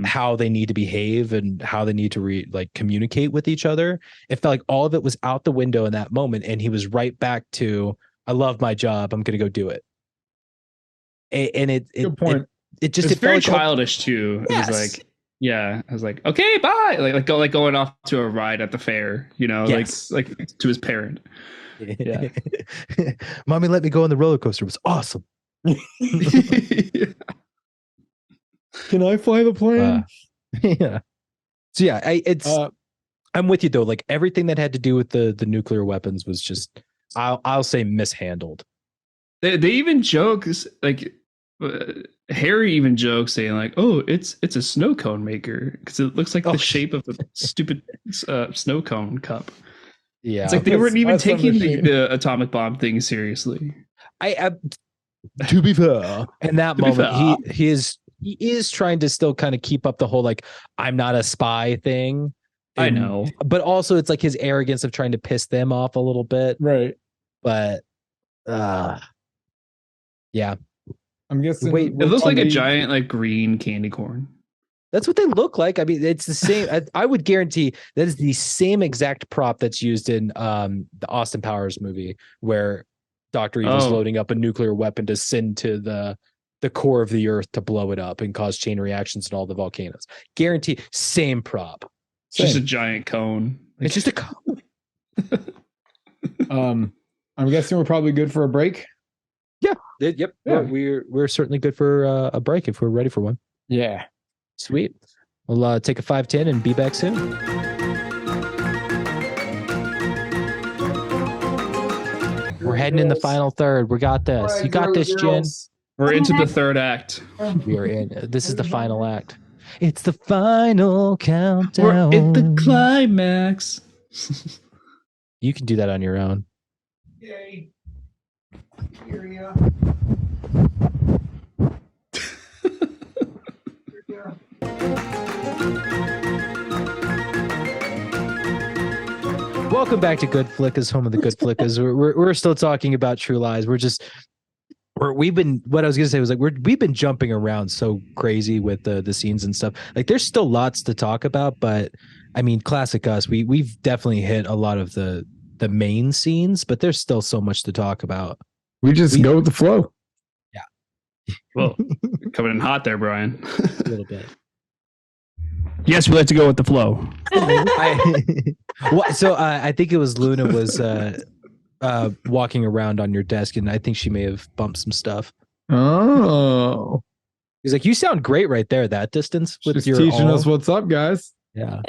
how they need to behave and how they need to communicate with each other. It felt like all of it was out the window in that moment, and he was right back to, "I love my job. I'm going to go do it." And
good point.
It just
it's
very
like childish too.
Yes.
It was like, yeah, I was like, okay, bye. Like going off to a ride at the fair, you know,
Yes.
like to his parent. Yeah.
Mommy let me go on the roller coaster. It was awesome.
Can I fly the plane?
Yeah. So yeah, I'm with you though. Like everything that had to do with the nuclear weapons was just, I'll say, mishandled.
They even joke like Harry even jokes saying like, "Oh, it's a snow cone maker," because it looks like the shape of a stupid snow cone cup.
Yeah,
it's like they weren't even taking the atomic bomb thing seriously.
I to be fair, in that moment, he is trying to still kind of keep up the whole like, I'm not a spy thing.
I know,
but also it's like his arrogance of trying to piss them off a little bit,
right?
But yeah,
I'm guessing.
Wait, it looks like a giant like green candy corn.
That's what they look like. I mean, it's the same. I would guarantee that is the same exact prop that's used in the Austin Powers movie, where Dr. Evil's loading up a nuclear weapon to send to the core of the earth to blow it up and cause chain reactions in all the volcanoes. Guarantee, same prop.
It's just a giant cone.
It's just a cone.
I'm guessing we're probably good for a break.
Yeah. Yep. Yeah. We're certainly good for a break if we're ready for one.
Yeah.
Sweet. We'll take a 5-10 and be back soon. We're heading in the final third. We got this. You got this, Jen.
We're into the third act.
We are in. This is the final act. It's the final countdown.
We're at the climax.
You can do that on your own.
Yay. Here we go.
Welcome back to Good Flickas, home of the Good Flickas. We're still talking about True Lies. We've been what I was gonna say was like we've been jumping around so crazy with the scenes and stuff. Like there's still lots to talk about, but I mean, classic us. We've definitely hit a lot of the main scenes, but there's still so much to talk about.
We just go with the flow.
Yeah.
Well, coming in hot there, Brian.
A little bit.
Yes, we like to go with the flow.
I think it was Luna was walking around on your desk, and I think she may have bumped some stuff.
Oh,
He's like, "You sound great right there, that distance." With
just
your
teaching us what's up, guys.
Yeah.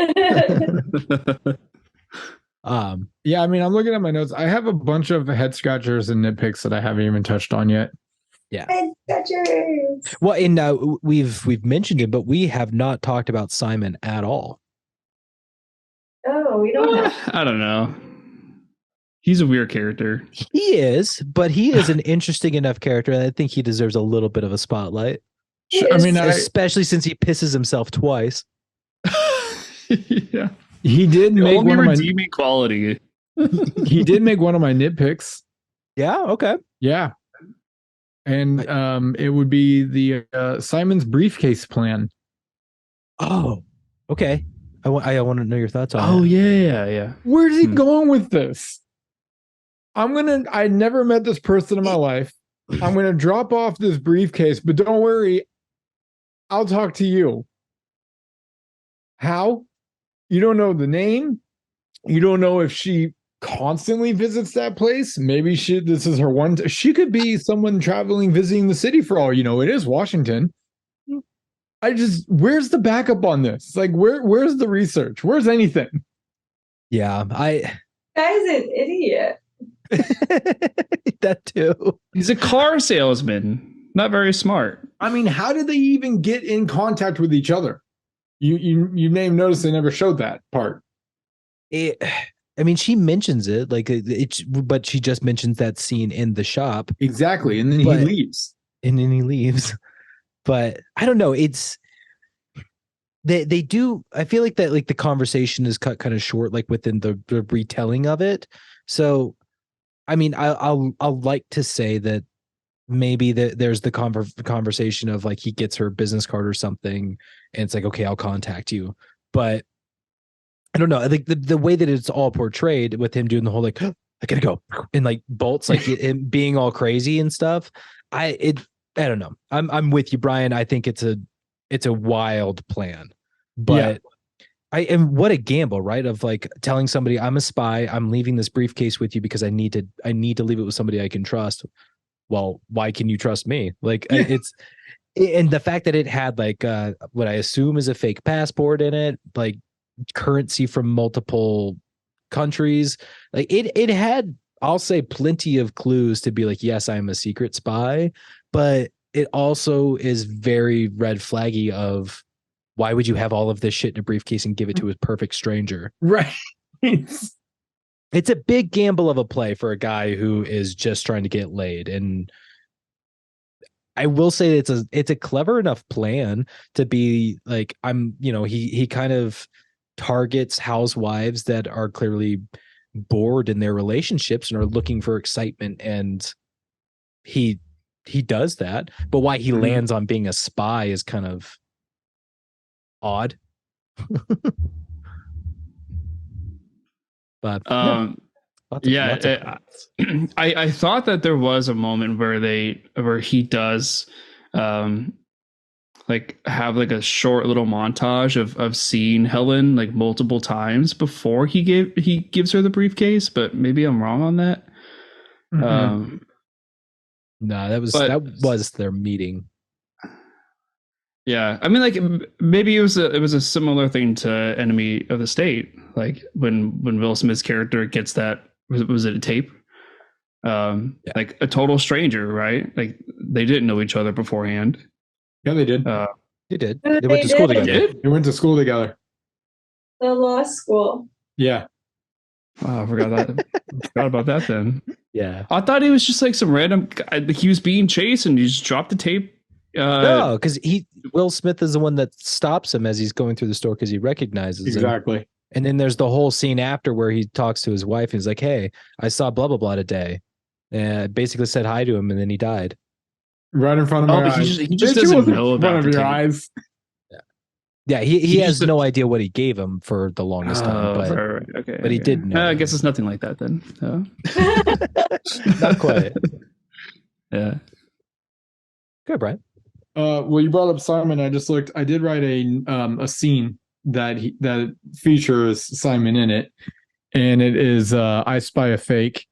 Yeah. I mean, I'm looking at my notes. I have a bunch of head scratchers and nitpicks that I haven't even touched on yet.
Yeah.
Head scratchers.
Well, and we've mentioned it, but we have not talked about Simon at all.
Oh, we don't have.
I don't know. He's a weird character.
He is, but he is an interesting enough character, and I think he deserves a little bit of a spotlight.
I mean,
Especially since he pisses himself twice.
Yeah.
he did
The
make
only
one of my
redeeming quality.
he did make one of my nitpicks.
Yeah. Okay.
Yeah. And it would be the Simon's briefcase plan.
Oh. Okay. I want to know your thoughts on
Oh
it.
yeah.
Where's he going with this? I never met this person in my life. I'm gonna drop off this briefcase, but don't worry, I'll talk to you. How? You don't know the name. You don't know if she constantly visits that place. Maybe this is her one. She could be someone traveling, visiting the city for all you know. It is Washington. Where's the backup on this? Like, where's the research? Where's anything?
Yeah.
Guy's an idiot.
That too.
He's a car salesman. Not very smart.
I mean, how did they even get in contact with each other? You may have noticed they never showed that part.
I mean, she mentions it but she just mentions that scene in the shop.
Exactly, and then he leaves.
And then he leaves. But I don't know. It's they do. I feel like that the conversation is cut kind of short, like within the retelling of it. So, I mean, I'll like to say that maybe there's the conversation of like he gets her business card or something, and it's like, okay, I'll contact you. But I don't know. I think the way that it's all portrayed with him doing the whole like, I gotta go, and like bolts, like it being all crazy and stuff. I don't know. I'm with you, Brian. I think it's a wild plan, but what a gamble, right? Of like telling somebody I'm a spy, I'm leaving this briefcase with you because I need to leave it with somebody I can trust. Well, why can you trust me? Like and the fact that it had like what I assume is a fake passport in it, like currency from multiple countries, like it had, I'll say, plenty of clues to be like, yes, I'm a secret spy, but it also is very red flaggy of why would you have all of this shit in a briefcase and give it to a perfect stranger?
Right.
It's a big gamble of a play for a guy who is just trying to get laid. And I will say it's a clever enough plan to be like, he kind of targets housewives that are clearly bored in their relationships and are looking for excitement, and he does that. But why he lands on being a spy is kind of odd. But
I thought that there was a moment where he does like have like a short little montage of seeing Helen like multiple times before he gives her the briefcase, but maybe I'm wrong on that.
No, that was their meeting.
Yeah, I mean, like maybe it was a similar thing to Enemy of the State, like when Will Smith's character gets that was it a tape,
Yeah.
like a total stranger, right? Like they didn't know each other beforehand.
Yeah, they did.
They did.
They
They went to school
did.
together.
They went to school together.
The law school.
Yeah.
Oh, I forgot that. Forgot about that. Then
Yeah.
I thought he was just like some random guy. He was being chased, and he just dropped the tape.
No, because Will Smith is the one that stops him as he's going through the store because he recognizes him.
Exactly.
And then there's the whole scene after where he talks to his wife and he's like, "Hey, I saw blah blah blah today." And basically said hi to him, and then he died.
Right in front of my
but
eyes.
he just
Bitch, it
doesn't
wasn't
know
in front
about
of
the
your
tape.
eyes.
Yeah, he
He
has
just-
no idea what he gave him for the longest time, but
right, okay,
but he
okay.
did know.
I guess it's nothing like that then.
not quite.
Yeah.
Good, Brian.
Well, you brought up Simon. I just looked. I did write a scene that features Simon in it, and it is I Spy a Fake.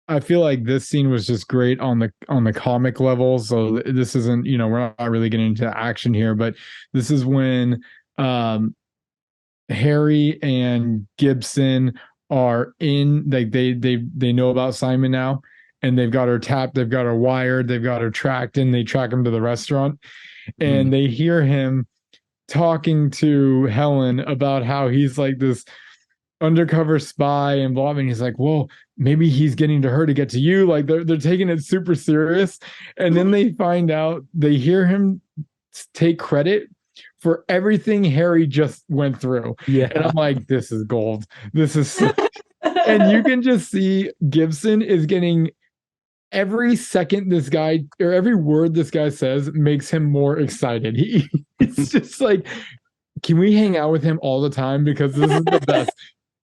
I feel like this scene was just great on the comic level. So this isn't, we're not really getting into action here, but this is when Harry and Gibson are in, like they know about Simon now, and they've got her tapped, they've got her wired, they've got her tracked, and they track him to the restaurant, and they hear him talking to Helen about how he's like this undercover spy and blah, and he's like, well, maybe he's getting to her to get to you. Like they're taking it super serious. And then they find out, they hear him take credit for everything Harry just went through.
Yeah.
And I'm like, this is gold. This is and you can just see Gibson is getting every second this guy, or every word this guy says, makes him more excited. It's just like, can we hang out with him all the time, because this is the best.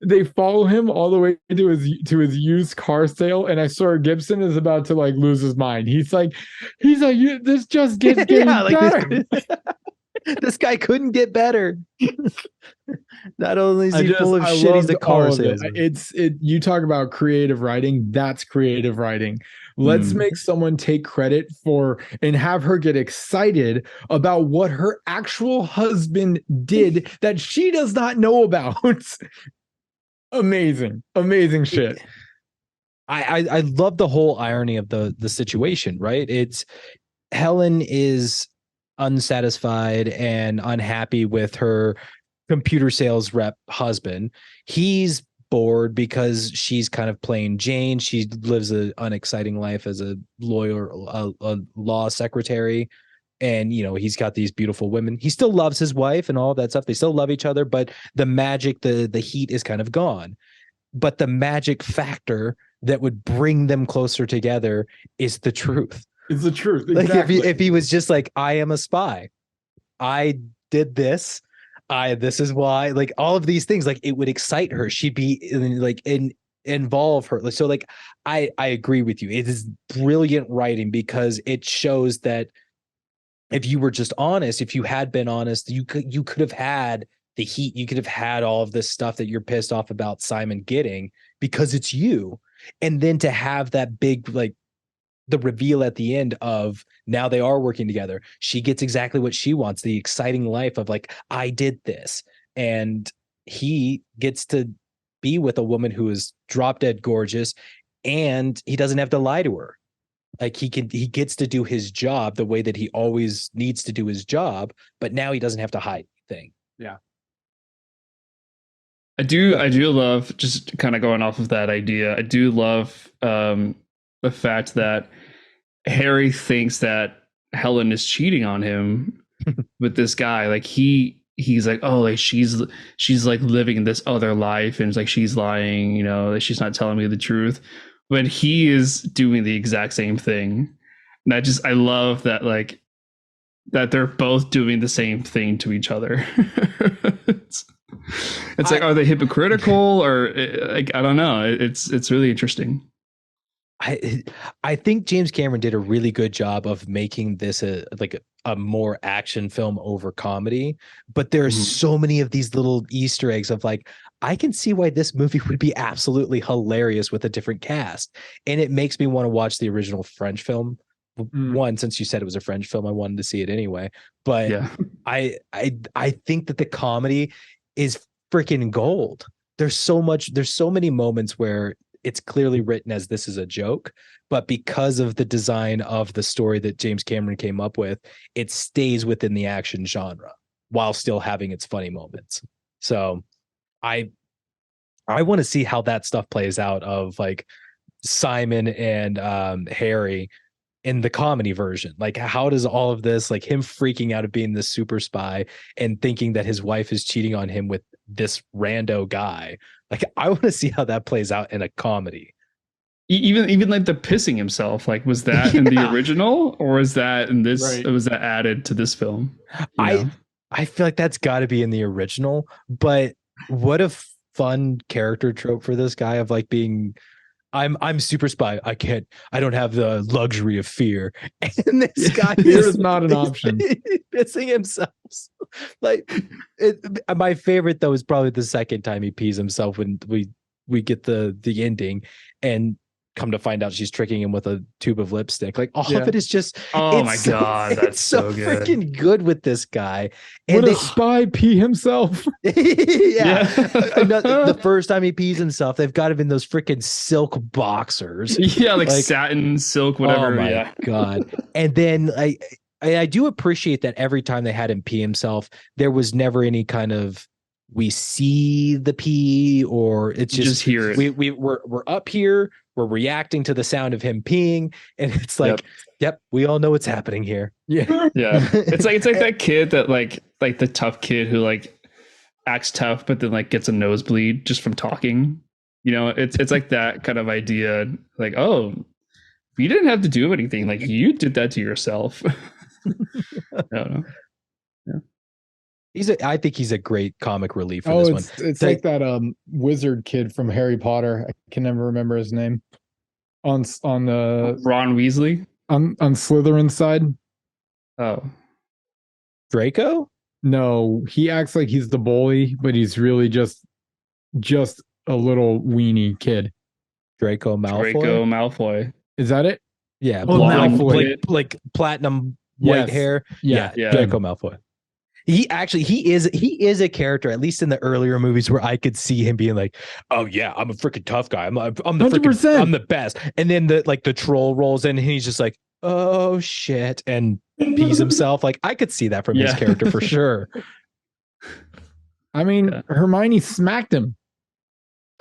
They follow him all the way to his used car sale, and I swear Gibson is about to like lose his mind. He's like, this just gets getting better.
This guy couldn't get better. Not only is he full of shit, he's a car salesman.
You talk about creative writing. That's creative writing. Let's make someone take credit for and have her get excited about what her actual husband did that she does not know about. Amazing shit.
I love the whole irony of the situation, right? It's Helen is unsatisfied and unhappy with her computer sales rep husband. He's bored because she's kind of playing Jane. She lives an unexciting life as a lawyer, a law secretary. And, he's got these beautiful women. He still loves his wife and all that stuff. They still love each other, but the magic, the heat is kind of gone. But the magic factor that would bring them closer together is the truth.
It's the truth. Exactly.
Like if he was just like, I am a spy, I did this, this is why, like all of these things, like it would excite her. She'd be like involve her. So like I agree with you. It is brilliant writing, because it shows that if you were just honest, if you had been honest, you could have had the heat. You could have had all of this stuff that you're pissed off about Simon getting, because it's you. And then to have that big, like the reveal at the end of now they are working together. She gets exactly what she wants, the exciting life of like, I did this. And he gets to be with a woman who is drop dead gorgeous, and he doesn't have to lie to her. Like he gets to do his job the way that he always needs to do his job, but now he doesn't have to hide anything.
Yeah.
I do love, just kind of going off of that idea, I do love the fact that Harry thinks that Helen is cheating on him with this guy. Like he's like, oh, like she's like living this other life, and it's like she's lying, like she's not telling me the truth, when he is doing the exact same thing. And I love that, like that they're both doing the same thing to each other. It's like, are they hypocritical, or like, I don't know. It's really interesting.
I think James Cameron did a really good job of making this a more action film over comedy, but there's so many of these little Easter eggs of like, I can see why this movie would be absolutely hilarious with a different cast. And it makes me want to watch the original French film one, since you said it was a French film, I wanted to see it anyway. But
Yeah.
I think that the comedy is freaking gold. There's so many moments where it's clearly written as this is a joke, but because of the design of the story that James Cameron came up with, it stays within the action genre while still having its funny moments. So I want to see how that stuff plays out of like Simon and Harry in the comedy version. Like, how does all of this, like him freaking out of being this super spy and thinking that his wife is cheating on him with this rando guy, like I want to see how that plays out in a comedy.
Even like the pissing himself, like was that in the original, or was that in this?
Right.
Was that added to this film? You know?
I feel like that's got to be in the original, but what a fun character trope for this guy of like being, I'm super spy. I don't have the luxury of fear. And this guy
Fear is not an option.
Pissing himself. Like my favorite though is probably the second time he pees himself when we get the ending and come to find out she's tricking him with a tube of lipstick. Like all of it is just,
oh my God, that's
it's so
good.
freaking good with this guy. And
Would a spy pee himself?
yeah. The first time he pees himself, they've got him in those freaking silk boxers.
Yeah, like satin, silk, whatever.
Oh my
yeah.
God. And then I do appreciate that every time they had him pee himself, there was never any kind of we see the pee, or it's just
hear it.
We're up here, we're reacting to the sound of him peeing, and it's like, yep, we all know what's happening here.
Yeah.
Yeah. It's like that kid that like the tough kid who like acts tough but then like gets a nosebleed just from talking. You know, it's like that kind of idea. Like, oh, you didn't have to do anything. Like you did that to yourself. I don't know. Yeah.
I think he's a great comic relief for this one.
It's like that wizard kid from Harry Potter. I can never remember his name. On the
Ron Weasley
on Slytherin's side.
Oh,
Draco?
No, he acts like he's the bully, but he's really just a little weenie kid.
Draco Malfoy.
Draco Malfoy.
Is that it?
Yeah,
Oh, Malfoy.
like platinum white hair.
Yeah.
Draco Malfoy. He is a character, at least in the earlier movies, where I could see him being like, "Oh yeah, I'm a freaking tough guy. I'm the 100%. I'm the best." And then the troll rolls in, and he's just like, "Oh shit," and pees himself. Like I could see that from his character for sure.
I mean, Hermione smacked him.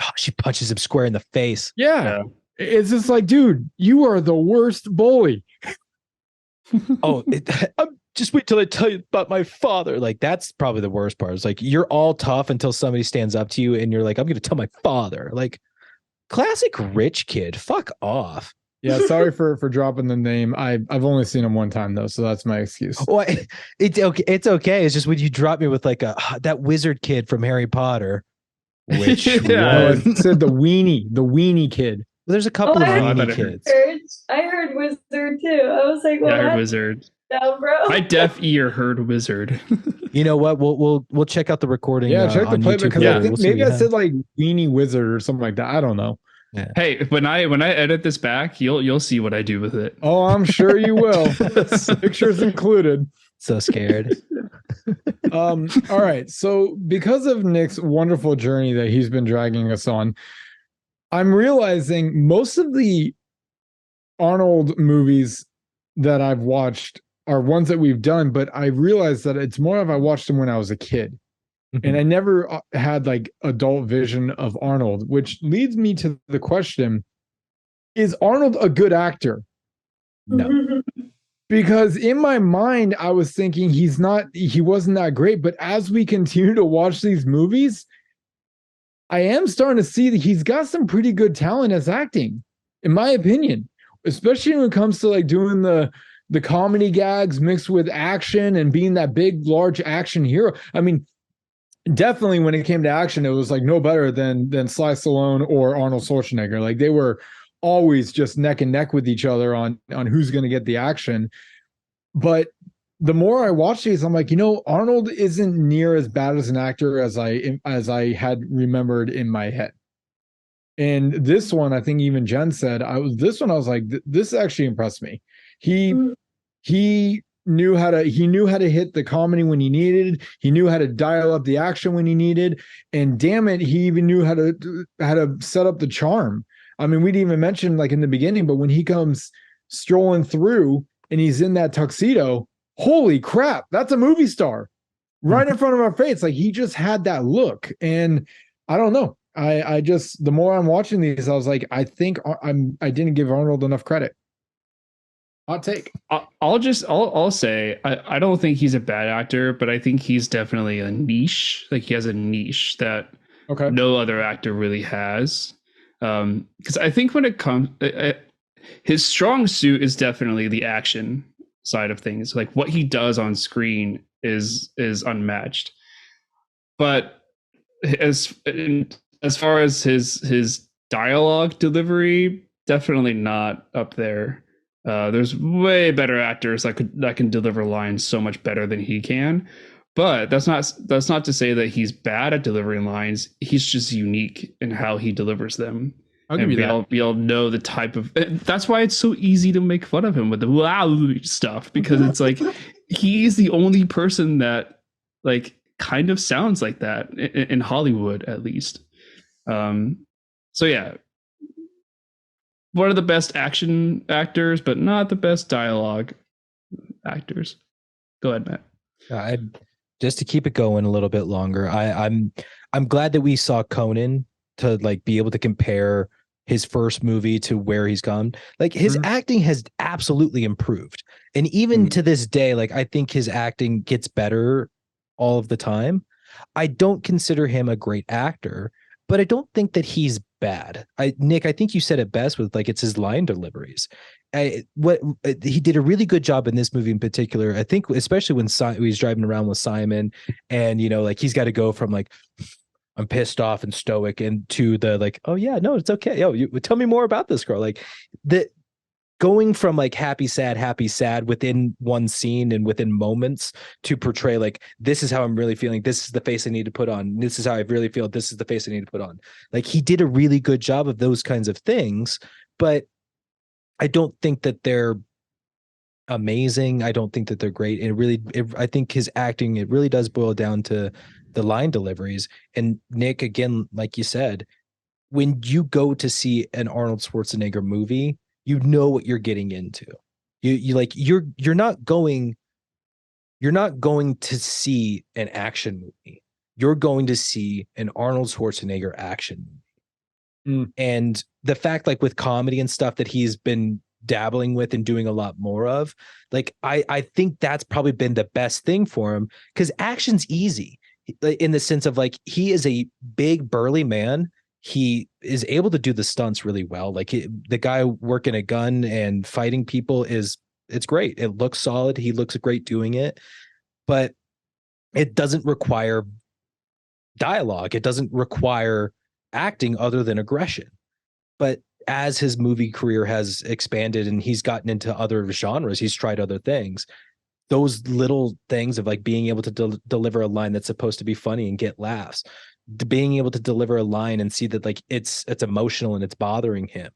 Oh, she punches him square in the face.
Yeah. It's just like, dude, you are the worst bully.
Just wait till I tell you about my father. Like that's probably the worst part. It's like you're all tough until somebody stands up to you and you're like, I'm going to tell my father. Like classic rich kid. Fuck off.
Yeah, sorry for dropping the name. I've only seen him one time though, so that's my excuse.
Well, it's okay. It's okay. It's just when you drop me with like that wizard kid from Harry Potter. Which
I said the weenie kid.
There's a couple of weenie kids.
I heard wizard too. I was like, well,
I heard wizard.
Down, bro.
My deaf ear heard wizard.
You know what? We'll check out the recording.
Yeah, check the playback because I think maybe I said like weenie wizard or something like that. I don't know.
Yeah.
Hey, when I edit this back, you'll see what I do with it.
Oh, I'm sure you will. Pictures included.
So scared.
All right. So because of Nick's wonderful journey that he's been dragging us on, I'm realizing most of the Arnold movies that I've watched are ones that we've done, but I realized that it's more of I watched them when I was a kid. And I never had like adult vision of Arnold, which leads me to the question, is Arnold a good actor?
No.
Because in my mind, I was thinking he wasn't that great. But as we continue to watch these movies, I am starting to see that he's got some pretty good talent as acting, in my opinion, especially when it comes to like doing the comedy gags mixed with action and being that big, large action hero. I mean, definitely when it came to action, it was like no better than Sly Stallone or Arnold Schwarzenegger. Like they were always just neck and neck with each other on who's going to get the action. But the more I watch these, I'm like, Arnold isn't near as bad as an actor as I had remembered in my head. And this one, I think even Jen said, I was like, this actually impressed me. He he knew how to hit the comedy when he needed. He knew how to dial up the action when he needed, and damn it, he even knew how to set up the charm. I mean, we didn't even mention like in the beginning, but when he comes strolling through and he's in that tuxedo, holy crap, that's a movie star right in front of our face. Like, he just had that look. And I don't know. I just, the more I'm watching these, I was like, I think I didn't give Arnold enough credit. Hot take.
I'll say I don't think he's a bad actor, but I think he's definitely a niche. Like, he has a niche that no other actor really has. Because I think when it comes, his strong suit is definitely the action side of things. Like, what he does on screen is unmatched. But as far as his dialogue delivery, definitely not up there. There's way better actors that can deliver lines so much better than he can. But that's not to say that he's bad at delivering lines. He's just unique in how he delivers them.
I'll give you that.
We all know the type of. That's why it's so easy to make fun of him with the wow stuff, because it's like he's the only person that like kind of sounds like that in Hollywood, at least. So yeah, one of the best action actors, but not the best dialogue actors. Go ahead, Matt.
Just to keep it going a little bit longer, I'm glad that we saw Conan to like be able to compare his first movie to where he's gone. Like, his acting has absolutely improved, and even to this day, like, I think his acting gets better all of the time. I don't consider him a great actor, but I don't think that he's bad. Nick, I think you said it best with like, it's his line deliveries. He did a really good job in this movie in particular. I think especially when he's driving around with Simon, and you know, like, he's got to go from like, I'm pissed off and stoic, and to the like, oh yeah, no, it's okay. Yo, you tell me more about this girl. Like, the going from like happy, sad within one scene and within moments to portray like, this is how I'm really feeling. This is the face I need to put on. This is how I really feel. This is the face I need to put on. Like, he did a really good job of those kinds of things, but I don't think that they're amazing. I don't think that they're great. I think his acting, it really does boil down to the line deliveries. And Nick, again, like you said, when you go to see an Arnold Schwarzenegger movie, you know what you're getting into. You're not going to see an action movie. You're going to see an Arnold Schwarzenegger action movie. And the fact, like, with comedy and stuff that he's been dabbling with and doing a lot more of, like, I think that's probably been the best thing for him, because action's easy in the sense of like, he is a big burly man. He is able to do the stunts really well. Like, the guy working a gun and fighting people it's great. It looks solid. He looks great doing it, but it doesn't require dialogue. It doesn't require acting other than aggression. But as his movie career has expanded and he's gotten into other genres, he's tried other things. Those little things of like being able to deliver a line that's supposed to be funny and get laughs, being able to deliver a line and see that like it's emotional and it's bothering him.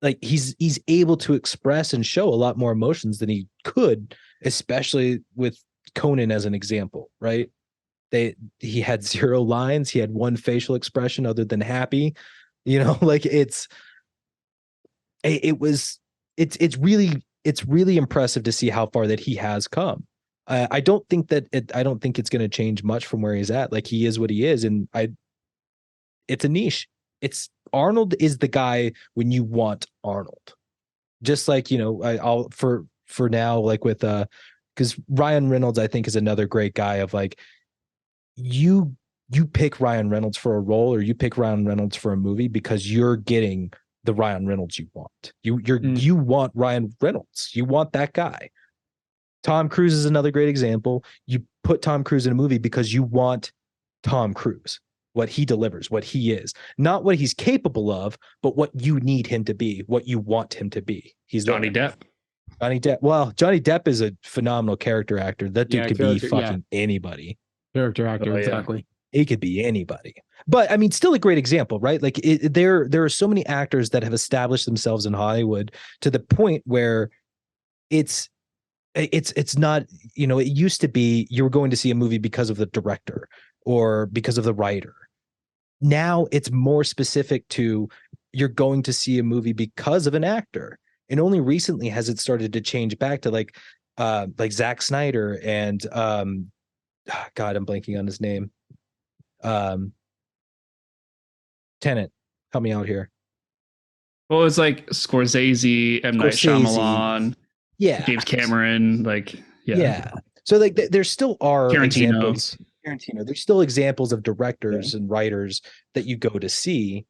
Like, he's able to express and show a lot more emotions than he could, especially with Conan as an example, right? He had 0 lines. He had one facial expression other than happy, you know, like it's really impressive to see how far that he has come. I don't think it's going to change much from where he's at. Like, he is what he is. And it's a niche. Arnold is the guy when you want Arnold, just like, you know, I'll for now, like with, cause Ryan Reynolds, I think, is another great guy of like, you pick Ryan Reynolds for a role, or you pick Ryan Reynolds for a movie because you're getting the Ryan Reynolds you want. You want Ryan Reynolds. You want that guy. Tom Cruise is another great example. You put Tom Cruise in a movie because you want Tom Cruise, what he delivers, what he is, not what he's capable of, but what you need him to be, what you want him to be. He's
Johnny Depp.
Johnny Depp. Well, Johnny Depp is a phenomenal character actor. That dude could be fucking anybody.
Character actor, exactly.
He could be anybody. But I mean, still a great example, right? Like, there are so many actors that have established themselves in Hollywood to the point where it's not, you know, it used to be you were going to see a movie because of the director or because of the writer. Now it's more specific to you're going to see a movie because of an actor. And only recently has it started to change back to like Zack Snyder and God, I'm blanking on his name. Tenet, help me out here.
Well, it's like Scorsese, M. Night Shyamalan,
yeah,
James Cameron, like
yeah. So like there still are
Tarantino.
examples. Tarantino. There's still examples of directors and writers that you go to see,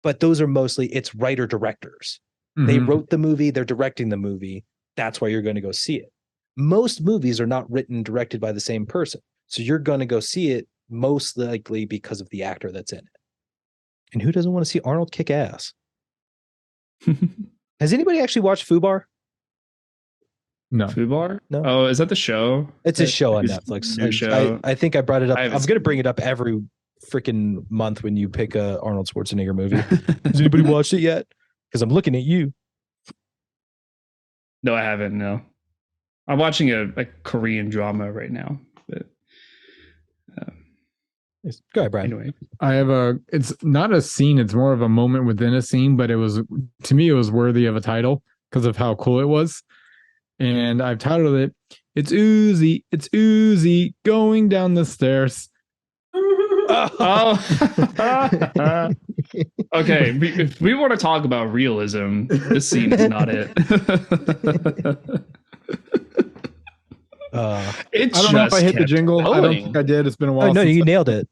but those are mostly it's writer directors. They wrote the movie, they're directing the movie. That's why you're going to go see it. Most movies are not written and directed by the same person. So you're going to go see it most likely because of the actor that's in it. And who doesn't want to see Arnold kick ass? Has anybody actually watched Fubar?
No.
Fubar?
No.
Oh, is that the show?
It's a show on Netflix.
Show.
I think I brought it up. I'm going to
seen
bring it up every freaking month when you pick a Arnold Schwarzenegger movie. Has anybody watched it yet? Because I'm looking at you.
No, I haven't. No, I'm watching a Korean drama right now. But
go ahead, Brian.
anyway,
it's not a scene, it's more of a moment within a scene, but to me, it was worthy of a title because of how cool it was. And I've titled it, It's Uzi going down the stairs.
oh. Okay, if we want to talk about realism, this scene is not it.
I don't know if I hit the jingle. I don't think I did. It's been a while.
Oh, no, you nailed it.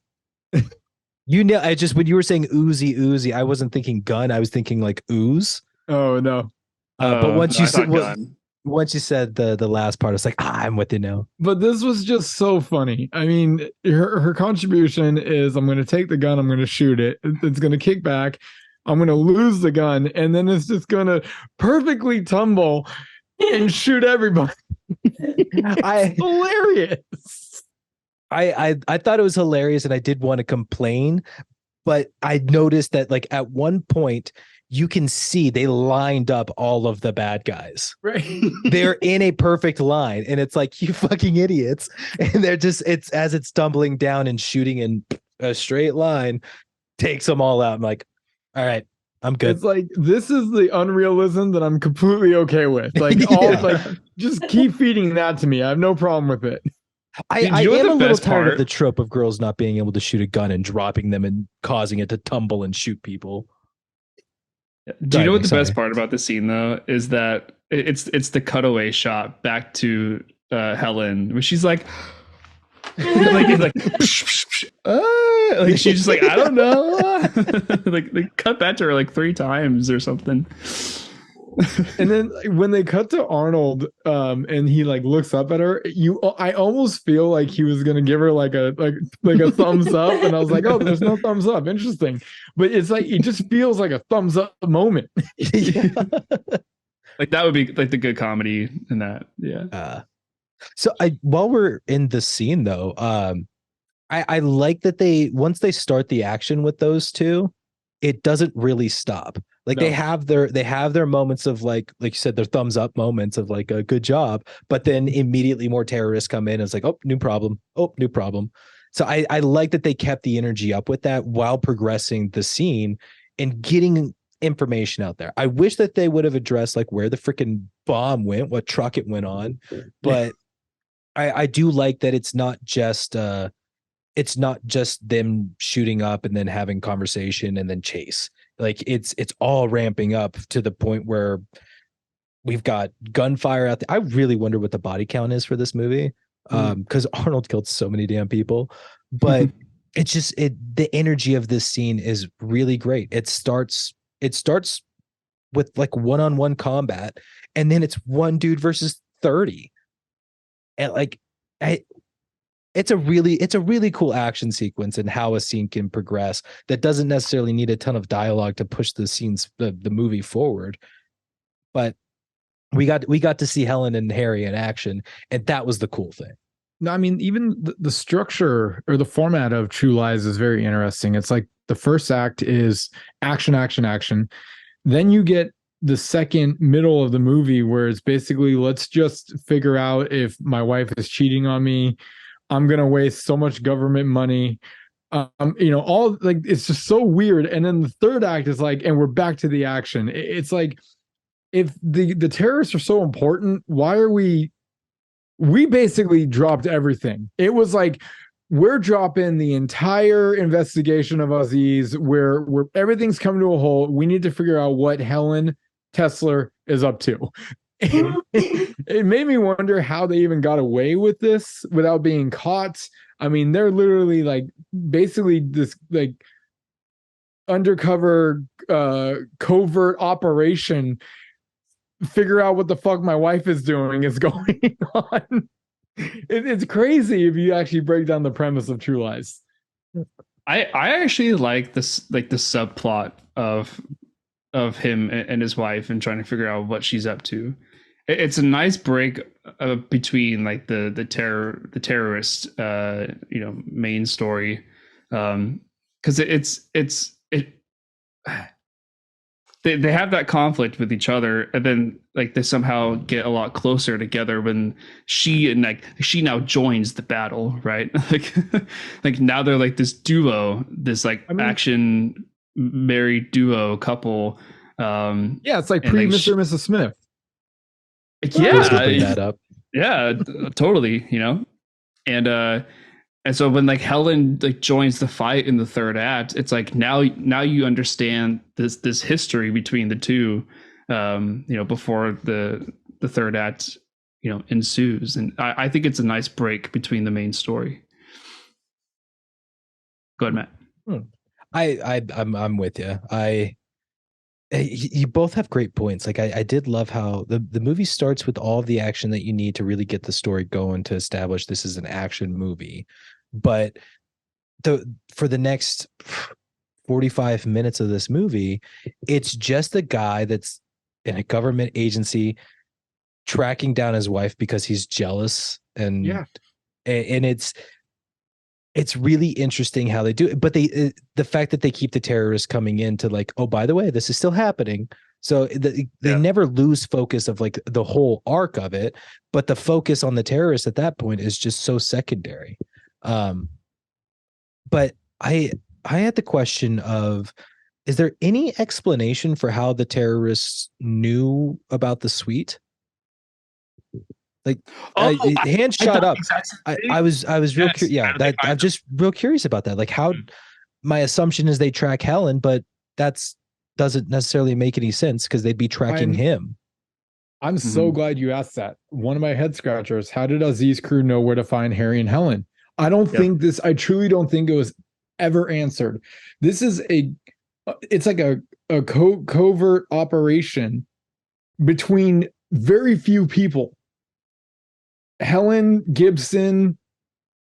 I just when you were saying Uzi, I wasn't thinking gun. I was thinking like ooze.
Oh no.
But once you said the last part, it's like I'm with you now.
But this was just so funny. I mean, her contribution is I'm going to take the gun, I'm going to shoot it. It's going to kick back. I'm going to lose the gun, and then it's just going to perfectly tumble and shoot everybody. It's hilarious.
I thought it was hilarious, and I did want to complain, but I noticed that like at one point you can see they lined up all of the bad guys.
Right.
They're in a perfect line, and it's like, you fucking idiots. And it's as it's stumbling down and shooting in a straight line, takes them all out. I'm like, all right, I'm good.
It's like, this is the unrealism that I'm completely okay with. Like, just keep feeding that to me. I have no problem with it.
I am a little tired of the trope of girls not being able to shoot a gun and dropping them and causing it to tumble and shoot people.
Do you know what the best part about the scene though is that it's the cutaway shot back to Helen where she's like like she's just like, I don't know. like they cut that to her like 3 times or something.
And then when they cut to Arnold and he like looks up at her, I almost feel like he was gonna give her like a thumbs up, and I was like, oh, there's no thumbs up, interesting. But it's like it just feels like a thumbs up moment.
Like that would be like the good comedy in that. Yeah.
So while we're in the scene though, I like that once they start the action with those two, it doesn't really stop. Like they have their moments of like you said, their thumbs up moments of like a good job, but then immediately more terrorists come in and it's like, oh, new problem. Oh, new problem. So I like that they kept the energy up with that while progressing the scene and getting information out there. I wish that they would have addressed like where the freaking bomb went, what truck it went on, but I do like that it's not just them shooting up and then having conversation and then chase. Like it's all ramping up to the point where we've got gunfire out there. I really wonder what the body count is for this movie. Because Arnold killed so many damn people, but it's just the energy of this scene is really great. It starts with like one-on-one combat, and then it's one dude versus 30. And like it's a really cool action sequence and how a scene can progress that doesn't necessarily need a ton of dialogue to push the movie forward. But we got to see Helen and Harry in action, and that was the cool thing.
No, I mean, even the structure or the format of True Lies is very interesting. It's like the first act is action, action, action. Then you get the second middle of the movie where it's basically, let's just figure out if my wife is cheating on me. I'm gonna waste so much government money. All like it's just so weird. And then the third act is like, and we're back to the action. It's like, if the terrorists are so important, why are we basically dropped everything. It was like, we're dropping the entire investigation of Aziz, where everything's coming to a halt. We need to figure out what Helen Tesler is up to. It made me wonder how they even got away with this without being caught. I mean, they're literally like basically this like undercover covert operation. Figure out what the fuck my wife is doing is going on. It's crazy if you actually break down the premise of True Lies.
I actually like this, like the subplot of him and his wife and trying to figure out what she's up to. It's a nice break between like the terrorist main story, because they have that conflict with each other, and then like they somehow get a lot closer together when she now joins the battle, right? like now they're like this duo, this action married duo couple.
It's like pre Mr. and Mrs. Smith.
Bring that up.
Yeah, totally. And so when like Helen like joins the fight in the third act, it's like now you understand this history between the two, before the third act ensues, and I think it's a nice break between the main story. Go ahead, Matt.
I'm with you. You both have great points. Like I did love how the movie starts with all of the action that you need to really get the story going to establish this is an action movie. But for the next 45 minutes of this movie, it's just a guy that's in a government agency tracking down his wife because he's jealous, and it's really interesting how they do it. But the fact that they keep the terrorists coming in to like, oh, by the way, this is still happening. So they never lose focus of like the whole arc of it, but the focus on the terrorists at that point is just so secondary. But I had the question of, is there any explanation for how the terrorists knew about the suite? Like, hands shot up. I was real curious. Yeah, I'm just real curious about that. Like, how my assumption is they track Helen, but doesn't necessarily make any sense because they'd be tracking him.
I'm so glad you asked that. One of my head scratchers. How did Aziz's crew know where to find Harry and Helen? I truly don't think it was ever answered. This is it's like a covert operation between very few people. Helen, Gibson,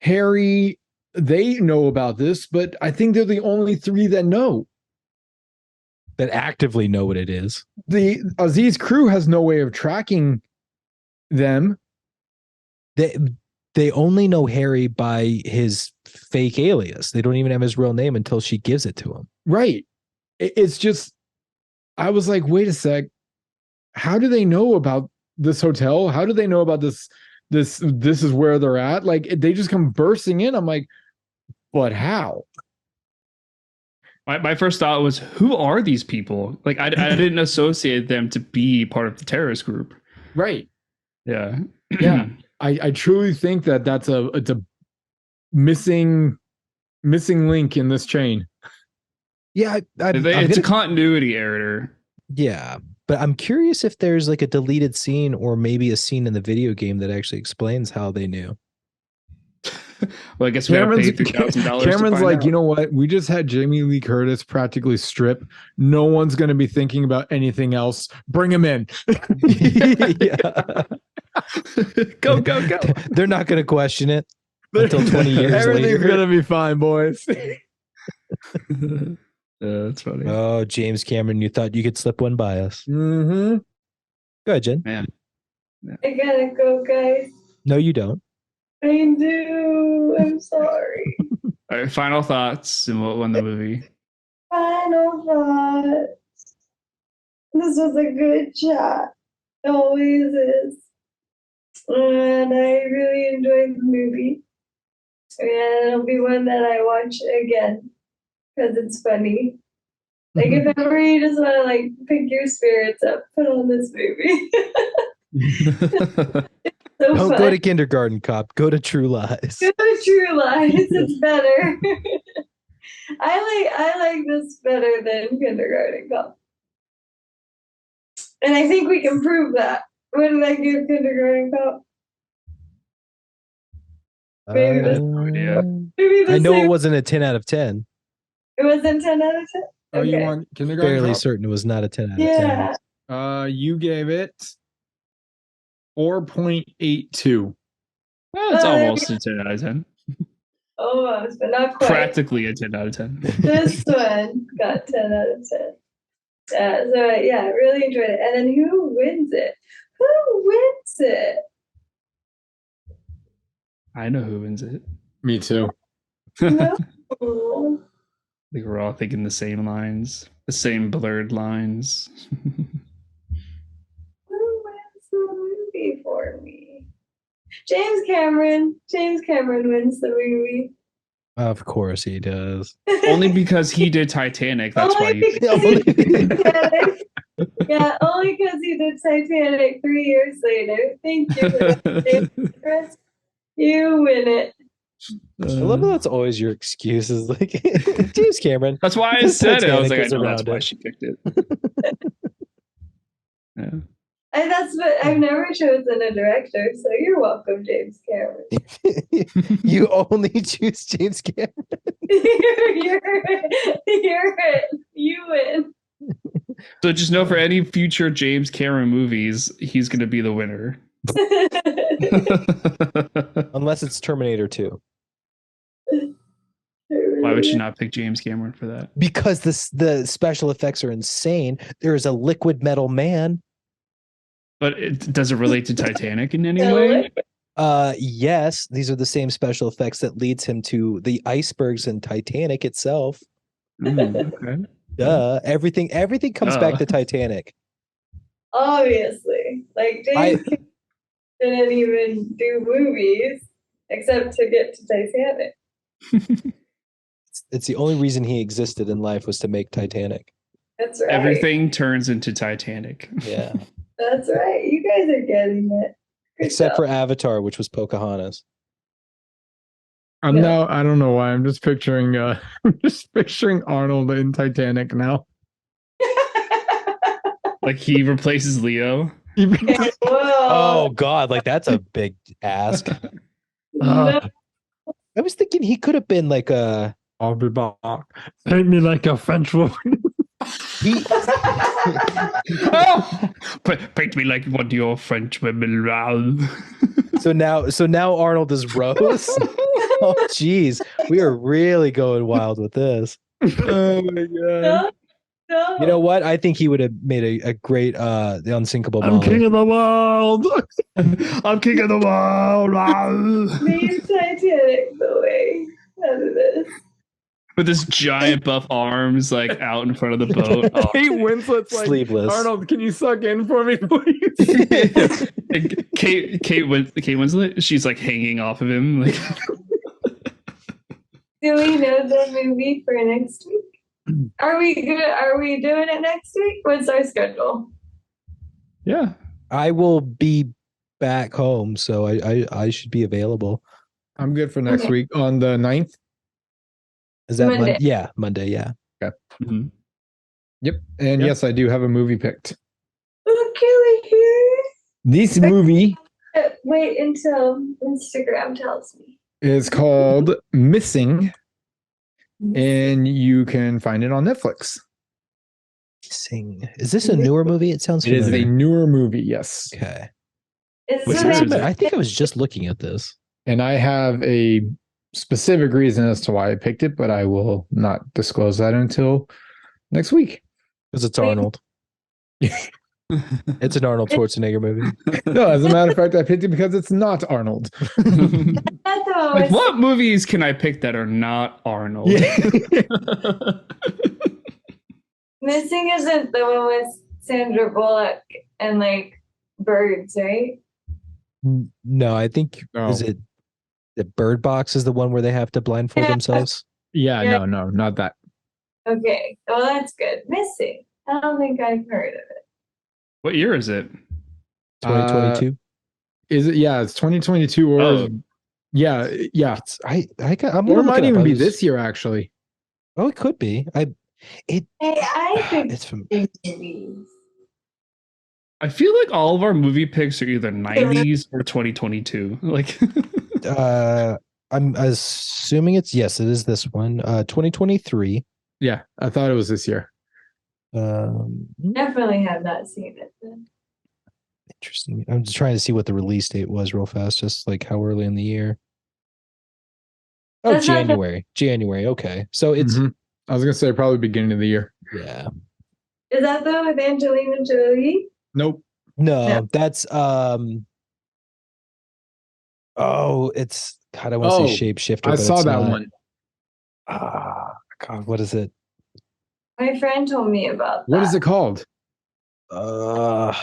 Harry, they know about this, but I think they're the only three that know.
That actively know what it is.
The Aziz crew has no way of tracking them.
They only know Harry by his fake alias. They don't even have his real name until she gives it to him.
Right. It's just, I was like, wait a sec. How do they know about this hotel? How do they know about this is where they're at? Like, they just come bursting in. I'm like, but how?
My first thought was, who are these people? Like, I didn't associate them to be part of the terrorist group.
Right.
Yeah.
Yeah. I truly think it's a missing link in this chain.
Yeah.
It's a continuity error.
Yeah. But I'm curious if there's like a deleted scene or maybe a scene in the video game that actually explains how they knew.
Well, I guess we have to pay $3,000.
Cameron's like, you know what? We just had Jamie Lee Curtis practically strip. No one's going to be thinking about anything else. Bring him in.
Go.
They're not going to question it until 20 years
Everything's going to be fine, boys.
That's funny.
Oh, James Cameron, you thought you could slip one by us.
Mm-hmm.
Go ahead, Jen.
Man.
I gotta go, guys.
No, you don't.
I do. I'm sorry.
All right, final thoughts and what won the movie?
Final thought. This was a good chat. It always is. And I really enjoyed the movie. And it'll be one that I watch again because it's funny. Like if ever you just want to like pick your spirits up, put on this movie. So
Don't
fun.
go to Kindergarten Cop. Go to True Lies.
Go to True Lies. It's better. I like this better than Kindergarten Cop. And I think we can prove that. What did I give Kindergarten Cop? Maybe
idea.
maybe the
I know
same.
it wasn't a 10 out of 10.
It wasn't 10 out of 10?
Oh, you
Okay.
want kindergarten?
Fairly
Cop?
certain it was not a 10 out of 10.
Yeah.
You gave it 4.82.
Well, it's almost a 10 out of 10.
Almost, but not quite.
Practically a 10 out of 10.
This one got 10 out of 10. So yeah, I really enjoyed it. And then who wins it? Who wins it?
I know who wins it.
Me too.
No.
I think we're all thinking the same lines, the same blurred lines.
Who wins the movie for me? James Cameron. James Cameron wins the movie.
Of course he does.
Only because he did Titanic. That's why.
Only because he did Titanic. Yeah, only because he did Titanic 3 years later. Thank you for that, James Cameron. You win it.
I love how that's always your excuse. Is like James Cameron.
That's why I
Because
said it. I was like, I
Titanic is
know that's
around
why
it.
she picked it. Yeah.
And that's what I've never chosen a director, so you're welcome, James Cameron.
You only choose James Cameron.
you're it. You win.
So just know for any future James Cameron movies, he's going to be the winner.
Unless it's Terminator 2.
Why would you not pick James Cameron for that?
Because the special effects are insane. There is a liquid metal man.
But does it relate to Titanic in any way?
Yes, these are the same special effects that leads him to the icebergs in Titanic itself.
Okay.
Duh. Everything comes back to Titanic.
Obviously. Like James Cameron didn't even do movies except to get to Titanic.
It's the only reason he existed in life was to make Titanic.
That's right.
Everything turns into Titanic.
Yeah.
That's right. You guys are getting it. Good
Except
job.
for Avatar, which was Pocahontas.
I'm
Yeah.
now. I don't know why. I'm just picturing. I'm just picturing Arnold in Titanic now.
Like he replaces Leo.
Whoa.
Oh God, like that's a big ask.
No.
I was thinking he could have been like a
I'll be back. Paint me like a French woman.
he
Paint me like one of your French women.
so now Arnold is Rose. Oh geez. We are really going wild with this.
Oh my god.
No. No.
You know what? I think he would have made a great the unsinkable
I'm
Molly.
king of the world.
I'm king of the world.
Leave Titanic the way out of this.
With his giant buff arms like out in front of the boat. Oh.
Kate Winslet's like,
Sleeveless.
Arnold, can you suck in for me, please?
And Kate Winslet, she's like hanging off of him. Like,
Do we know the movie for next week? Are we good? Are we doing it next week? What's our schedule?
yeah.
I will be back home, so I should be available.
I'm good for next
Okay.
week on the 9th.
Is that
Monday.
Monday? Yeah, Monday, yeah.
Mhm.
Yep. And
Yep.
yes, I do have a movie picked.
Oh, can we hear
This movie
it? Wait until Instagram tells me.
is called Missing, and you can find it on Netflix.
Sing. Is this a newer movie? It sounds
It is
familiar.
a newer movie, yes.
Okay.
It's
Which
so
is
that-
it?
I think I was just looking at this.
And I have a specific reason as to why I picked it, but I will not disclose that until next week.
Because it's Arnold. It's an Arnold Schwarzenegger movie.
No, as a matter of fact, I picked it because it's not Arnold.
I thought
Like,
it was-
what movies can I pick that are not Arnold?
Yeah.
Missing isn't the one with Sandra Bullock and like Birds, right?
No, I think
No.
is it the Bird Box is the one where they have to blindfold
Yeah.
themselves?
Yeah,
Yeah.
no, not that.
Okay. Well, that's good. Missing. I don't think I've heard of it.
What year is it?
2022.
Is it? Yeah, it's 2022 or
Oh.
yeah.
I'm
Or
gonna
it
look
might
it up.
even
I
be
was-
this year, actually.
Oh, it could be.
Hey, I think
It's from.
movies.
I feel like all of our movie picks are either 90s or 2022. Like,
I'm assuming it's yes. It is this one. 2023.
Yeah, I thought it was this year.
Definitely have not seen it then.
Interesting. I'm just trying to see what the release date was real fast, just like how early in the year. Oh,
That's not the-
January. January. Okay. So it's
Mhm. I was gonna say probably beginning of the year.
yeah.
Is that the one with Angelina Jolie?
Nope.
No,
No.
that's oh, it's God, I want to
Oh,
say shapeshifter,
I
but
saw
it's
that
not.
one.
God, what is it?
My friend told me about that.
What is it called?
Uh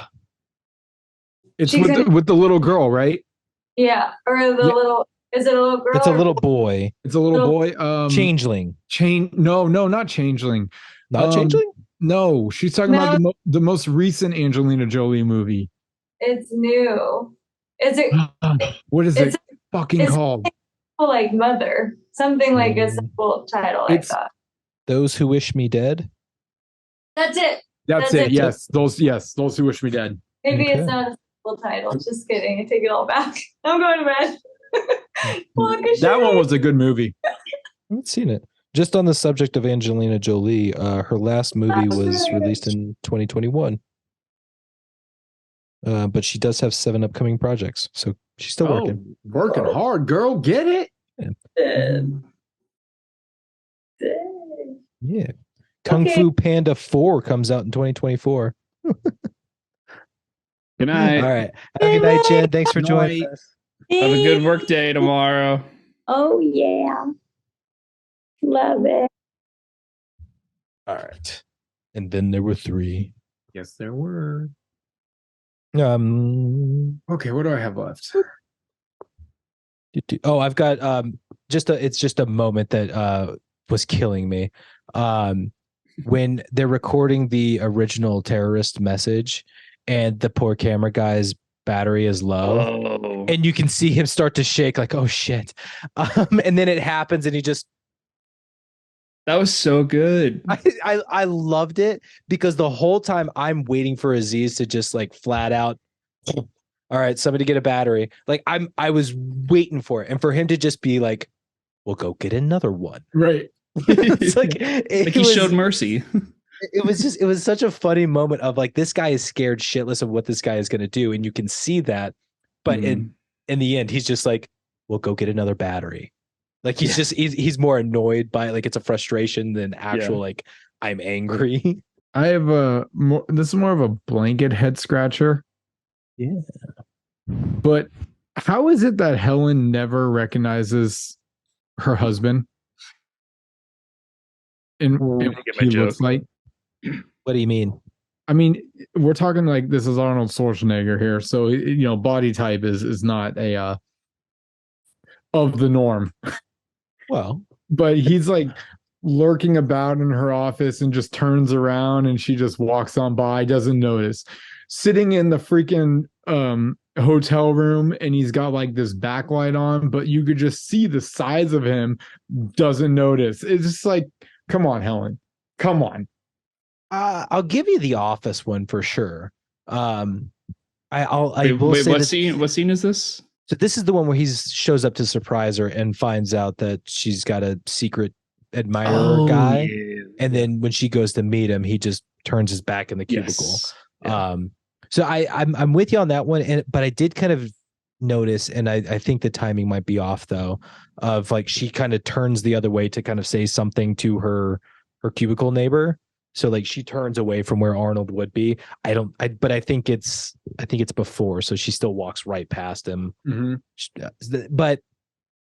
It's
She
with
said-
with the little girl, right?
Yeah, or the
Yeah.
little. Is it a little girl?
it's a
or-
little boy.
It's a little
Little-
boy.
Changeling.
No, not Changeling.
Not changeling?
No, she's talking about the most recent Angelina Jolie movie.
It's new. Is it
What is
It's-
it fucking
it's-
called?
like Mother? Something like a
Mm.
simple title. I
It's-
thought.
Those who wish me dead.
That's it.
That's
That's
it.
it.
Yes, those who wish me dead.
Maybe
Okay.
it's not a simple title. Just kidding. I take it all back. I'm going to bed.
That one was a good movie.
I haven't seen it. Just on the subject of Angelina Jolie, her last movie was released in 2021. But she does have 7 upcoming projects, so she's still working.
Working hard, girl. Get it?
Yeah. Kung
Okay.
Fu Panda 4 comes out in 2024.
good night.
All right. Have a good night, Jen. Thanks for joining
Night.
us.
Have a good work day tomorrow.
Oh yeah. Love it.
All right. And then there were 3.
Yes, there were.
Okay,
what do I have left?
Oh, I've got it's just a moment that was killing me. When they're recording the original terrorist message and the poor camera guy's battery is low.
Oh,
And you can see him start to shake like, oh shit. And then it happens and he just
that was so good.
I loved it because the whole time I'm waiting for Aziz to just like flat out, all right, somebody get a battery. Like I was waiting for it. And for him to just be like, we'll go get another one.
Right.
It's like,
Like he showed mercy.
it was such a funny moment of like, this guy is scared shitless of what this guy is going to do. And you can see that. But in the end, he's just like, we'll go get another battery. Like he's more annoyed by it. Like it's a frustration than actual, like I'm angry.
I have this is more of a blanket head scratcher.
Yeah.
But how is it that Helen never recognizes her husband? And
get
what
my
he
joke.
looks like?
What do you mean?
I mean, we're talking like this is Arnold Schwarzenegger here, so body type is not a of the norm.
Well,
But he's like lurking about in her office and just turns around and she just walks on by, doesn't notice. Sitting in the freaking hotel room and he's got like this backlight on, but you could just see the size of him, doesn't notice. It's just like, come on, Helen. Come on.
I'll give you the Office one for sure. I will
Wait,
say
what
this.
scene? What scene is this?
So this is the one where he shows up to surprise her and finds out that she's got a secret admirer guy.
Yeah.
And then when she goes to meet him, he just turns his back in the cubicle.
Yes. Yeah.
So I'm with you on that one, but I did kind of notice, and I think the timing might be off though, of like she kind of turns the other way to kind of say something to her cubicle neighbor. So like she turns away from where Arnold would be. But I think it's before, so she still walks right past him.
Mm-hmm.
But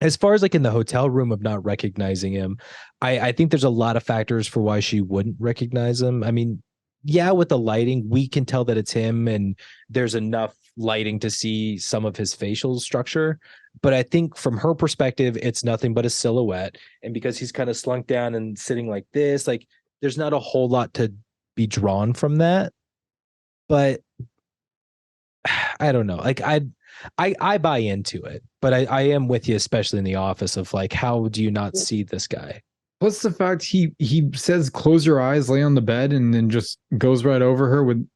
as far as like in the hotel room of not recognizing him, I think there's a lot of factors for why she wouldn't recognize him. I mean, yeah, with the lighting, we can tell that it's him, and there's enough lighting to see some of his facial structure. But I think from her perspective, it's nothing but a silhouette. And because he's kind of slunk down and sitting like this, like there's not a whole lot to be drawn from that. But I don't know. Like I buy into it, but I am with you, especially in the office, of like, how do you not see this guy?
Plus the fact he says close your eyes, lay on the bed, and then just goes right over her with.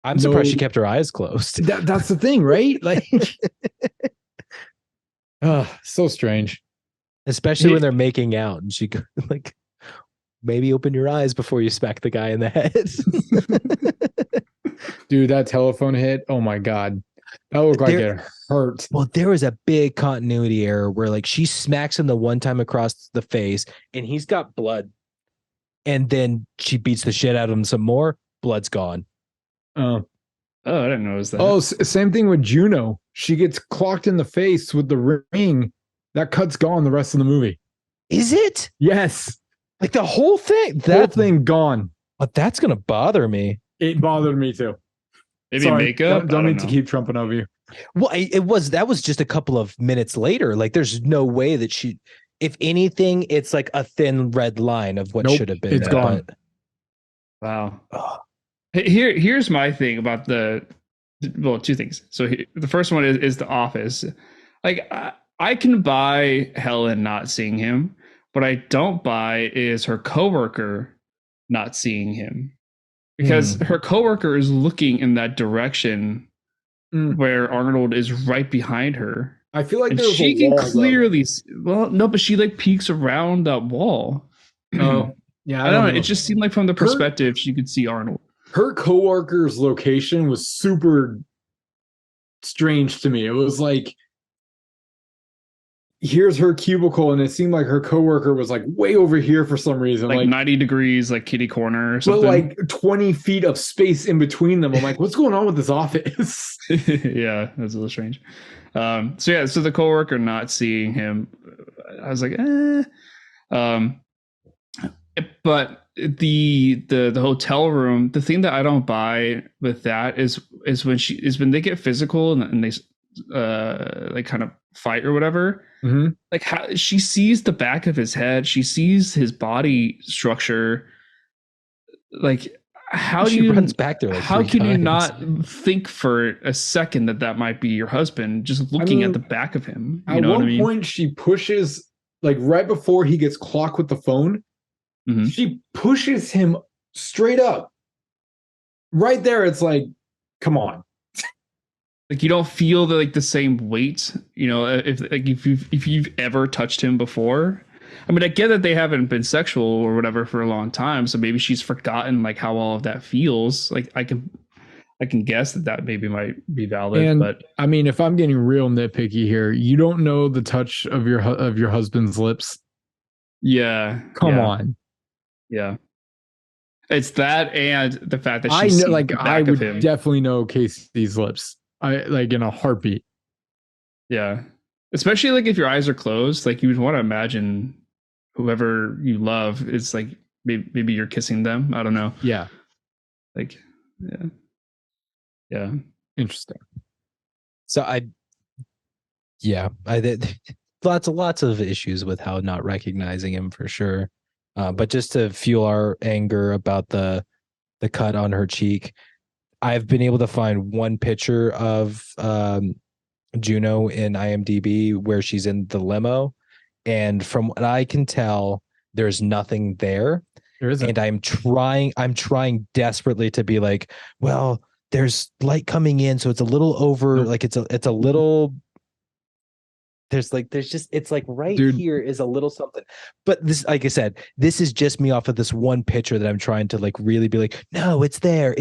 I'm surprised she kept her eyes closed.
That's the thing, right? Like, so strange.
Especially when they're making out, and she like, maybe open your eyes before you smack the guy in the head.
Dude, that telephone hit. Oh my God. That looked like it hurt.
Well, there was a big continuity error where like she smacks him the one time across the face and he's got blood. And then she beats the shit out of him some more. Blood's gone.
Oh,
I didn't notice that.
Oh, same thing with Juno. She gets clocked in the face with the ring. That cut's gone the rest of the movie.
Is it?
Yes.
Like the whole thing?
That whole thing gone.
But that's going to bother me.
It bothered me too.
Maybe makeup.
Don't mean to keep trumping over you.
Well, that was just a couple of minutes later. Like there's no way that she, if anything, it's like a thin red line of what should have been.
It's gone.
But,
wow. Here's my thing about two things. So the first one is The Office. Like I can buy Helen not seeing him. What I don't buy is her coworker not seeing him. Because her coworker is looking in that direction where Arnold is right behind her.
I feel like
she can clearly but she like peeks around that wall.
Oh, yeah.
I don't know. It just seemed like from the perspective she could see Arnold.
Her coworker's location was super strange to me. It was like, here's her cubicle, and it seemed like her coworker was like way over here for some reason,
like 90 degrees, like kitty corner or something.
But like 20 feet of space in between them. I'm like, what's going on with this office?
Yeah, that's a little strange. So the coworker not seeing him, I was like, but the hotel room, the thing that I don't buy with that is when they get physical and they like kind of fight or whatever.
Mm-hmm.
Like how she sees the back of his head, she sees his body structure. Like how
she
do you
runs back there? Like
how can
times.
you not think for a second that might be your husband just looking at the back of him?
At one point, she pushes, like right before he gets clocked with the phone, she pushes him straight up. Right there, it's like, come on.
Like you don't feel the same weight, if you've ever touched him before. I mean, I get that they haven't been sexual or whatever for a long time, so maybe she's forgotten like how all of that feels. Like I can guess that maybe might be valid. But
I mean, if I'm getting real nitpicky here, you don't know the touch of your husband's lips.
Yeah,
come on.
Yeah, it's that and the fact that
I know, like I would definitely know Casey's lips. I like in a heartbeat.
Yeah. Especially like if your eyes are closed, like you would want to imagine whoever you love is like maybe you're kissing them. I don't know.
Yeah.
Like yeah.
Interesting.
So I did lots of issues with how not recognizing him for sure. But just to fuel our anger about the cut on her cheek, I've been able to find one picture of Juno in IMDb where she's in the limo, and from what I can tell, there's nothing there.
There isn't.
And I'm trying desperately to be like, well, there's light coming in, so it's a little over. Nope. Like it's a little. It's like right here is a little something. But this, like I said, this is just me off of this one picture that I'm trying to like really be like, no, it's there.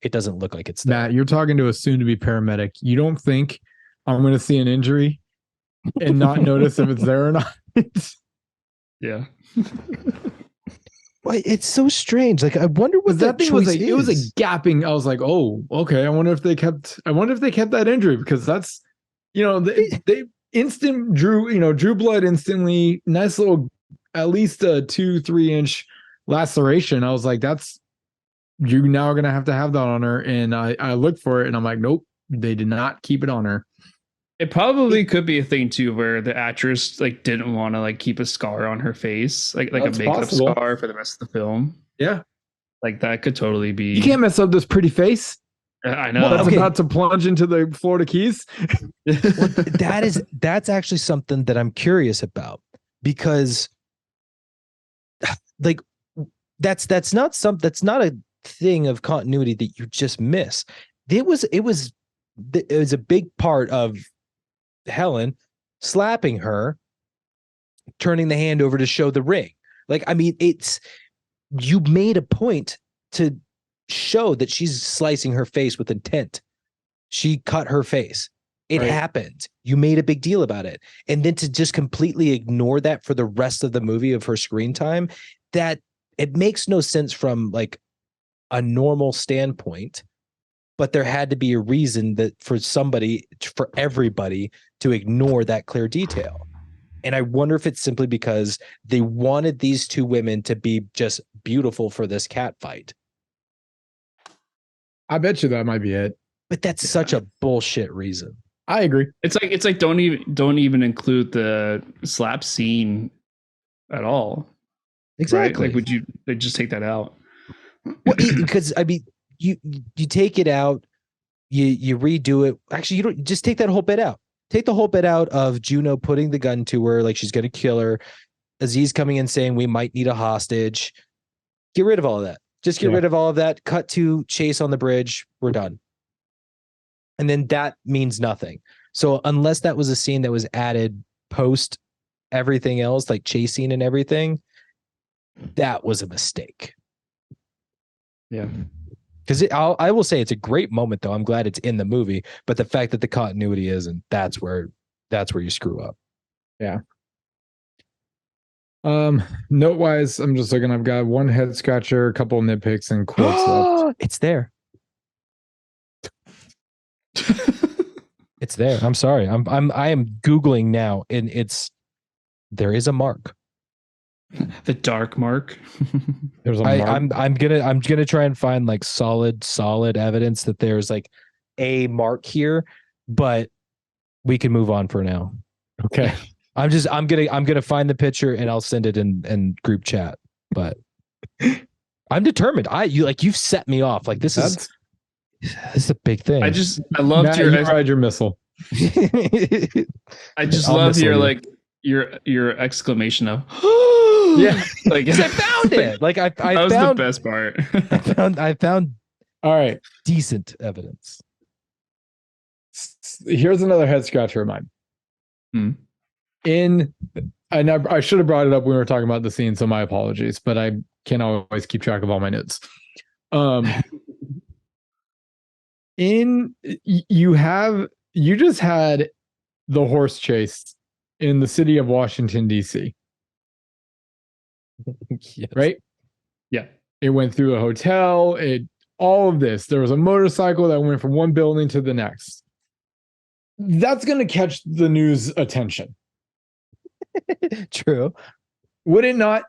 It doesn't look like it's there.
Matt, you're talking to a soon-to-be paramedic. You don't think I'm going to see an injury and not notice if it's there or not?
Yeah.
Why, it's so strange. Like I wonder what that thing was. Like,
it was a gapping. I was like, oh, okay. I wonder if they kept that injury, because that's, they instant drew blood instantly. Nice little, at least a 2-3 inch laceration. I was like, that's you now are gonna have to have that on her. And I looked for it and I'm like, nope, they did not keep it on her.
It probably could be a thing too, where the actress like didn't want to like keep a scar on her face, like a
That's
makeup
possible.
scar for the rest of the film.
Yeah.
Like that could totally be.
You can't mess up this pretty face.
I know.
That's
Okay.
about to plunge into the Florida Keys.
Well, that's actually something that I'm curious about, because like that's not a thing of continuity that you just miss. It was a big part of Helen slapping her, turning the hand over to show the ring. Like, I mean, you made a point to show that she's slicing her face with intent. She cut her face. It
Right.
happened. You made a big deal about it. And then to just completely ignore that for the rest of the movie of her screen time, that it makes no sense from like a normal standpoint. But there had to be a reason that for everybody to ignore that clear detail. And I wonder if it's simply because they wanted these two women to be just beautiful for this cat fight.
I bet you that might be it.
But that's such a bullshit reason.
I agree.
It's like don't even include the slap scene at all.
Exactly.
Right? Like would you just take that out?
Well, because I mean, you take it out, you redo it. Actually, you don't just take that whole bit out. Take the whole bit out of Juno putting the gun to her, like she's gonna kill her. Aziz coming in saying we might need a hostage. Get rid of all of that. Just get rid of all of that. Cut to chase on the bridge. We're done. And then that means nothing. So unless that was a scene that was added post everything else, like chasing and everything, that was a mistake.
Yeah.
Because I will say it's a great moment, though. I'm glad it's in the movie, but the fact that the continuity isn't, that's where you screw up.
Yeah. Note wise, I'm just looking. I've got one head scratcher, a couple nitpicks, and quotes left.
It's there. It's there. I'm sorry. I am Googling now, and there is a mark.
The dark mark.
There's a mark.
I'm gonna try and find like solid evidence that there's like a mark here, but we can move on for now.
Okay.
I'm gonna find the picture and I'll send it in group chat. But I'm determined. You've set me off. Like this is a big thing.
I loved
Matt,
your
you ride your missile.
I just
I'll
love
missile
your
you.
like your exclamation of
Yeah.
like
'Cause I found it. Like I
that was
found
the best part.
I found
All right.
decent evidence.
Here's another head scratcher of mine. I should have brought it up when we were talking about the scene, so my apologies, but I can't always keep track of all my notes. You just had the horse chase in the city of Washington, D.C.
Yes.
Right?
Yeah.
It went through a hotel, all of this. There was a motorcycle that went from one building to the next. That's going to catch the news attention.
True.
Would it not?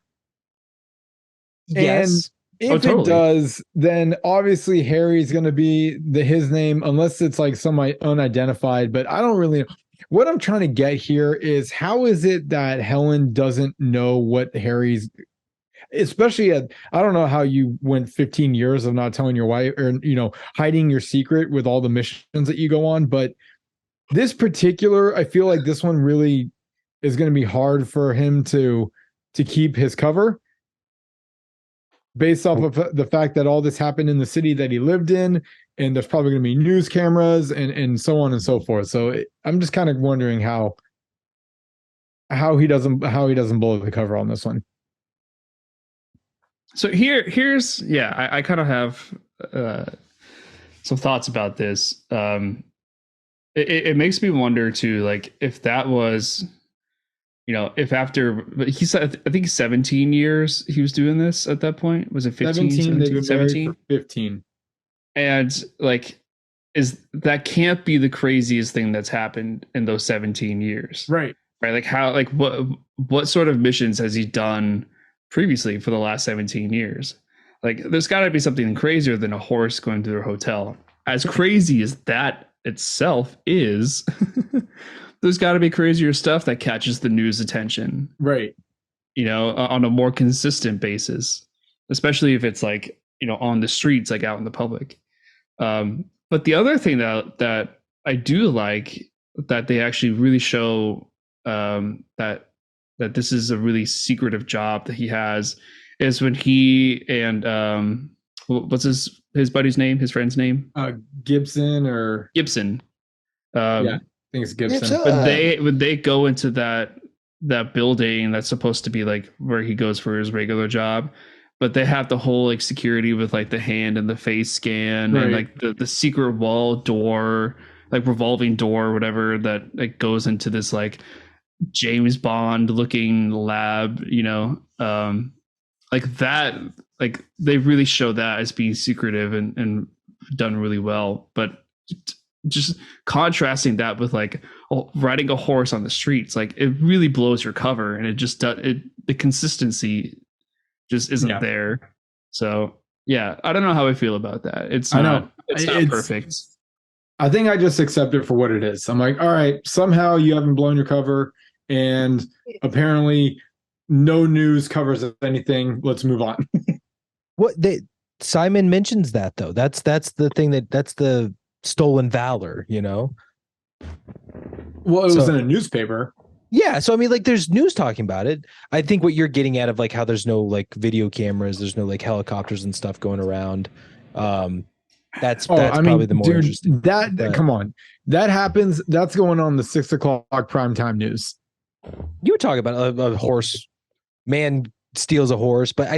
Yes.
And if
totally.
it does, then obviously Harry's going to be his name, unless it's like some unidentified, but I don't really know. What I'm trying to get here is how is it that Helen doesn't know what Harry's, especially I don't know how you went 15 years of not telling your wife or, hiding your secret with all the missions that you go on. But this particular, I feel like this one really is going to be hard for him to keep his cover based off of the fact that all this happened in the city that he lived in, and there's probably going to be news cameras and so on and so forth. So I'm just kind of wondering how he doesn't blow the cover on this one.
So here's I kind of have some thoughts about this. It makes me wonder too, like if that was, if after he said, I think 17 years he was doing this at that point. Was it 15? 17?
15.
And like, that can't be the craziest thing that's happened in those 17 years.
Right.
Right. Like how, like what sort of missions has he done previously for the last 17 years? Like, there's got to be something crazier than a horse going to their hotel. As crazy as that itself is, there's got to be crazier stuff that catches the news attention,
Right.
on a more consistent basis, especially if it's like, on the streets, like out in the public. But the other thing that I do like that they actually really show that this is a really secretive job that he has is when he and what's his buddy's name, his friend's name?
Gibson or
Gibson.
yeah, I think it's Gibson.
When they go into that building that's supposed to be like where he goes for his regular job, but they have the whole like security with like the hand and the face scan and like the secret wall door, like revolving door or whatever that like goes into this like James Bond looking lab, like that, like they really show that as being secretive and done really well. But just contrasting that with like riding a horse on the streets, like it really blows your cover, and it just does it. The consistency just isn't there. So yeah, I don't know how I feel about that. It's not perfect.
I think I just accept it for what it is. I'm like, all right, somehow you haven't blown your cover, and apparently no news covers anything. Let's move on.
Simon mentions that though. That's the thing that's the stolen valor,
Well, it was in a newspaper.
Yeah, so I mean, like, there's news talking about it. I think what you're getting at of like how there's no like video cameras, there's no like helicopters and stuff going around. That's probably the more interesting.
Come on, that happens. That's going on the 6 o'clock primetime news.
You were talking about a horse man steals a horse, but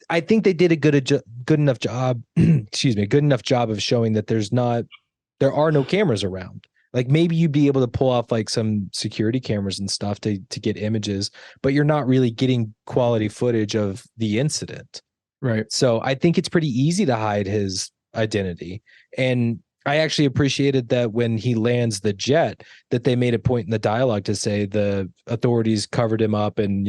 I think they did a good enough job. Excuse me, good enough job of showing that there are no cameras around. Like maybe you'd be able to pull off like some security cameras and stuff to get images, but you're not really getting quality footage of the incident.
Right.
So I think it's pretty easy to hide his identity. And I actually appreciated that when he lands the jet, that they made a point in the dialogue to say the authorities covered him up and,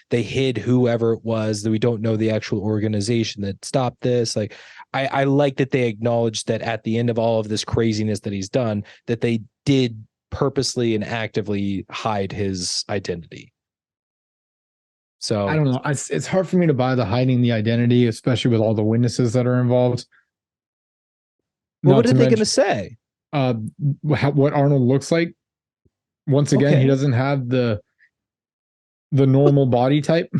they hid whoever it was, that we don't know the actual organization that stopped this. Like, I like that they acknowledged that at the end of all of this craziness that he's done, that they did purposely and actively hide his identity. So
I don't know. It's hard for me to buy the hiding the identity, especially with all the witnesses that are involved.
Well, what are they going to say?
What Arnold looks like. Once again, he doesn't have the normal body type.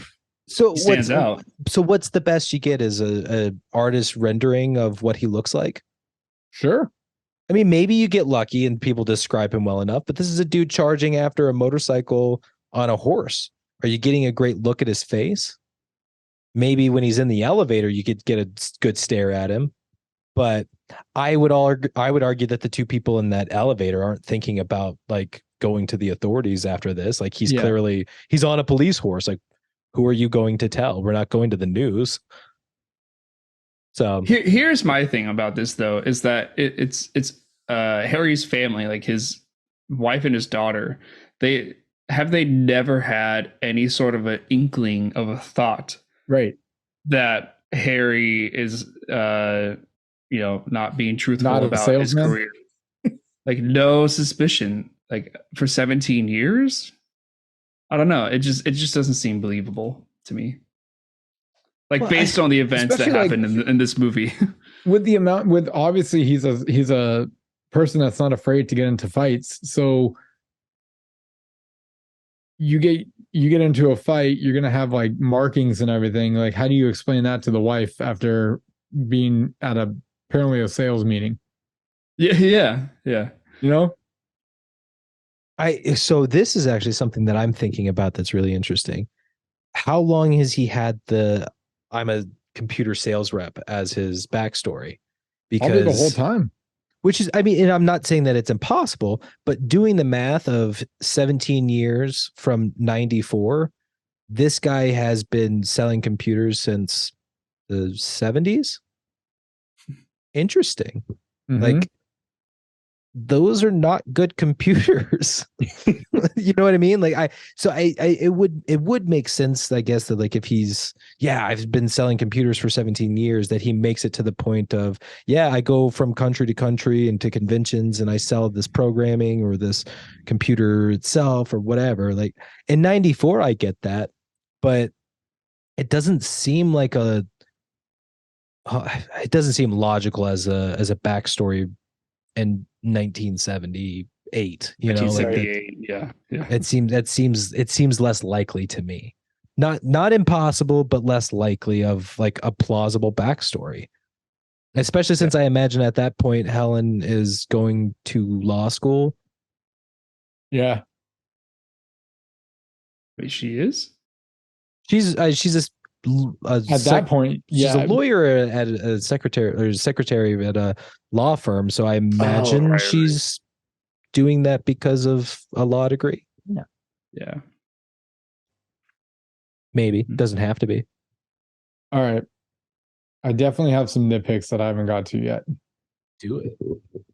So
he stands out.
So what's the best you get is a artist rendering of what he looks like?
Sure.
I mean, maybe you get lucky and people describe him well enough, but this is a dude charging after a motorcycle on a horse. Are you getting a great look at his face? Maybe when he's in the elevator, you could get a good stare at him. But I would argue that the two people in that elevator aren't thinking about like going to the authorities after this. Like he's on a police horse. Like, who are you going to tell? We're not going to the news. So
here's my thing about this though, is that it's Harry's family, like his wife and his daughter, they never had any sort of an inkling of a thought,
right,
that Harry is not being truthful about his career. Like no suspicion, like for 17 years. I don't know. It just doesn't seem believable to me. Like based on the events that happened in this movie.
with obviously he's a person that's not afraid to get into fights. So you get into a fight, you're gonna have like markings and everything. Like, how do you explain that to the wife after being at apparently a sales meeting?
Yeah.
So this is actually something that I'm thinking about that's really interesting. How long has he had I'm a computer sales rep as his backstory? Because
the whole time.
Which is, I mean, and I'm not saying that it's impossible, but doing the math of 17 years from 94, this guy has been selling computers since the 70s. Interesting.
Mm-hmm.
Like, those are not good computers. You know what I mean? Like it would make sense, I guess, that like if he's, yeah, I've been selling computers for 17 years, that he makes it to the point of, yeah, I go from country to country and to conventions and I sell this programming or this computer itself or whatever. Like in 94, I get that, but it doesn't seem like it doesn't seem logical as a backstory in 1978, you know, like
1978, yeah.
it seems less likely to me. Not impossible, but less likely of like a plausible backstory. Especially since I imagine at that point Helen is going to law school.
Yeah.
Wait, she is?
She's at
that point,
she's a lawyer at a secretary at a law firm. So I imagine she's doing that because of a law degree.
Yeah.
Maybe. Doesn't have to be.
All right. I definitely have some nitpicks that I haven't got to yet.
Do it.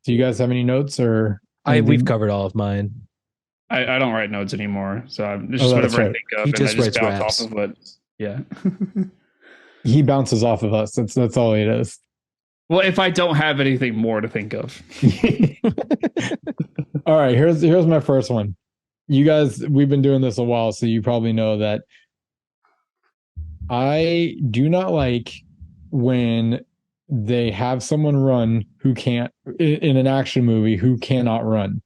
Do you guys have any notes or
we've covered all of mine.
I don't write notes anymore, so I'm just whatever I think of,
He
and
just
I just
writes
bounce
raps.
off of what. Yeah.
He bounces off of us. That's all he does.
Well, if I don't have anything more to think of.
All right, here's my first one. You guys, we've been doing this a while, so you probably know that I do not like when they have someone run who can't, in an action movie, who cannot run.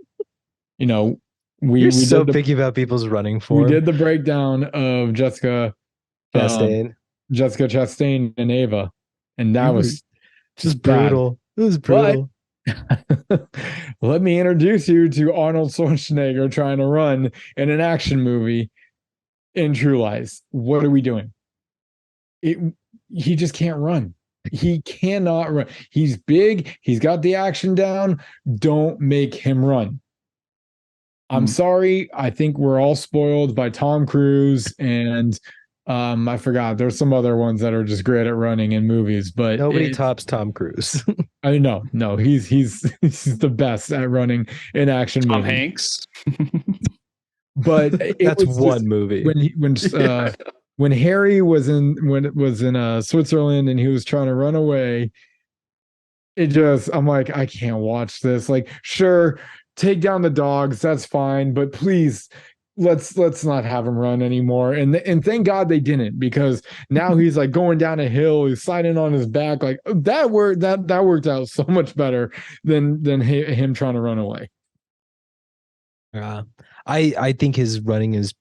You know,
You're so picky about people's running form.
We did the breakdown of Jessica Chastain and Ava, and that was
just brutal. It was brutal.
But let me introduce you to Arnold Schwarzenegger trying to run in an action movie in True Lies. What are we doing? He just can't run. He cannot run. He's big. He's got the action down. Don't make him run. I'm sorry. I think we're all spoiled by Tom Cruise and I forgot. There's some other ones that are just great at running in movies, but
nobody tops Tom Cruise.
I know. No, he's the best at running in action movies.
Tom Hanks.
But
that's one movie.
When Harry was in Switzerland and he was trying to run away, I'm like, I can't watch this. Like, sure, take down the dogs, that's fine, but please let's not have him run anymore. And thank God they didn't, because now he's like going down a hill, he's sliding on his back. Like that worked out so much better than him trying to run away.
I think his running is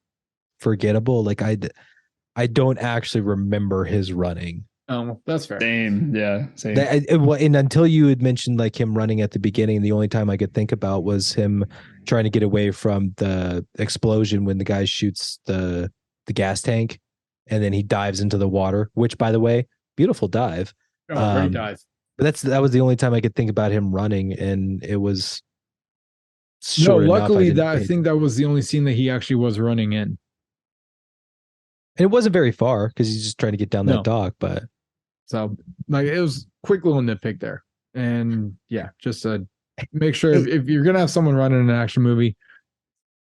forgettable. Like I don't actually remember his running.
Oh, that's fair.
Same. Yeah. Same.
And until you had mentioned like him running at the beginning, the only time I could think about was him trying to get away from the explosion when the guy shoots the gas tank and then he dives into the water, which, by the way, beautiful dive.
Great dive.
But that was the only time I could think about him running, and it was short enough.
Luckily, I think that was the only scene that he actually was running in.
And it wasn't very far because he's just trying to get down that dock, but
so like it was quick little nitpick there. And yeah, just make sure if you're gonna have someone running an action movie,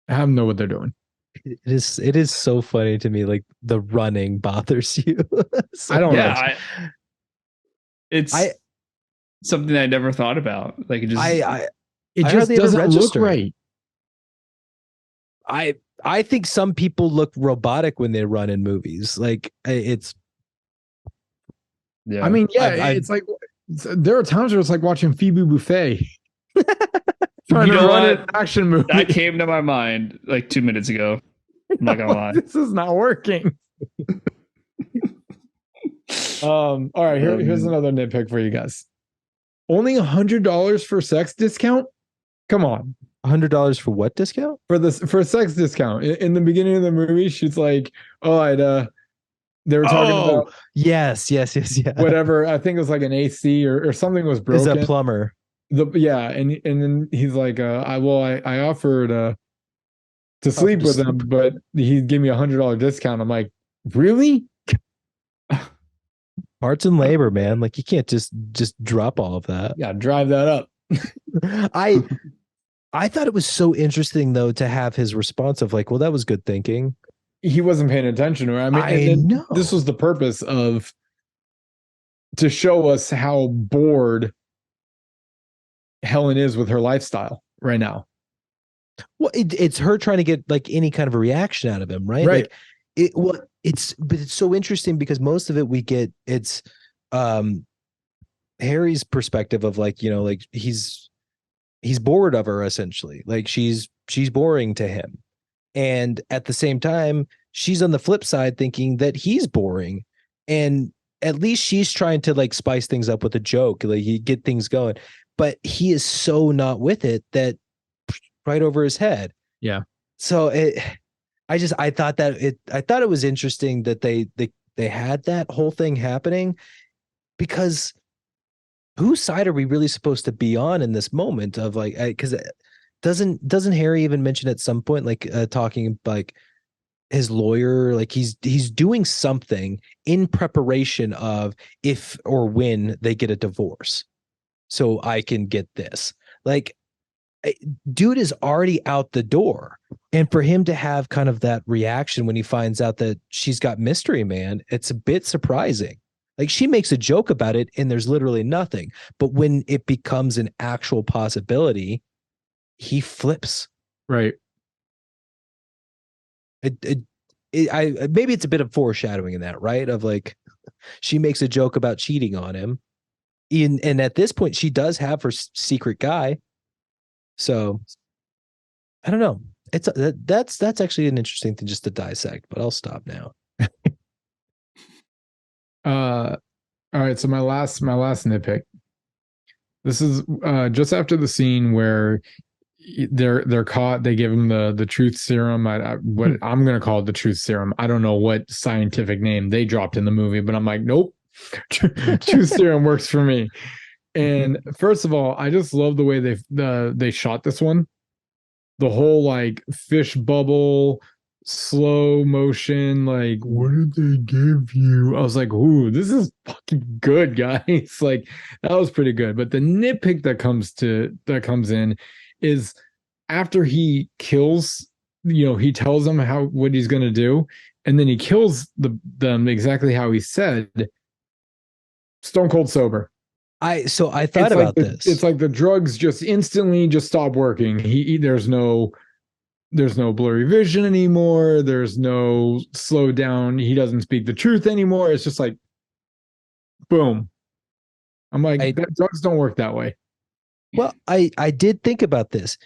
have them know what they're doing.
It is so funny to me, like the running bothers you.
I don't know.
It's something I never thought about. Like it
just doesn't look right.
I think some people look robotic when they run in movies. Like it's.
Yeah. I mean, it's like there are times where it's like watching Phoebe Buffay trying to run an action movie.
That came to my mind like 2 minutes ago. I'm not gonna lie.
This is not working. All right, here's another nitpick for you guys. Only $100 for sex discount? Come on.
$100 for what discount?
For a sex discount. In the beginning of the movie, she's like, "Oh, they were talking about
yes.
Whatever. I think it was like an AC or something was broken.
Is a plumber.
And then he's like, I offered to sleep with him, but he gave me $100 discount. I'm like, really?
Parts and labor, man. Like you can't just drop all of that.
Yeah, drive that up.
I I thought it was so interesting though to have his response of like, well, that was good thinking.
He wasn't paying attention to her. I mean,
I
and
know.
this was the purpose of to show us how bored Helen is with her lifestyle right now.
Well, it's her trying to get like any kind of a reaction out of him, right?
Right.
Like but it's so interesting because most of it we get it's Harry's perspective of like, like he's bored of her essentially. Like she's boring to him. And at the same time, she's on the flip side thinking that he's boring. And at least she's trying to like spice things up with a joke, like you get things going. But he is so not with it that right over his head.
Yeah.
So I thought it was interesting that they had that whole thing happening, because whose side are we really supposed to be on in this moment of like, because doesn't Harry even mention at some point like talking like his lawyer, like he's doing something in preparation of if or when they get a divorce, so I can get this. Like, dude is already out the door, and for him to have kind of that reaction when he finds out that she's got mystery man, it's a bit surprising. Like she makes a joke about it and there's literally nothing, but when it becomes an actual possibility, he flips.
Right.
Maybe it's a bit of foreshadowing in that, right? Of like, she makes a joke about cheating on him, and at this point, she does have her secret guy. So, I don't know. That's actually an interesting thing just to dissect. But I'll stop now.
All right. So my last nitpick. This is just after the scene where they're caught. They give him the truth serum. What I'm gonna call it the truth serum. I don't know what scientific name they dropped in the movie, but I'm like, nope, truth serum works for me. And first of all, I just love the way they shot this one. The whole like fish bubble, slow motion, like what did they give you? I was like, ooh, this is fucking good, guys. Like that was pretty good. But the nitpick that comes in is after he kills, he tells them what he's gonna do, and then he kills them exactly how he said, stone cold sober.
I thought about this.
It's like the drugs just instantly just stop working. There's no blurry vision anymore. There's no slow down. He doesn't speak the truth anymore. It's just like, boom. I'm like, drugs don't work that way.
Well, I did think about this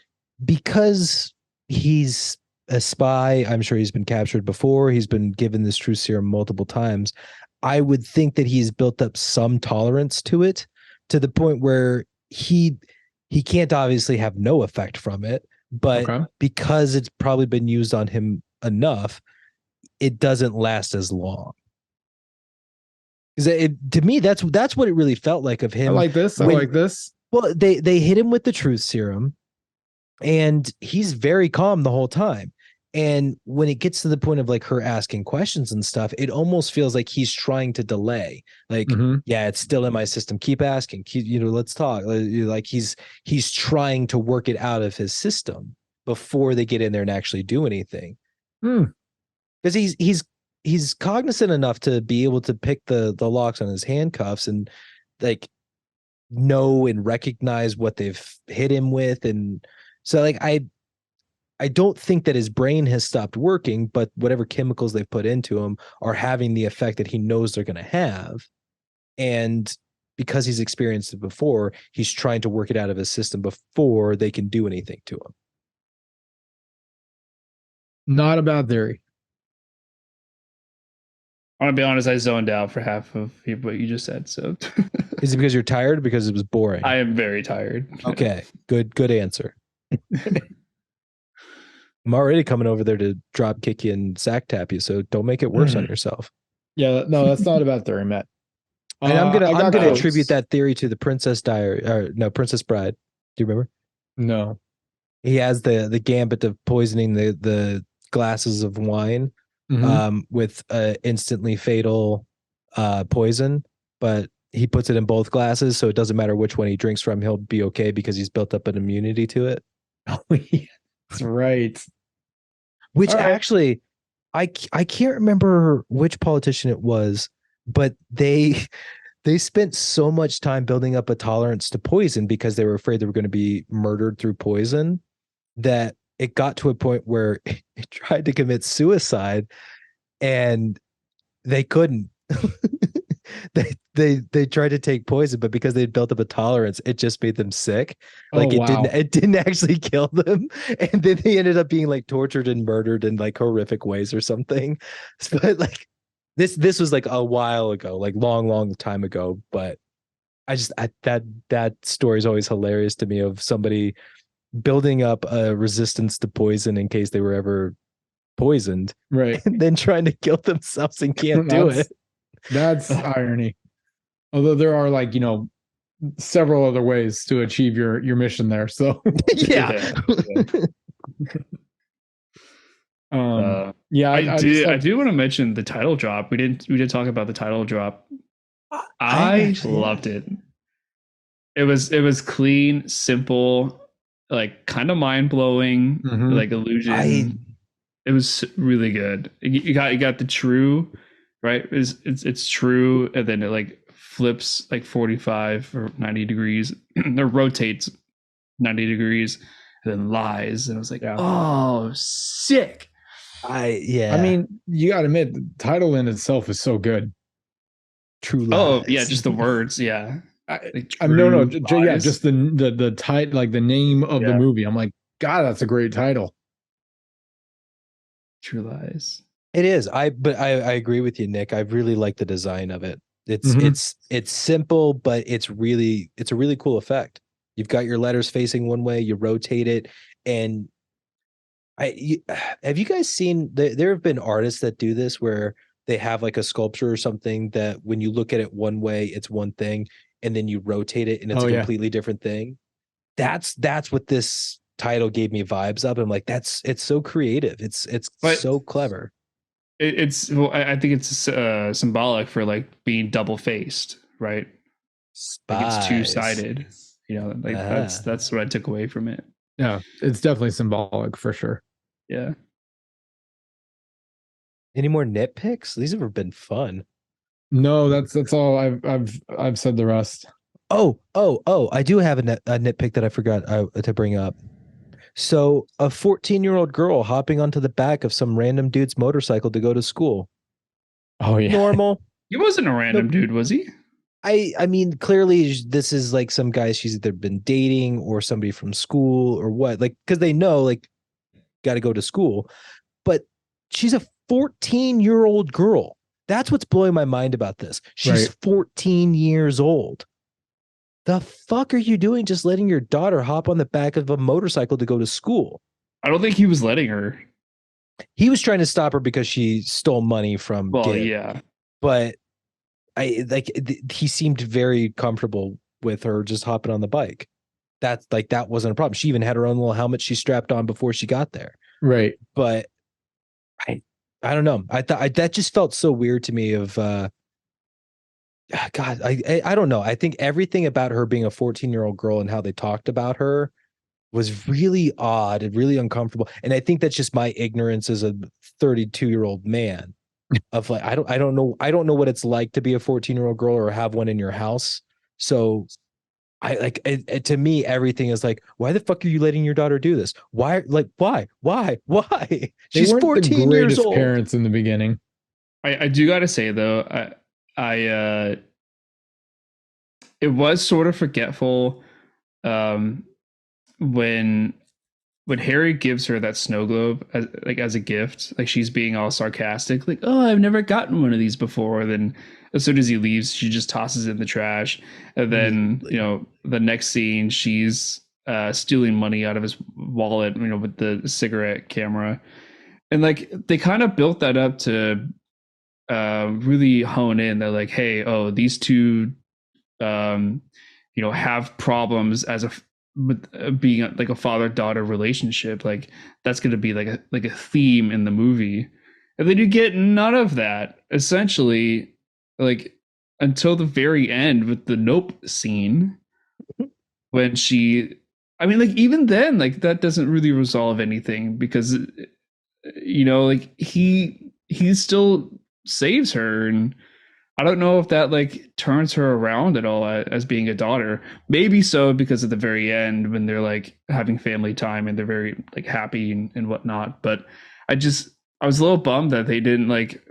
because he's a spy. I'm sure he's been captured before. He's been given this truth serum multiple times. I would think that he's built up some tolerance to it, to the point where he can't obviously have no effect from it, but because it's probably been used on him enough, it doesn't last as long. Because to me, that's what it really felt like of him.
I like this.
Well, they hit him with the truth serum, and he's very calm the whole time. And when it gets to the point of like her asking questions and stuff, it almost feels like he's trying to delay. Like, yeah, it's still in my system. Keep asking. Let's talk. Like he's trying to work it out of his system before they get in there and actually do anything. Because he's cognizant enough to be able to pick the locks on his handcuffs and like know and recognize what they've hit him with. And so like I don't think that his brain has stopped working, but whatever chemicals they've put into him are having the effect that he knows they're going to have. And because he's experienced it before, he's trying to work it out of his system before they can do anything to him.
Not a bad theory.
I want to be honest, I zoned out for half of what you just said. So
Is it because you're tired or because it was boring?
I am very tired.
Okay, good answer. I'm already coming over there to drop kick you and sack tap you, so don't make it worse on yourself.
Yeah, no, that's not a bad theory, Matt.
And I'm gonna attribute that theory to the Princess Diary, or no, Princess Bride. Do you remember?
No.
He has the gambit of poisoning the glasses of wine with instantly fatal poison, but he puts it in both glasses, so it doesn't matter which one he drinks from, he'll be okay because he's built up an immunity to it.
Oh, yeah, that's right.
Which
All right.
actually, I can't remember which politician it was, but they spent so much time building up a tolerance to poison because they were afraid they were going to be murdered through poison that it got to a point where it tried to commit suicide and they couldn't. they tried to take poison, but because they'd built up a tolerance, it just made them sick. Like it didn't actually kill them. And then they ended up being like tortured and murdered in like horrific ways or something. But like this was like a while ago, like long time ago. But that story is always hilarious to me of somebody building up a resistance to poison in case they were ever poisoned,
Right.
and then trying to kill themselves and can't do it.
That's irony. Although there are like, several other ways to achieve your mission there. So
Yeah.
I
do want to mention the title drop. We did talk about the title drop. I loved it. It was clean, simple, like kind of mind blowing, like illusion. It was really good. You got the true, right? It's true, and then it like flips like 45 or 90 degrees, or rotates 90 degrees, and then lies. And I was like, oh, sick.
I mean, you gotta admit, the title in itself is so good.
True lies.
Oh yeah, just the words. Yeah.
Just the title, like the name of the movie. I'm like, God, that's a great title.
True Lies.
It is. I agree with you, Nick. I really like the design of it. It's simple, but it's a really cool effect. You've got your letters facing one way, you rotate it, and have you guys seen there have been artists that do this where they have like a sculpture or something that when you look at it one way, it's one thing, and then you rotate it and it's a completely different thing. That's what this title gave me vibes of. I'm like, it's so creative. It's so clever.
I think it's symbolic for like being double faced, right? Like it's two-sided. That's what I took away from it.
Yeah, it's definitely symbolic for sure.
Yeah.
Any more nitpicks? These have been fun.
No, that's all. I've said the rest.
Oh! I do have a nitpick that I forgot to bring up. So, a 14-year-old girl hopping onto the back of some random dude's motorcycle to go to school.
Oh yeah,
normal.
He wasn't a random dude, was he?
I mean, clearly this is like some guy she's either been dating or somebody from school or what, like, because they know like got to go to school, but she's a 14-year-old girl. That's what's blowing my mind about this. She's 14 years old. The fuck are you doing just letting your daughter hop on the back of a motorcycle to go to school?
I don't think he was letting her.
He was trying to stop her because she stole money from
yeah.
But he seemed very comfortable with her just hopping on the bike. That wasn't a problem. She even had her own little helmet she strapped on before she got there.
Right.
But I don't know. I thought that just felt so weird to me of God, I don't know. I think everything about her being a 14-year-old girl and how they talked about her was really odd and really uncomfortable. And I think that's just my ignorance as a 32-year-old man of like, I don't know what it's like to be a 14-year-old girl or have one in your house. So I like it, to me, everything is like, why the fuck are you letting your daughter do this? Why? She's 14 years old.
Parents in the beginning.
I do got to say though, it was sort of forgetful when Harry gives her that snow globe as a gift, like she's being all sarcastic, like, oh, I've never gotten one of these before. Then as soon as he leaves, she just tosses it in the trash. And then, the next scene, she's stealing money out of his wallet, with the cigarette camera. And like, they kind of built that up to really hone in. They're like, hey, these two, have problems with being like a father-daughter relationship. Like that's going to be like a theme in the movie. And then you get none of that. Essentially, like until the very end with the nope scene when she, I mean, like, even then, like, that doesn't really resolve anything because, like, he still saves her, and I don't know if that like turns her around at all as being a daughter. Maybe so, because at the very end when they're like having family time and they're very like happy and whatnot. But I was a little bummed that they didn't like.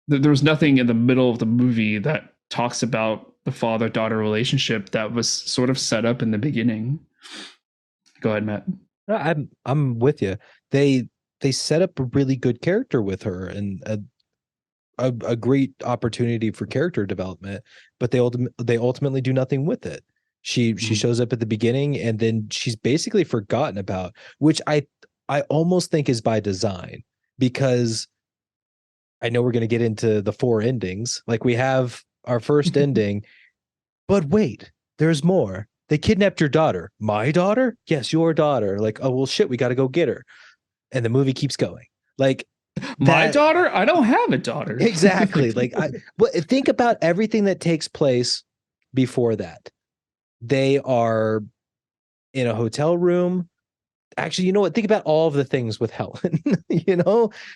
There was nothing in the middle of the movie that talks about the father-daughter relationship that was sort of set up in the beginning. Go ahead, Matt.
I'm with you. They set up a really good character with her and a great opportunity for character development, but they ultimately do nothing with it. She shows up at the beginning and then she's basically forgotten about, which I almost think is by design, because I know we're going to get into the 4 endings. Like, we have our first ending, but wait, there's more. They kidnapped your daughter. My daughter? Yes, your daughter. Like, oh well, shit, we got to go get her. And the movie keeps going. Like,
my daughter? I don't have a daughter.
Exactly. Like, think about everything that takes place before that. They are in a hotel room. Actually, you know what? Think about all of the things with Helen.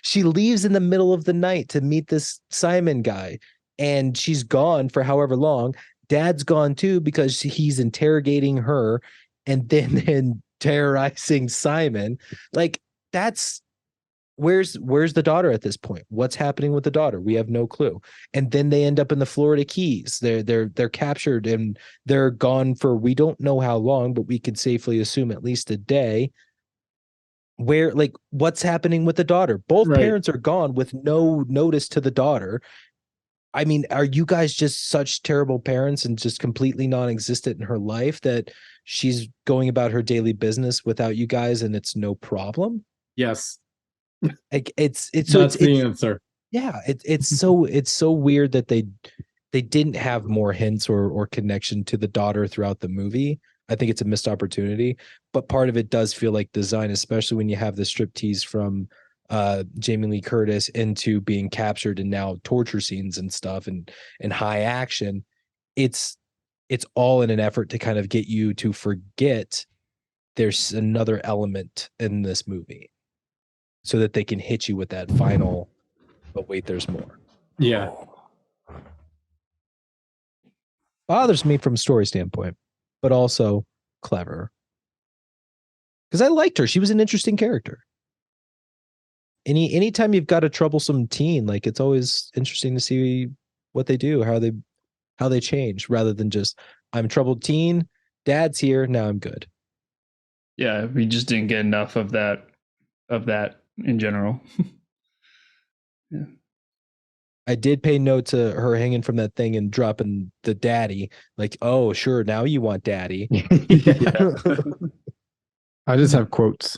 She leaves in the middle of the night to meet this Simon guy, and she's gone for however long. Dad's gone too because he's interrogating her and then terrorizing Simon. Like, that's where's the daughter at this point? What's happening with the daughter? We have no clue. And then they end up in the Florida Keys. They're captured and they're gone for we don't know how long, but we could safely assume at least a day. Where, like, what's happening with the daughter? Both parents are gone with no notice to the daughter. I mean, are you guys just such terrible parents and just completely non-existent in her life that she's going about her daily business without you guys and it's no problem?
Yes.
Like, it's
that's the answer.
Yeah, it's so weird that they didn't have more hints or connection to the daughter throughout the movie. I think it's a missed opportunity, but part of it does feel like design, especially when you have the striptease from Jamie Lee Curtis into being captured and now torture scenes and stuff and high action. It's all in an effort to kind of get you to forget there's another element in this movie, so that they can hit you with that final, but wait, there's more.
Yeah.
Bothers me from a story standpoint, but also clever. Because I liked her. She was an interesting character. Anytime you've got a troublesome teen, like, it's always interesting to see what they do, how they change, rather than just, I'm a troubled teen, dad's here, now I'm good.
Yeah, we just didn't get enough of that in general. Yeah.
I did pay note to her hanging from that thing and dropping the daddy. Like, oh, sure, now you want daddy.
Yeah. I just have quotes.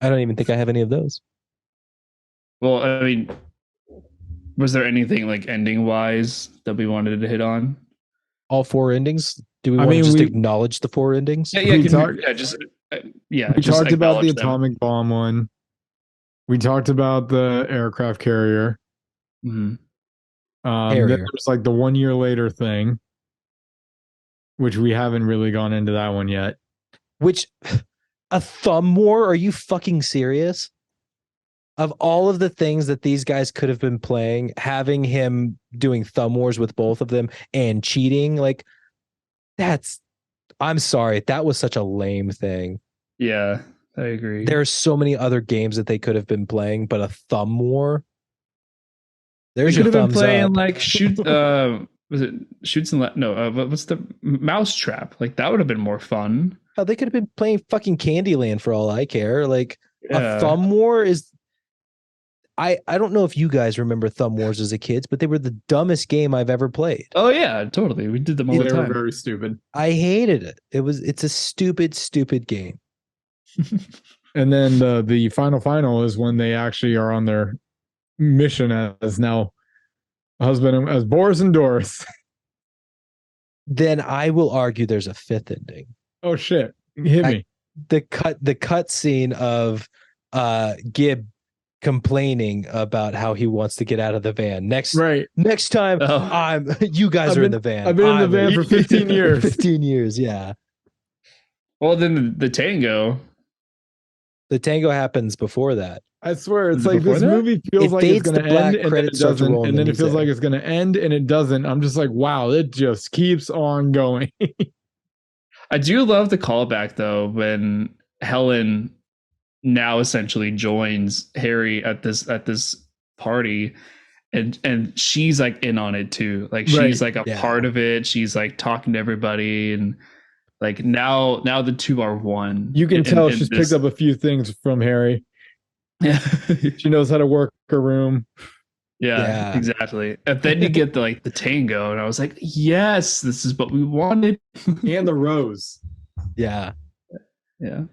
I don't even think I have any of those.
Well, I mean, was there anything like ending wise that we wanted to hit on?
All 4 endings? Do we want to just acknowledge the 4 endings?
Yeah,
we
talked
talked about the atomic bomb one. We talked about the aircraft carrier.
Mm-hmm.
Then there's like the 1 year later thing, which we haven't really gone into that one yet.
Which, a thumb war? Are you fucking serious? Of all of the things that these guys could have been playing, having him doing thumb wars with both of them and cheating, like, I'm sorry, that was such a lame thing.
Yeah, I agree.
There are so many other games that they could have been playing, but a thumb war? There's your thumbs up.
Playing like shoot. Was it shoots and no? What's the mousetrap? Like, that would have been more fun.
Oh, they could have been playing fucking Candyland for all I care. Like, a thumb war is. I don't know if you guys remember thumb wars as a kids, but they were the dumbest game I've ever played.
Oh yeah, totally. We did them all the time.
They were very stupid.
I hated it. It's a stupid game.
And then the final is when they actually are on their mission as now husband as Boris and Doris.
Then I will argue there's a 5th ending.
Oh shit. Hit me.
The cut scene of Gib complaining about how he wants to get out of the van. Next time,
Oh.
you guys are in the van.
I've been in the van for 15 years.
15 years, yeah.
Well, then the tango.
The tango happens before that.
I swear, it's
Is it
like
before
this
that?
movie feels
It
like it's
fades
going
to
to
black,
end, and then
credits
it
start to
doesn't,
roll,
and then it
he's
feels like
there.
it's going to end, and it doesn't. I'm just like, wow, it just keeps on going.
I do love the callback though when Helen now essentially joins Harry at this party, and she's like in on it too. Like she's like a part of it. She's like talking to everybody, and like now the two are one.
You can tell she's picked up a few things from Harry.
Yeah.
She knows how to work her room.
Yeah, exactly. And then you get the tango, and I was like, yes, this is what we wanted.
And the rose.
Yeah.
Yeah.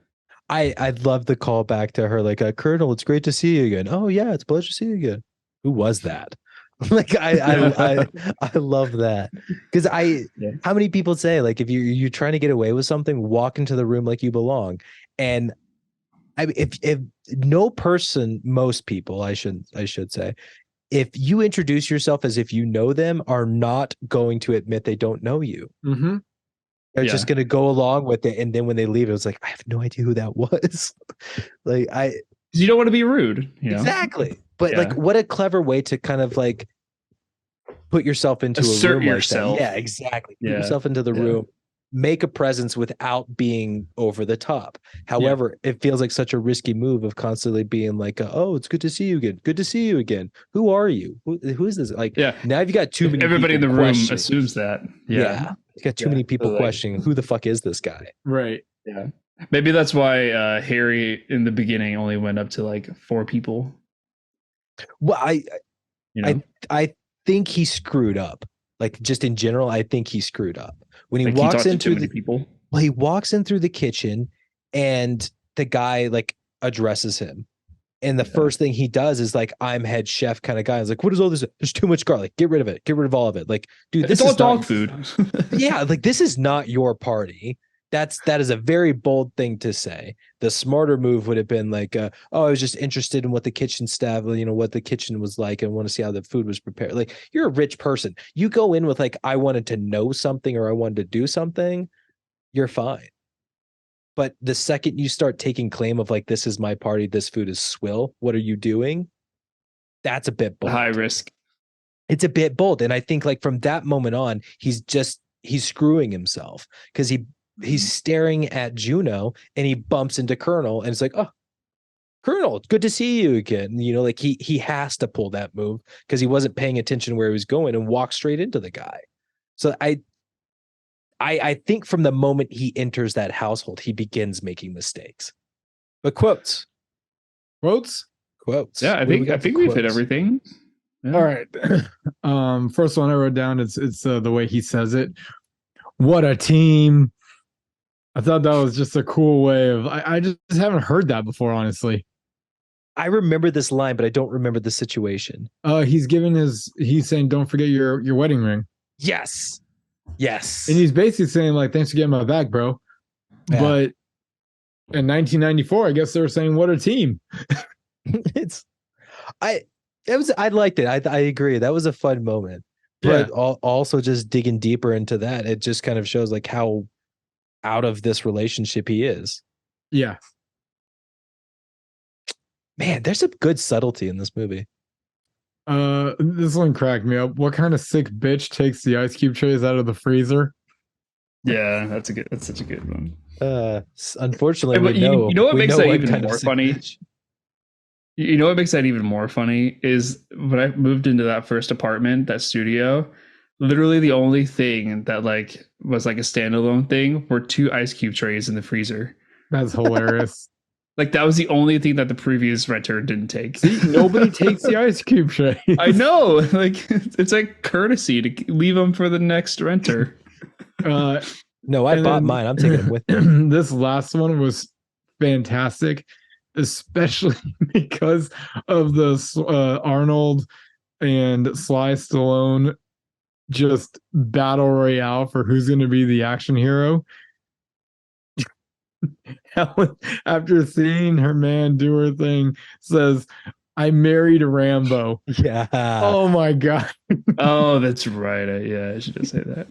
I love the callback to her, like, Colonel, it's great to see you again. Oh yeah, it's a pleasure to see you again. Who was that? Like I love that. Because how many people say, like, if you're trying to get away with something, walk into the room like you belong. And if no person, most people, I should say, if you introduce yourself as if you know them, are not going to admit they don't know you.
Mm-hmm.
They're just going to go along with it, and then when they leave, it was like, I have no idea who that was. Like
you don't want to be rude, you know?
Exactly. But like, what a clever way to kind of like put yourself into
assert
a room
yourself.
like that. Yeah, exactly. Put yourself into the room. Make a presence without being over the top. However, it feels like such a risky move of constantly being like, oh, it's good to see you again. Good to see you again. Who are you? Who is this? Like, now you've got too many.
Everybody in the room
questioning.
assumes that. Yeah.
You've got too many people questioning who the fuck is this guy?
Right.
Yeah. Maybe that's why Harry in the beginning only went up to like 4 people.
Well, I think he screwed up. Like, just in general, I think he screwed up. When he walks into the people. Well, he walks in through the kitchen, and the guy like addresses him. And the first thing he does is like, I'm head chef kind of guy. He's like, what is all this? There's too much garlic. Get rid of it. Get rid of all of it. Like, dude, this
it's
is
all dog food.
Yeah, like, this is not your party. That is a very bold thing to say. The smarter move would have been like, I was just interested in what the kitchen staff, what the kitchen was like, and want to see how the food was prepared. Like, you're a rich person. You go in with like, I wanted to know something or I wanted to do something, you're fine. But the second you start taking claim of like, this is my party, this food is swill, what are you doing? That's a bit bold.
High risk.
It's a bit bold. And I think like from that moment on, he's screwing himself, because he's staring at Juno and he bumps into Colonel, and it's like, oh, Colonel, good to see you again. Like he has to pull that move because he wasn't paying attention where he was going and walk straight into the guy. So I think from the moment he enters that household, he begins making mistakes. But quotes.
Yeah, I think we've hit everything. Yeah.
All right. First one I wrote down, it's the way he says it. What a team. I thought that was just a cool way of, I just haven't heard that before, honestly.
I remember this line, but I don't remember the situation.
He's saying, don't forget your wedding ring.
Yes.
And he's basically saying like, thanks for getting my back, bro. Yeah. But in 1994, I guess they were saying, what a team.
I liked it. I agree. That was a fun moment. But also just digging deeper into that, it just kind of shows like how out of this relationship he is.
Yeah.
Man, there's some good subtlety in this movie.
This one cracked me up. What kind of sick bitch takes the ice cube trays out of the freezer?
Yeah, that's such a good one.
Unfortunately,
you know what makes that even more funny? You know what makes that even more funny is when I moved into that first apartment, that studio, literally the only thing that like was like a standalone thing were 2 ice cube trays in the freezer.
That's hilarious.
Like that was the only thing that the previous renter didn't take.
See, nobody takes the ice cube tray.
I know. Like it's like courtesy to leave them for the next renter.
No, I bought mine. I'm taking them with me.
This last one was fantastic, especially because of the Arnold and Sly Stallone just battle royale for who's going to be the action hero. Helen, after seeing her man do her thing, says, I married Rambo.
Yeah.
Oh my god.
Oh, that's right. Yeah, I should just say that.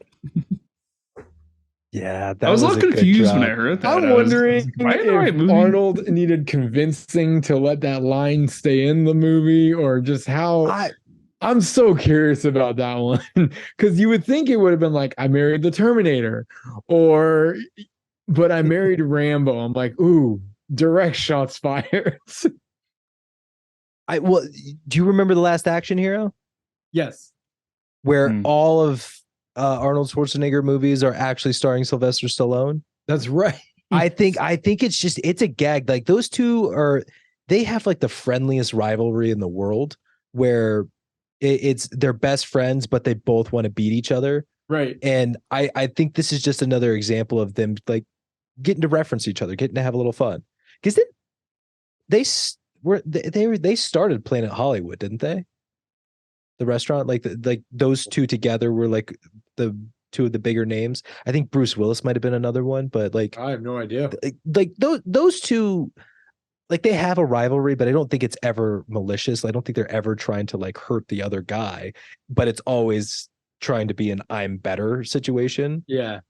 Yeah, that
I was a little
good
confused when
drop.
I heard that.
I'm
I was
wondering
like, am I in the right
if
movie?
Arnold needed convincing to let that line stay in the movie, or just how. I'm so curious about that one, because you would think it would have been like, I married the Terminator, or but I married Rambo. I'm like, ooh, direct shots fired.
Well, do you remember The Last Action Hero,
Yes,
where
Hmm.
all of Arnold Schwarzenegger movies are actually starring Sylvester Stallone?
that's right.
I think it's a gag. Like those two they have like the friendliest rivalry in the world, where it's they're best friends, but they both want to beat each other.
Right.
And I think this is just another example of them like getting to reference each other, getting to have a little fun. Because they started Planet Hollywood, didn't they? The restaurant, like those two together were like the two of the bigger names. I think Bruce Willis might have been another one, but like
I have no idea.
like those two, like they have a rivalry, but I don't think it's ever malicious. I don't think they're ever trying to like hurt the other guy, but it's always trying to be an I'm better situation.
Yeah.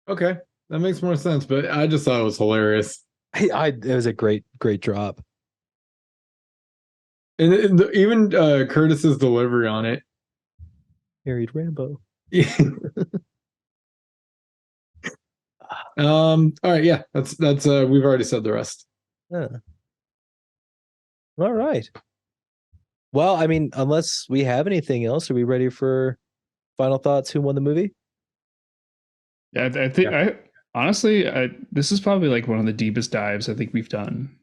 Okay, that makes more sense. But I just thought it was hilarious.
It was a great drop.
And even Curtis's delivery on it.
Married Rambo.
All right, yeah, that's we've already said the rest.
Yeah. All right. Well, I mean, unless we have anything else, are we ready for final thoughts? Who won the movie?
Yeah, I think honestly, this is probably like one of the deepest dives I think we've done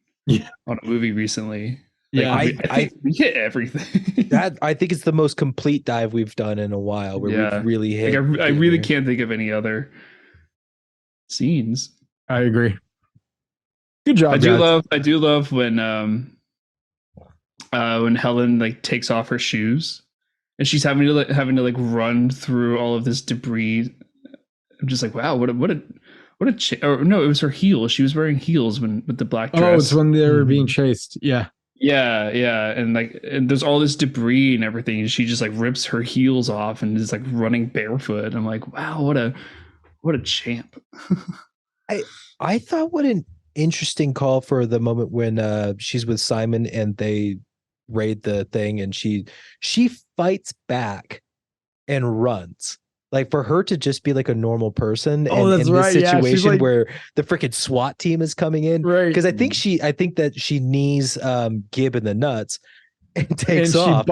on a movie recently. Like,
Yeah,
I think we hit everything.
I think it's the most complete dive we've done in a while, where we've really hit.
Like, I really can't think of any other scenes.
I agree. Good job.
I do love when Helen like takes off her shoes and she's having to like run through all of this debris. I'm just like, wow, what a or no, it was her heels. She was wearing heels with the black dress.
Oh, it's when they were being chased. Yeah.
Yeah, and there's all this debris and everything, and she just like rips her heels off and is like running barefoot. I'm like, wow, what a champ.
I thought what an interesting call for the moment when she's with Simon and they raid the thing, and she fights back and runs. Like for her to just be like a normal person in this situation like, where the freaking SWAT team is coming in.
Right.
Because I think that she knees Gib in the nuts and takes off.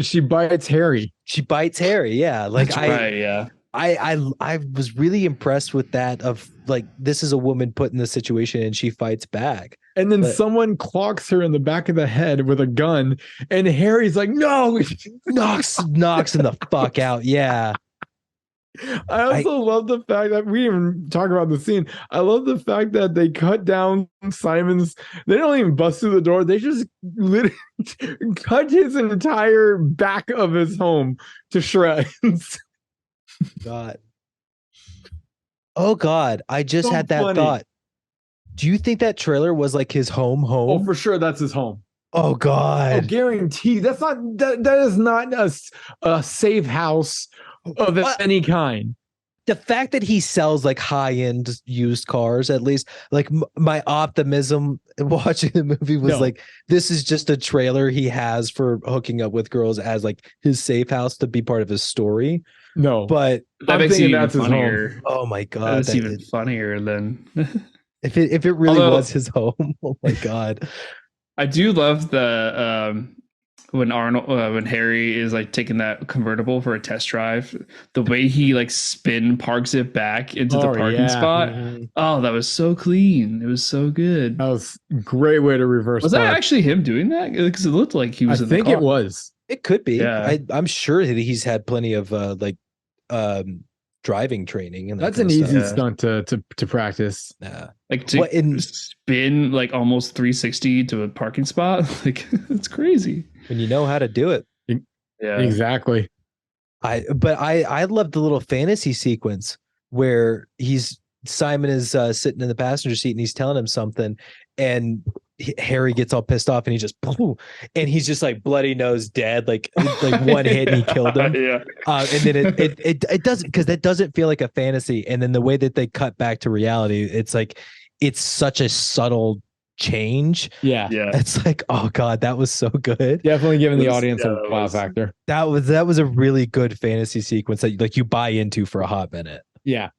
She bites Harry.
She bites Harry, yeah. Like
yeah.
I was really impressed with that, of like, this is a woman put in this situation and she fights back.
And then someone clocks her in the back of the head with a gun, and Harry's like, no,
knocks him the fuck out. Yeah.
I also love the fact that we even talk about the scene. I love the fact that they cut down Simon's. They don't even bust through the door. They just literally cut his entire back of his home to shreds.
God. Oh God. I just
So
had that
funny.
thought. Do you think that trailer was like his home?
Oh, for sure, that's his home.
Oh
Oh,
God.
guaranteed. That's not that is not a safe house of any kind.
The fact that he sells like high-end used cars, at least, like my optimism watching the movie was like, this is just a trailer he has for hooking up with girls as like his safe house to be part of his story.
No,
But
that makes it even funnier.
Oh my God.
That's even funnier than
if it really was his home. Oh my God.
I do love the when Harry is like taking that convertible for a test drive, the way he like parks it back into the parking spot.
Mm-hmm.
Oh, that was so clean. It was so good.
that was a great way to reverse.
Was that actually him doing that? Because it looked like he was.
I
in the
think
car.
it was.
It could be.
Yeah.
I'm sure that he's had plenty of driving training, and
That's an easy stunt to practice.
Yeah.
Like to spin like almost 360 to a parking spot. Like it's crazy.
When you know how to do it.
Yeah,
exactly.
I love the little fantasy sequence where Simon is sitting in the passenger seat and he's telling him something, and Harry gets all pissed off and he just poof, and he's just like bloody nose dead, like one hit and he killed him.
Yeah.
And then it doesn't, because that doesn't feel like a fantasy. And then the way that they cut back to reality, it's like it's such a subtle change.
Yeah.
It's like, oh god, that was so good.
Definitely giving the
It was-
audience
yeah,
a
that
wow
was-
factor.
That was a really good fantasy sequence that like you buy into for a hot minute.
Yeah.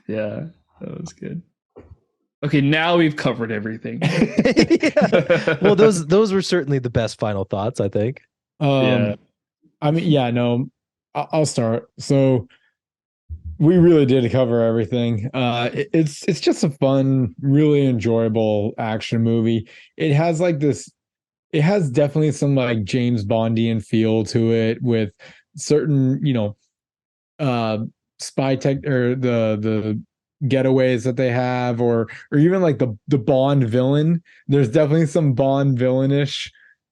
Yeah, that was good. Okay, now we've covered everything.
Yeah. Well, those were certainly the best final thoughts, I think.
Yeah.
I mean, yeah, no, I'll start. So we really did cover everything. It's just a fun, really enjoyable action movie. It has like this, it has definitely some like James Bondian feel to it with certain, spy tech or the getaways that they have, or even like the Bond villain. There's definitely some Bond villainish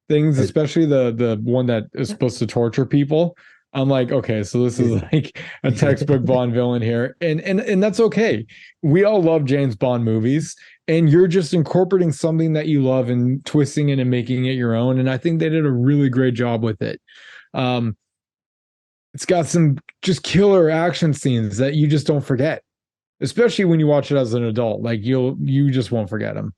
things, especially the one that is supposed to torture people. I'm like, okay, so this is like a textbook Bond villain here, and that's okay. We all love James Bond movies, and you're just incorporating something that you love and twisting it and making it your own. And I think they did a really great job with it. It's got some just killer action scenes that you just don't forget, especially when you watch it as an adult. Like you just won't forget them.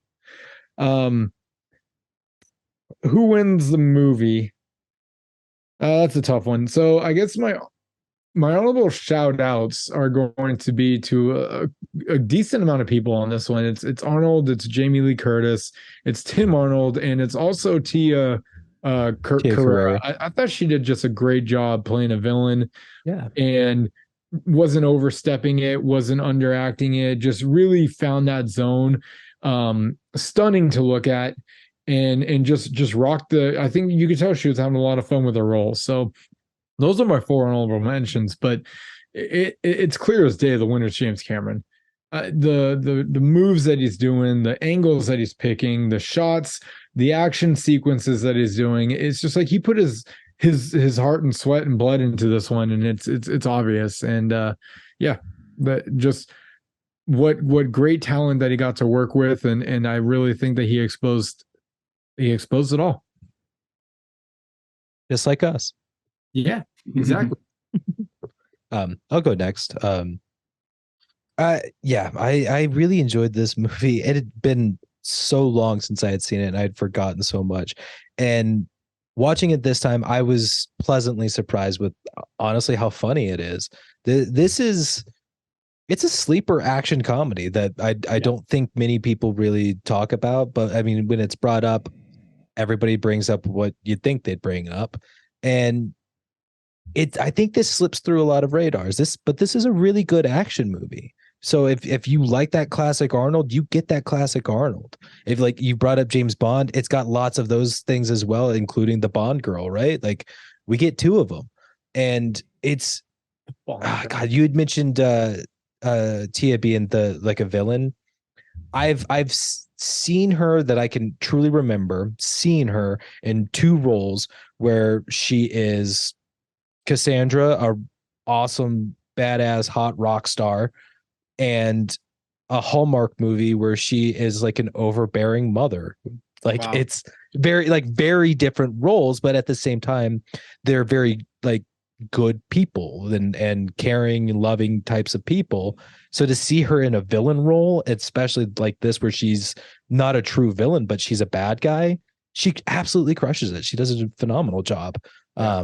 Who wins the movie? That's a tough one. So I guess my honorable shout outs are going to be to a decent amount of people on this one. It's Arnold, it's Jamie Lee Curtis, it's Tim Arnold, and it's also Tia Carrera. I thought she did just a great job playing a villain.
Yeah.
And wasn't overstepping it, wasn't underacting it, just really found that zone. Stunning to look at. And just rocked I think you could tell she was having a lot of fun with her role. So those are my 4 honorable mentions, but it's clear as day the winner's James Cameron. The moves that he's doing, the angles that he's picking, the shots, the action sequences that he's doing, it's just like he put his heart and sweat and blood into this one, and it's obvious. And yeah, that just what great talent that he got to work with, and I really think that he exposed it all.
Just like us.
Yeah, exactly.
I'll go next. Yeah, I really enjoyed this movie. It had been so long since I had seen it, and I had forgotten so much. And watching it this time, I was pleasantly surprised with honestly how funny it is. It's a sleeper action comedy that I don't think many people really talk about, but I mean, when it's brought up, everybody brings up what you'd think they'd bring up. And I think this slips through a lot of radars. But this is a really good action movie. So if you like that classic Arnold, you get that classic Arnold. If like you brought up James Bond, it's got lots of those things as well, including the Bond girl, right? Like we get 2 of them. And it's God, you had mentioned Tia being like a villain. I've seen her that I can truly remember seeing her in 2 roles where she is Cassandra, a awesome, badass, hot rock star, and a Hallmark movie where she is like an overbearing mother. Like
Wow.
It's very different roles, but at the same time, they're very like good people and caring and loving types of people. So to see her in a villain role, especially like this, where she's not a true villain, but she's a bad guy, she absolutely crushes it. She does a phenomenal job.
Yeah.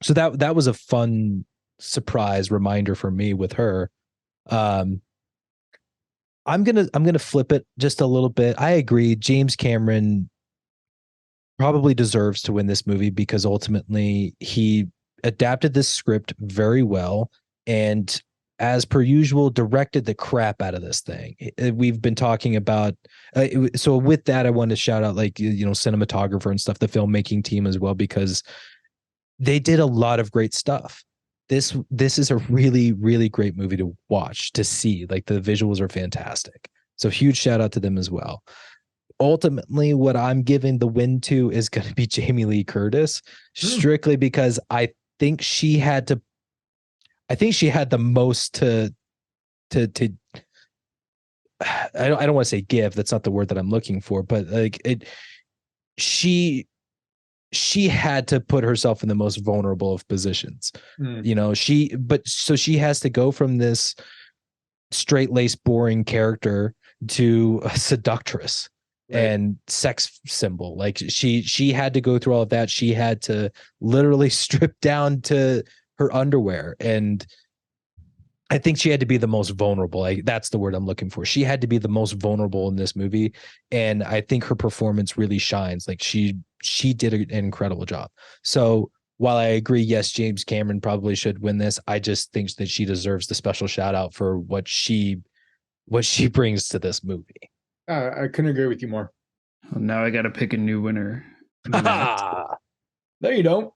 So that was a fun surprise reminder for me with her. I'm gonna flip it just a little bit. I agree. James Cameron probably deserves to win this movie because ultimately he adapted this script very well and, as per usual, directed the crap out of this thing. We've been talking about so with that, I want to shout out cinematographer and stuff, the filmmaking team as well, because they did a lot of great stuff. This is a really, really great movie to watch, to see. Like the visuals are fantastic. So huge shout out to them as well. Ultimately, what I'm giving the win to is going to be Jamie Lee Curtis, strictly because I think she had the most to I don't want to say give, that's not the word that I'm looking for, but like she had to put herself in the most vulnerable of positions. So she has to go from this straight-laced boring character to a seductress. Right. And sex symbol. Like she had to go through all of that. She had to literally strip down to her underwear, and I think she had to be the most vulnerable. That's the word I'm looking for. She had to be the most vulnerable in this movie, and I think her performance really shines. Like she did an incredible job. So while I agree, yes, James Cameron probably should win this, I just think that she deserves the special shout out for what she brings to this movie.
I couldn't agree with you more.
Well, now I got to pick a new winner.
No, you don't.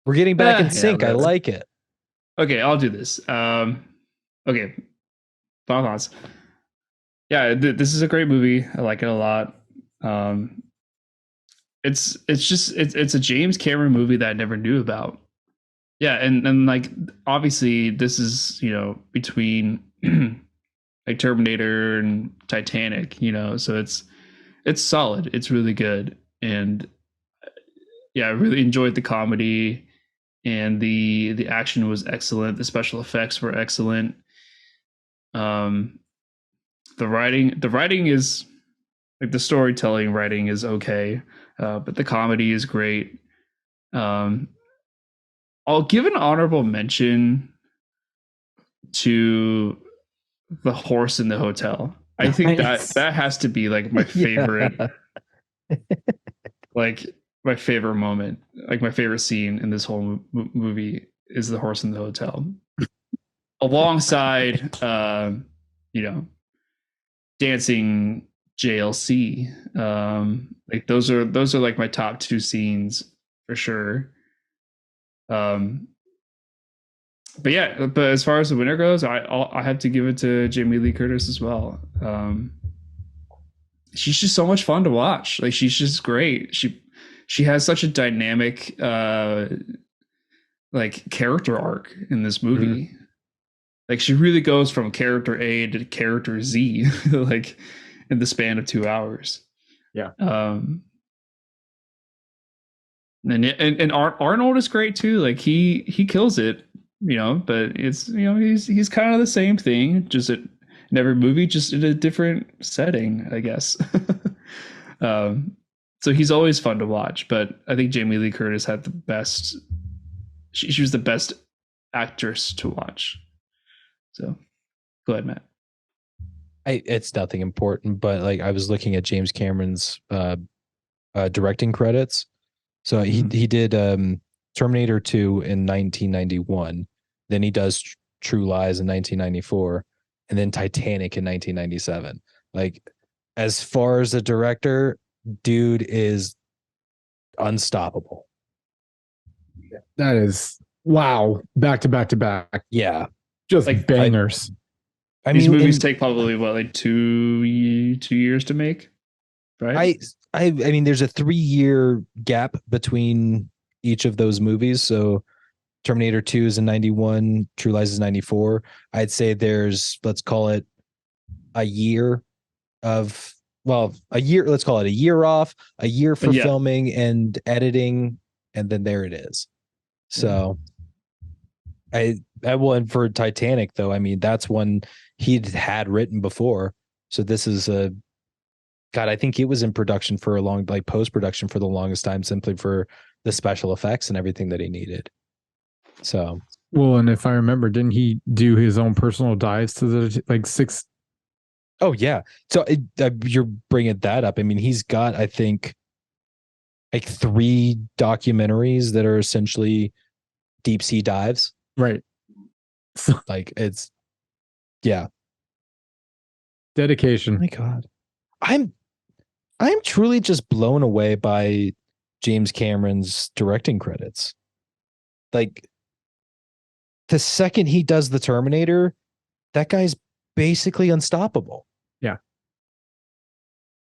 We're getting back in sync. I like it.
Okay, I'll do this. Okay, final thoughts. Yeah, this is a great movie. I like it a lot. It's a James Cameron movie that I never knew about. Yeah, and like obviously this is, you know, between like Terminator and Titanic, you know, so it's solid. It's really good. And yeah, I really enjoyed the comedy, and the action was excellent. The special effects were excellent. The writing is like, the storytelling writing is okay, but the comedy is great. I'll give an honorable mention to the horse in the hotel. I think that has to be like my favorite, like my favorite moment, like my favorite scene in this whole movie is the horse in the hotel, alongside, you know, dancing JLC. Like those are like my top two scenes for sure. But yeah, but as far as the winner goes, I have to give it to Jamie Lee Curtis as well. She's just so much fun to watch. Like she's just great. She has such a dynamic like character arc in this movie. Mm-hmm. Like she really goes from character A to character Z, like in the span of 2 hours.
Yeah.
And Arnold is great too. Like he kills it. You know, but it's, you know, he's kind of the same thing, just in every movie, just in a different setting, I guess. So he's always fun to watch, but I think Jamie Lee Curtis had the best. She was the best actress to watch. So, go ahead, Matt.
It's nothing important, but like I was looking at James Cameron's directing credits. So he did Terminator 2 in 1991. Then he does True Lies in 1994, and then Titanic in 1997. Like, as far as a director, dude is unstoppable.
That is, wow, back to back to back.
Yeah,
just like bangers.
I mean, these movies take probably what, like 2 years to make, right?
I mean, there's a 3-year gap between each of those movies. So Terminator 2 is in 91, True Lies is 94. I'd say there's, let's call it a year of, a year, let's call it a year off, a year for filming and editing, and then there it is. So I went for Titanic though. I mean, that's one he'd had written before. So this is God, I think it was in production for a long, like post-production for the longest time, simply for the special effects and everything that he needed. So,
well, and if I remember, didn't he do his own personal dives to the like 6?
Oh yeah. So you're bringing that up. I mean, he's got, I think, like 3 documentaries that are essentially deep sea dives.
Right.
So like it's, yeah.
Dedication.
Oh my God. I'm truly just blown away by James Cameron's directing credits. Like, the second he does the Terminator, that guy's basically unstoppable.
Yeah.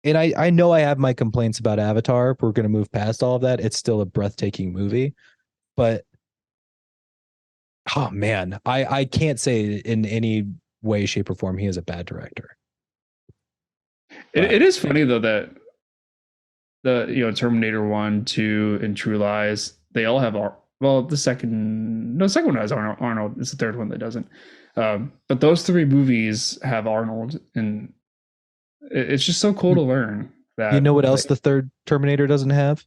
And I know I have my complaints about Avatar. We're going to move past all of that. It's still a breathtaking movie. But, oh man, I can't say in any way, shape, or form he is a bad director.
It is funny though that the Terminator 1, 2, and True Lies, they all have the second one has Arnold. It's the third one that doesn't. But those three movies have Arnold, and it's just so cool to learn that.
You know what else the third Terminator doesn't have?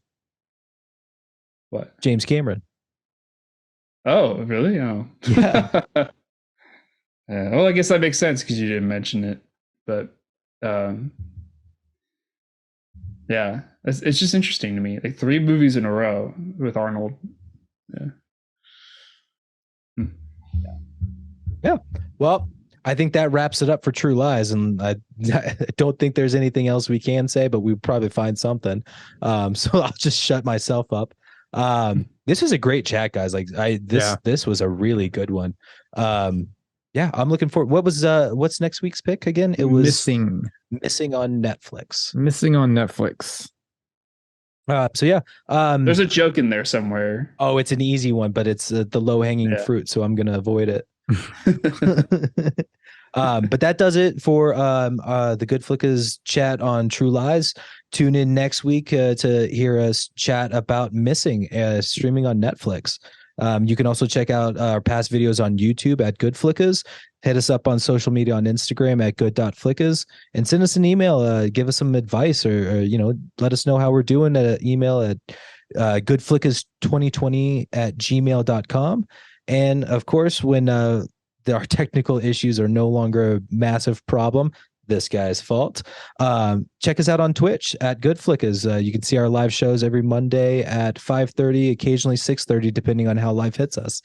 What?
James Cameron.
Oh, really? Oh.
Yeah.
Yeah. Well, I guess that makes sense because you didn't mention it. But yeah, it's just interesting to me. Like 3 movies in a row with Arnold. Yeah.
Yeah. Well, I think that wraps it up for True Lies, and I don't think there's anything else we can say, but we probably find something. So I'll just shut myself up. This was a great chat, guys. Like this was a really good one. Yeah, I'm looking forward. What's next week's pick again? It was missing on Netflix.
Missing on Netflix.
So yeah,
there's a joke in there somewhere.
Oh, it's an easy one, but it's the low-hanging fruit, so I'm gonna avoid it. But that does it for the Good Flickas chat on True Lies. Tune in next week to hear us chat about Missing, streaming on Netflix. You can also check out our past videos on YouTube at GoodFlickas. Hit us up on social media on Instagram at good.flickas, and send us an email. Give us some advice, or let us know how we're doing at an email at goodflickas2020@gmail.com. And of course, when our technical issues are no longer a massive problem, this guy's fault. Check us out on Twitch at GoodFlickas. You can see our live shows every Monday at 5:30, occasionally 6:30, depending on how life hits us.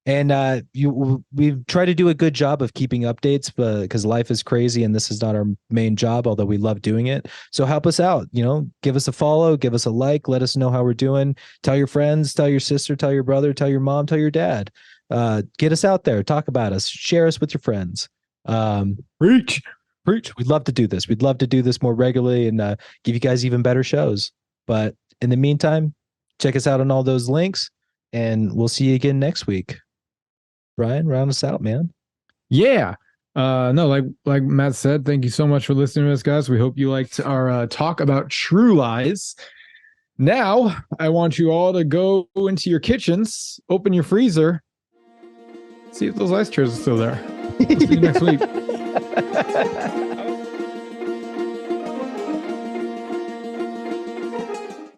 We've tried to do a good job of keeping updates, but because life is crazy and this is not our main job, although we love doing it. So help us out. Give us a follow, give us a like, let us know how we're doing. Tell your friends, tell your sister, tell your brother, tell your mom, tell your dad. Get us out there, talk about us, share us with your friends. Preach. We'd love to do this. We'd love to do this more regularly and give you guys even better shows. But in the meantime, check us out on all those links, and we'll see you again next week. Brian, round us out, man.
Yeah. No, like Matt said, thank you so much for listening to us, guys. We hope you liked our talk about True Lies. Now, I want you all to go into your kitchens, open your freezer, see if those ice trays are still there. See you next week.